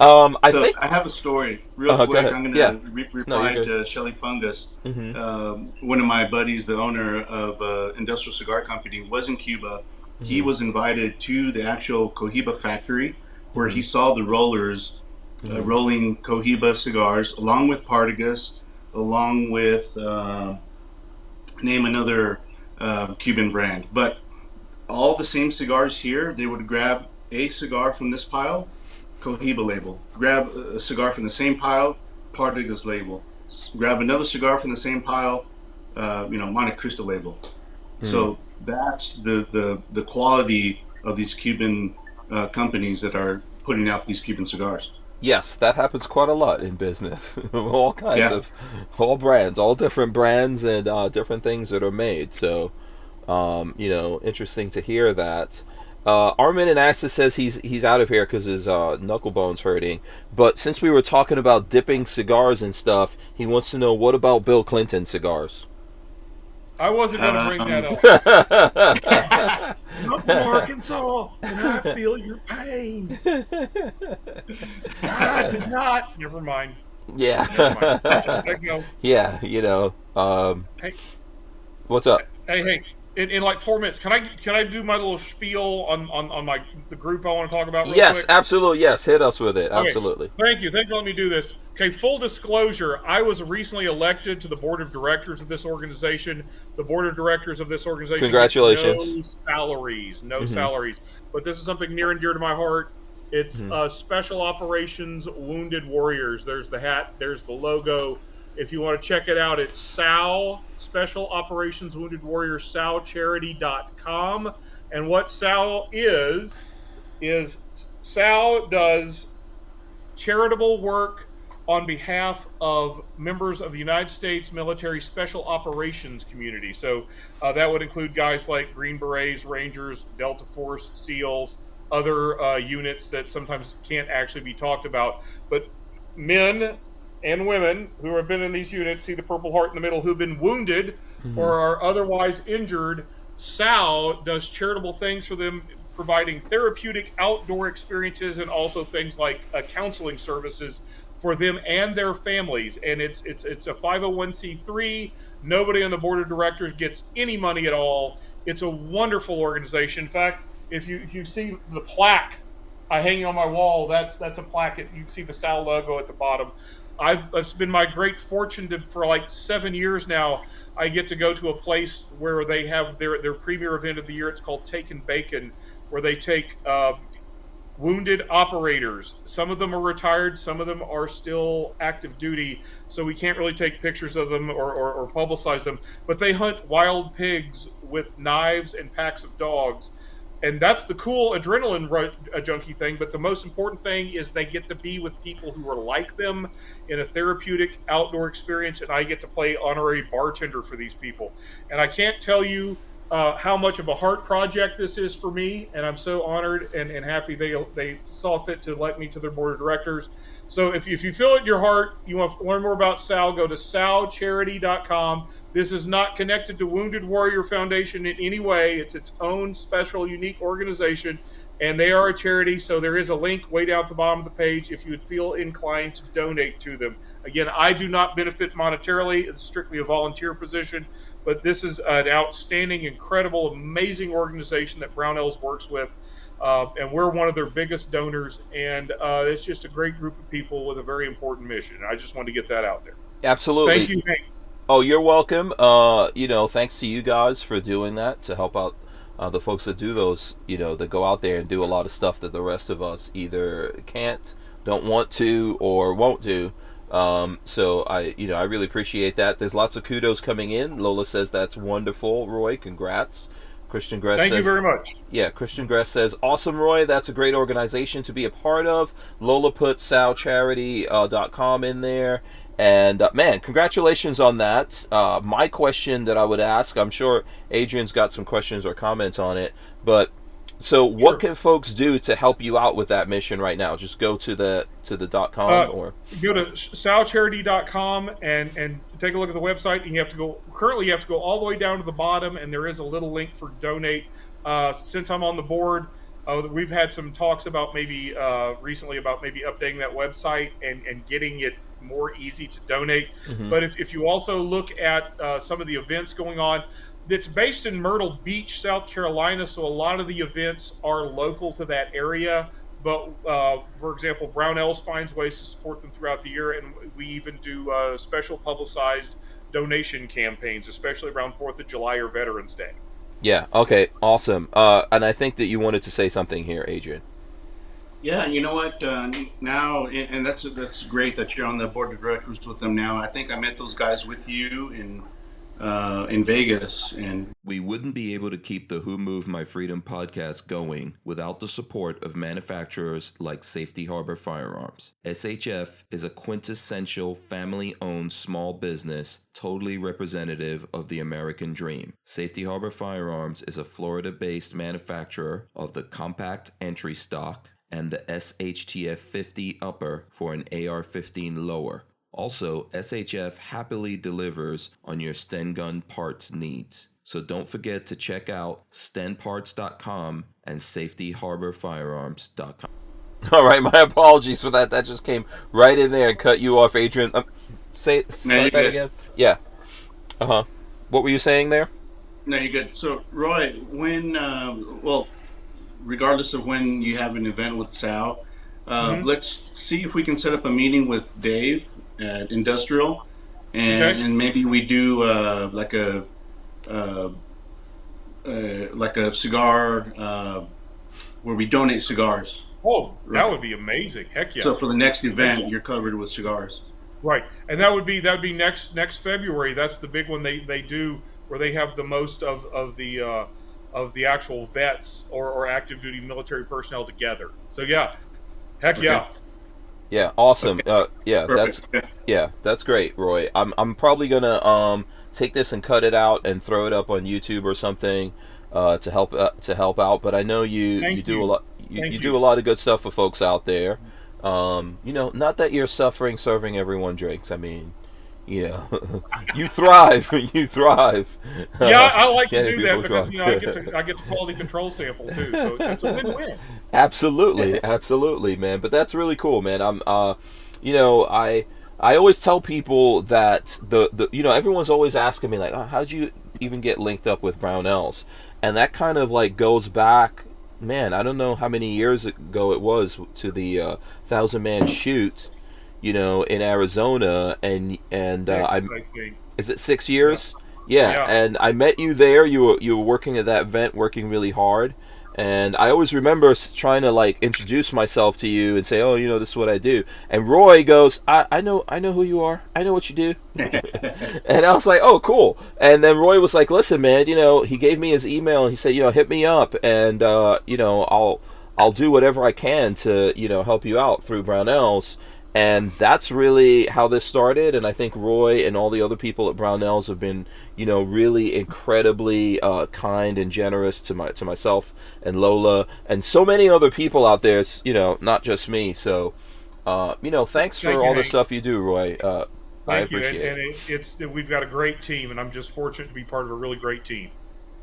I think I have a story real quick. I'm going to reply to Shelly Fungus. One of my buddies, the owner of Industrial Cigar Company, was in Cuba. He was invited to the actual Cohiba factory where he saw the rollers rolling Cohiba cigars, along with Partagas, along with name another Cuban brand. But all the same cigars here, they would grab a cigar from this pile, Cohiba label. Grab a cigar from the same pile, Partagas label. Grab another cigar from the same pile, Monte Cristo label. So that's the quality of these Cuban companies that are putting out these Cuban cigars. Yes, that happens quite a lot in business. All kinds of, all brands, all different brands and different things that are made. So, interesting to hear that. Armin in Axis says he's out of here because his knuckle bone's hurting. But since we were talking about dipping cigars and stuff, he wants to know, what about Bill Clinton cigars? I wasn't going to bring that up. I'm from Arkansas, and I feel your pain. I did not. Never mind. Yeah. There you go. Yeah, Hey. What's up? Hey. In like 4 minutes, can I do my little spiel on the group I want to talk about real Yes, quick? absolutely. Yes, hit us with it. Okay. Absolutely. Thank you for letting me do this. Okay, full disclosure, I was recently elected to the board of directors of this organization. The board of directors of this organization, congratulations. No salaries. But this is something near and dear to my heart. It's Special Operations Wounded Warriors. There's the hat, there's the logo. If you want to check it out, it's SAL, Special Operations Wounded Warriors, salcharity.com. And what SAL is SAL does charitable work on behalf of members of the United States military special operations community. So that would include guys like Green Berets, Rangers, Delta Force, SEALs, other units that sometimes can't actually be talked about. But men and women who have been in these units, see the Purple Heart in the middle, who've been wounded or are otherwise injured, SAL does charitable things for them, providing therapeutic outdoor experiences and also things like counseling services for them and their families. And it's a 501c3. Nobody on the board of directors gets any money at all. It's a wonderful organization. In fact, if you see the plaque I hanging on my wall, that's a plaque. You can see the SAL logo at the bottom. It's been my great fortune for like 7 years now. I get to go to a place where they have their premier event of the year. It's called Taking Bacon, where they take wounded operators. Some of them are retired, some of them are still active duty, so we can't really take pictures of them or publicize them. But they hunt wild pigs with knives and packs of dogs. And that's the cool adrenaline junkie thing. But the most important thing is they get to be with people who are like them in a therapeutic outdoor experience. And I get to play honorary bartender for these people. And I can't tell you how much of a heart project this is for me. And I'm so honored and happy they saw fit to elect me to their board of directors. So if you feel it in your heart, you want to learn more about SAL, go to salcharity.com. This is not connected to Wounded Warrior Foundation in any way. It's its own special, unique organization, and they are a charity, so there is a link way down at the bottom of the page if you would feel inclined to donate to them. Again, I do not benefit monetarily. It's strictly a volunteer position, but this is an outstanding, incredible, amazing organization that Brownells works with. And we're one of their biggest donors, and it's just a great group of people with a very important mission. I just wanted to get that out there. Absolutely. Thank you, Hank. Oh, you're welcome. Thanks to you guys for doing that to help out the folks that do those, that go out there and do a lot of stuff that the rest of us either can't, don't want to, or won't do. So I really appreciate that. There's lots of kudos coming in. Lola says that's wonderful. Roy, congrats. Christian Gress Thank says, you very much. Yeah, Christian Gress says, awesome, Roy. That's a great organization to be a part of. Lola put salcharity.com in there. And, man, congratulations on that. My question that I would ask, I'm sure Adrian's got some questions or comments on it, but so what can folks do to help you out with that mission right now? Just go to the .com or go to salcharity.com and take a look at the website. And you have to go all the way down to the bottom, and there is a little link for donate. Since I'm on the board, We've had some talks about maybe recently about maybe updating that website and getting it more easy to donate. Mm-hmm. But if you also look at some of the events going on, that's based in Myrtle Beach, South Carolina, so a lot of the events are local to that area. But for example, Brownells finds ways to support them throughout the year, and we even do special publicized donation campaigns, especially around 4th of July or Veterans Day. Yeah, okay, awesome. And I think that you wanted to say something here, Adrian. Yeah, you know what? Now, and that's great that you're on the board of directors with them now. I think I met those guys with you in Vegas, and we wouldn't be able to keep the Who Moved My Freedom podcast going without the support of manufacturers like Safety Harbor Firearms. SHF is a quintessential family-owned small business, totally representative of the American dream. Safety Harbor Firearms is a Florida-based manufacturer of the compact entry stock and the SHTF 50 upper for an AR-15 lower. Also, SHF happily delivers on your Sten gun parts needs. So don't forget to check out stenparts.com and safetyharborfirearms.com. All right, my apologies for that. That just came right in there and cut you off, Adrian. Say that again. Yeah. Uh-huh. What were you saying there? No, you're good. So, Roy, when, regardless of when you have an event with Sal, let's see if we can set up a meeting with Dave at Industrial, and maybe we do like a cigar where we donate cigars. Oh, that would be amazing! Heck yeah! So for the next event, you're covered with cigars. Right, and that would be next February. That's the big one they do where they have the most of the actual vets or active duty military personnel together. So yeah, heck yeah. Yeah, awesome. Okay. That's great, Roy. I'm probably gonna take this and cut it out and throw it up on YouTube or something to help out. But I know you do a lot. You do a lot of good stuff for folks out there. Not that you're suffering serving everyone drinks. I mean, you thrive. You thrive. Yeah, I like to do that because I get to quality control sample too, so it's a win-win. Absolutely, man. But that's really cool, man. I always tell people that the everyone's always asking me like, how'd you even get linked up with Brownells? And that kind of like goes back, man. I don't know how many years ago it was to the 1,000-man shoot. In Arizona, and I think. Is it 6 years? Yeah, and I met you there. You were working at that event, working really hard, and I always remember trying to like introduce myself to you and say, this is what I do. And Roy goes, I know who you are. I know what you do. And I was like, oh, cool. And then Roy was like, listen, man, he gave me his email and he said, hit me up, and I'll do whatever I can to help you out through Brownells. And that's really how this started, and I think Roy and all the other people at Brownells have been, really incredibly kind and generous to myself and Lola and so many other people out there. Not just me. So, thanks for all the stuff you do, Roy. I appreciate it. And we've got a great team, and I'm just fortunate to be part of a really great team.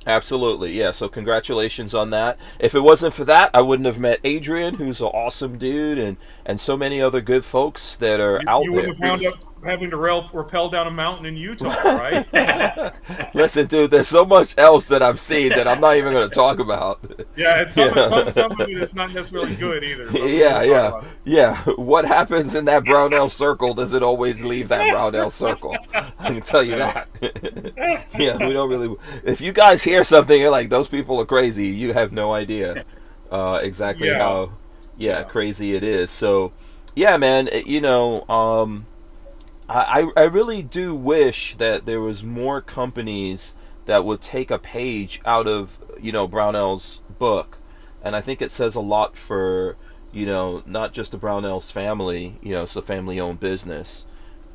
Absolutely, yeah. So congratulations on that. If it wasn't for that, I wouldn't have met Adrian, who's an awesome dude, and so many other good folks that are out there. You wouldn't have wound up having to rappel down a mountain in Utah, right? Listen, dude, there's so much else that I've seen that I'm not even going to talk about. Yeah, it's some of it is not necessarily good either. Yeah. What happens in that Brownell circle doesn't always leave that Brownell circle. I can tell you that. Yeah, we don't really. If you guys hear something, you're like, those people are crazy. You have no idea exactly how crazy it is. So, yeah, man, I really do wish that there was more companies that would take a page out of, Brownell's book. And I think it says a lot for, not just the Brownells family, it's a family-owned business.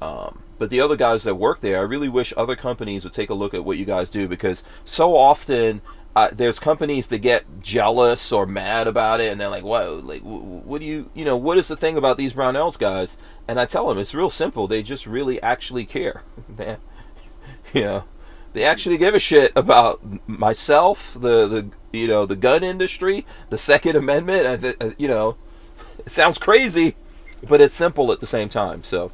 But the other guys that work there, I really wish other companies would take a look at what you guys do, because so often there's companies that get jealous or mad about it, and they're like, what do you, what is the thing about these Brownells guys? And I tell them, it's real simple. They just really actually care. They actually give a shit about myself, the the gun industry, the Second Amendment. It sounds crazy, but it's simple at the same time. So,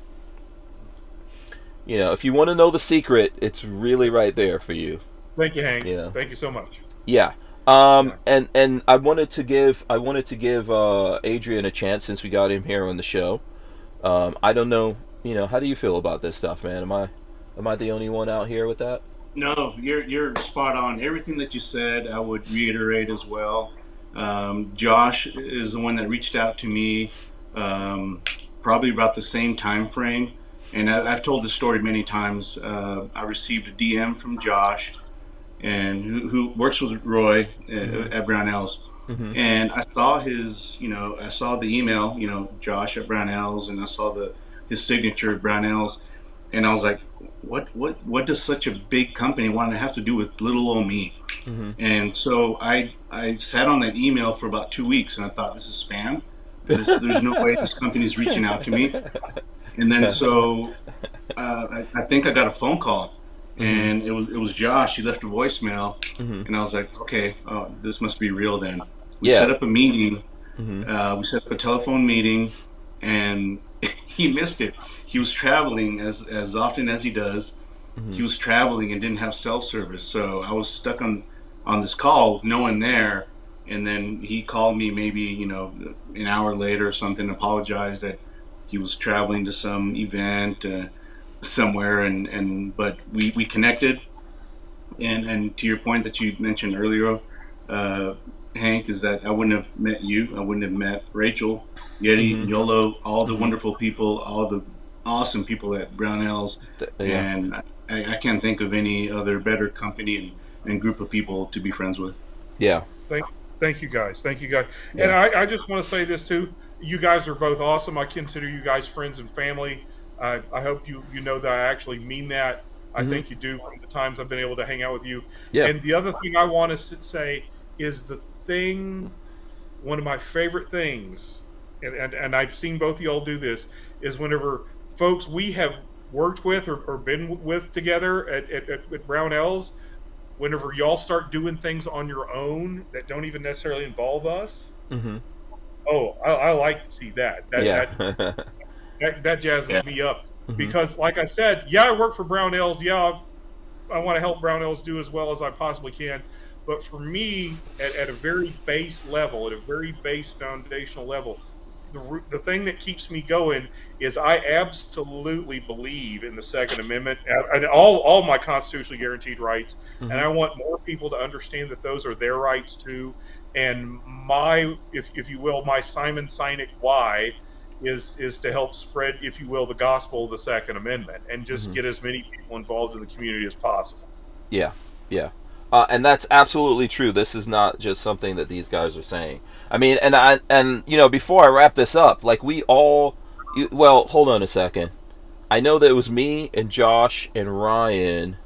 if you want to know the secret, it's really right there for you. Thank you, Hank. Thank you so much. Yeah. And I wanted to give Adrian a chance since we got him here on the show. I don't know, how do you feel about this stuff, man? Am I the only one out here with that? No, you're spot on. Everything that you said, I would reiterate as well. Josh is the one that reached out to me, probably about the same time frame. And I've told this story many times. I received a DM from Josh, and who works with Roy at Brownells. Mm-hmm. And I saw I saw the email, Josh at Brownells, and I saw his signature at Brownells, and I was like, what does such a big company want to have to do with little old me? Mm-hmm. And so I sat on that email for about 2 weeks, and I thought, this is spam. There's no way this company's reaching out to me. And then so I think I got a phone call. And it was Josh. He left a voicemail, and I was like, okay, this must be real then. We set up a meeting. We set up a telephone meeting, and he missed it. He was traveling as often as he does. He was traveling and didn't have cell service, so I was stuck on this call with no one there. And then he called me maybe an hour later or something, apologized that he was traveling to some event somewhere, but we connected, and to your point that you mentioned earlier, Hank, is that I wouldn't have met you, I wouldn't have met Rachel, Yeti, Yolo, all the wonderful people, all the awesome people at Brownells, and I can't think of any other better company and group of people to be friends with. Thank you guys. And I just want to say this too, you guys are both awesome. I consider you guys friends and family. I hope you know that I actually mean that. I think you do from the times I've been able to hang out with you. Yeah. And the other thing I want to say is one of my favorite things, and I've seen both of y'all do this, is whenever folks we have worked with or been with together at Brownells, whenever y'all start doing things on your own that don't even necessarily involve us, I like to see that. That jazzes me up, because like I said, I work for Brownells. I want to help Brownells do as well as I possibly can. But for me, at a very base level, at a very base foundational level, the thing that keeps me going is I absolutely believe in the Second Amendment and all my constitutionally guaranteed rights. And I want more people to understand that those are their rights too. And if you will, my Simon Sinek why is to help spread, if you will, the gospel of the Second Amendment, and just get as many people involved in the community as possible. Yeah. And that's absolutely true. This is not just something that these guys are saying. I mean, and before I wrap this up, like hold on a second. I know that it was me and Josh and Ryan,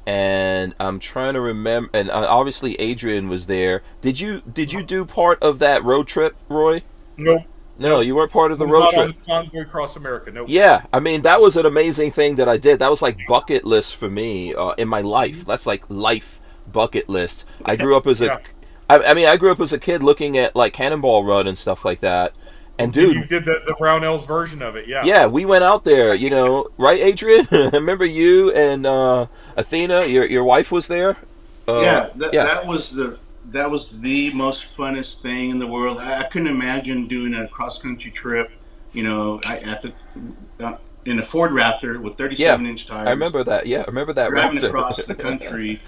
and I'm trying to remember, and obviously Adrian was there. Did you do part of that road trip, Roy? No, you weren't part of the road trip. On Convoy Across America. Nope. Yeah, I mean, that was an amazing thing that I did. That was like bucket list for me in my life. That's like life bucket list. I grew up as I grew up as a kid looking at like Cannonball Run and stuff like that. And dude, you did the Brownells version of it, Yeah, we went out there, right, Adrian? Remember you and Athena, your wife was there? That was the most funnest thing in the world. I couldn't imagine doing a cross-country trip, in a Ford Raptor with 37-inch tires. I remember that. Yeah, I remember that driving Raptor. Across the country,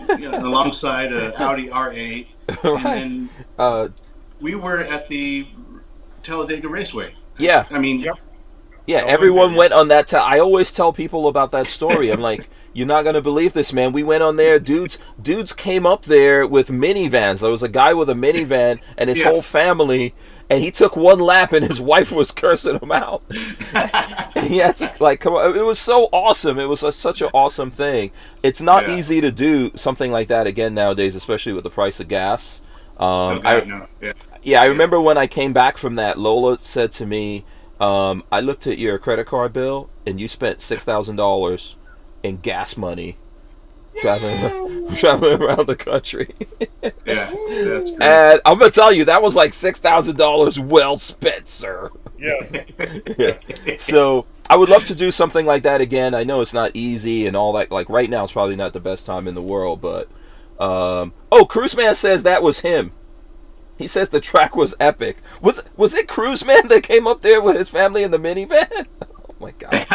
alongside an Audi R8. Right. And then we were at the Talladega Raceway. Yeah. I mean... Yeah, everyone went on that. I always tell people about that story. I'm like, you're not going to believe this, man. We went on there. Dudes came up there with minivans. There was a guy with a minivan and his whole family, and he took one lap and his wife was cursing him out. And he had to, come on. It was so awesome. It was such an awesome thing. It's not easy to do something like that again nowadays, especially with the price of gas. I remember when I came back from that, Lola said to me, I looked at your credit card bill, and you spent $6,000 in gas money traveling around the country. Yeah, that's great. And I'm gonna tell you, that was like $6,000 well spent, sir. Yes. Yeah. So I would love to do something like that again. I know it's not easy and all that. Like right now, it's probably not the best time in the world, but Cruise Man says that was him. He says the track was epic. Was it Cruise Man that came up there with his family in the minivan? Oh my god.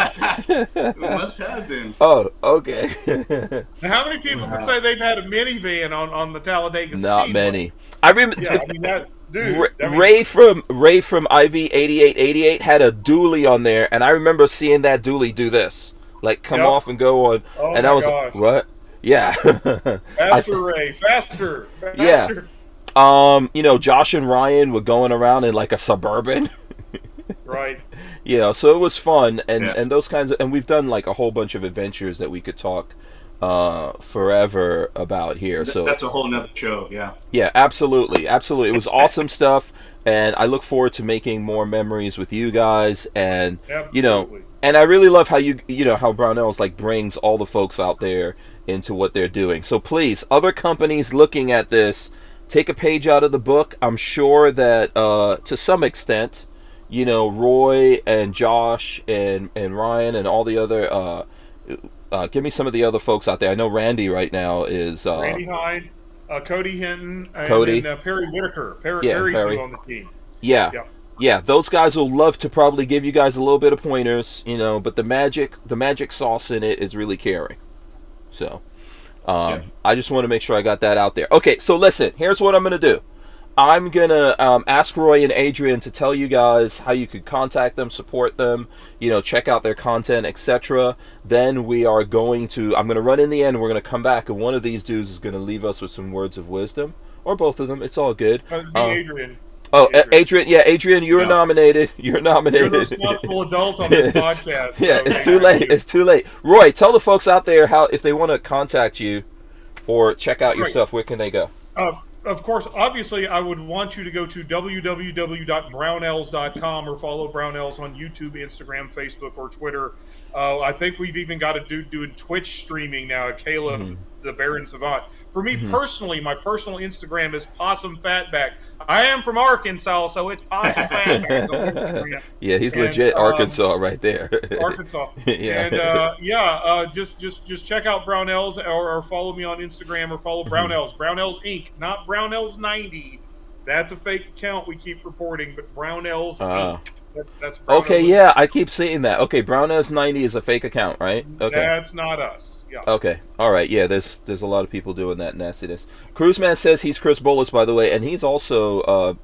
It must have been. Oh, okay. Now, how many people can say they've had a minivan on the Talladega Speedway? Not many. I remember. Yeah, I mean that's dude. Ray from IV 8888 had a dually on there, and I remember seeing that dually do this, like come off and go on, and I was like, what? Yeah. Faster, Ray, faster. Yeah. Josh and Ryan were going around in like a Suburban. Right. So it was fun, and those kinds of, and we've done like a whole bunch of adventures that we could talk forever about here. So that's a whole nother show. Yeah, absolutely. It was awesome stuff, and I look forward to making more memories with you guys. And absolutely. And I really love how how Brownells like brings all the folks out there into what they're doing. So please, other companies looking at this, take a page out of the book. I'm sure that to some extent, Roy and Josh and Ryan and all the other give me some of the other folks out there. I know Randy right now is Randy Hines, Cody Hinton, and Perry Whitaker. Perry's on the team. Yeah, those guys will love to probably give you guys a little bit of pointers, but the magic sauce in it is really caring. So I just want to make sure I got that out there. Okay, so listen, here's what I'm going to do. I'm going to ask Roy and Adrian to tell you guys how you could contact them, support them, check out their content, etc. Then I'm going to run in the end, we're going to come back, and one of these dudes is going to leave us with some words of wisdom, or both of them. It's all good. Adrian. Oh, Adrian. Yeah, Adrian, you're nominated. You're nominated. You're the responsible adult on this podcast. Yeah, so it's too late. It's too late. Roy, tell the folks out there how, if they want to contact you or check out your stuff, where can they go? Of course, obviously, I would want you to go to www.brownells.com or follow Brownells on YouTube, Instagram, Facebook, or Twitter. I think we've even got a dude doing Twitch streaming now, Caleb, the Baron Savant. For me personally, my personal Instagram is Possum Fatback. I am from Arkansas, so it's Possum Fatback on Instagram. Yeah, he's legit Arkansas right there. Arkansas. Yeah. And just check out Brownells or follow me on Instagram or follow Brownells. Brownells Inc., not Brownells 90. That's a fake account we keep reporting, but Brownells Inc. That's Brownells. Okay, yeah, I keep seeing that. Okay, Brownells 90 is a fake account, right? Okay. That's not us. Yeah. Okay. All right. Yeah, there's a lot of people doing that nastiness. Cruise Man says he's Chris Bullis, by the way, and he's also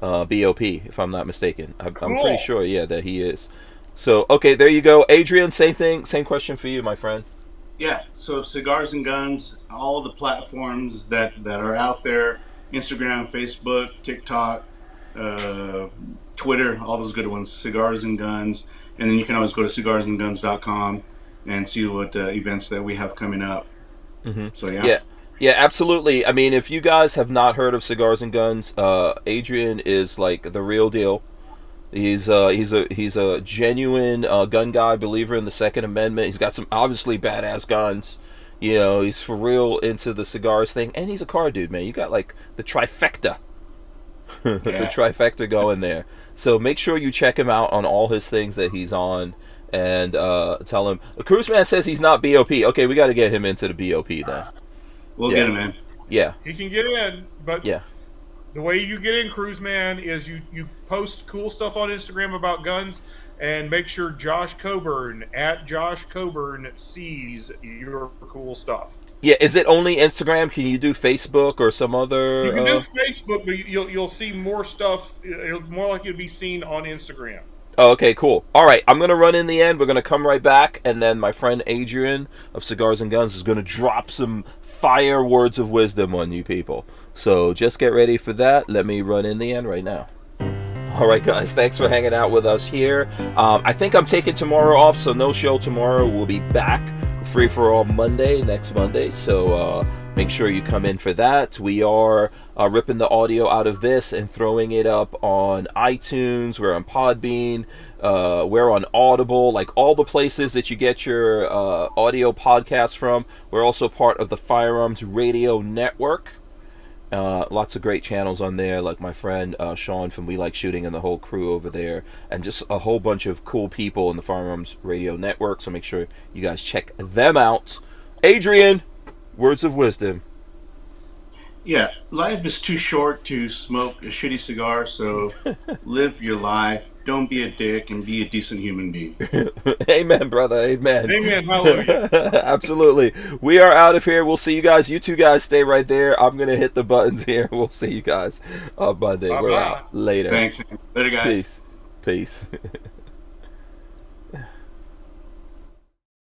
BOP, if I'm not mistaken. I'm pretty sure, that he is. So, okay, there you go. Adrian, same thing. Same question for you, my friend. Yeah, so Cigars and Guns, all the platforms that are out there, Instagram, Facebook, TikTok, Twitter, all those good ones, Cigars and Guns. And then you can always go to cigarsandguns.com and see what events that we have coming up. So, Yeah, absolutely. I mean, if you guys have not heard of Cigars and Guns, Adrian is like the real deal. He's a genuine gun guy, believer in the Second Amendment. He's got some obviously badass guns. He's for real into the cigars thing, and he's a car dude, man. You got like the trifecta, the trifecta going there. So make sure you check him out on all his things that he's on, and tell him. Cruise Man says he's not BOP. Okay, we got to get him into the BOP then. We'll get him in. Yeah, he can get in, but the way you get in, Cruise Man, is you post cool stuff on Instagram about guns, and make sure Josh Coburn sees your cool stuff. Yeah, is it only Instagram? Can you do Facebook or some other? You can do Facebook, but you'll see more stuff. It'll more likely to be seen on Instagram. Oh, okay, cool. All right, I'm going to run in the end. We're going to come right back, and then my friend Adrian of Cigars and Guns is going to drop some fire words of wisdom on you people. So just get ready for that. Let me run in the end right now. All right, guys, thanks for hanging out with us here. I think I'm taking tomorrow off, so no show tomorrow. We'll be back Free for All Monday, next Monday. So make sure you come in for that. We are ripping the audio out of this and throwing it up on iTunes. We're on Podbean. We're on Audible, like all the places that you get your audio podcasts from. We're also part of the Firearms Radio Network. Lots of great channels on there, like my friend Sean from We Like Shooting and the whole crew over there, and just a whole bunch of cool people in the Firearms Radio Network, so make sure you guys check them out. Adrian, words of wisdom. Yeah, life is too short to smoke a shitty cigar, so live your life. Don't be a dick and be a decent human being. Amen, brother. Amen. Amen. Hallelujah. Absolutely. We are out of here. We'll see you guys. You two guys stay right there. I'm going to hit the buttons here. We'll see you guys on Monday. We're out. Later. Thanks. Later, guys. Peace.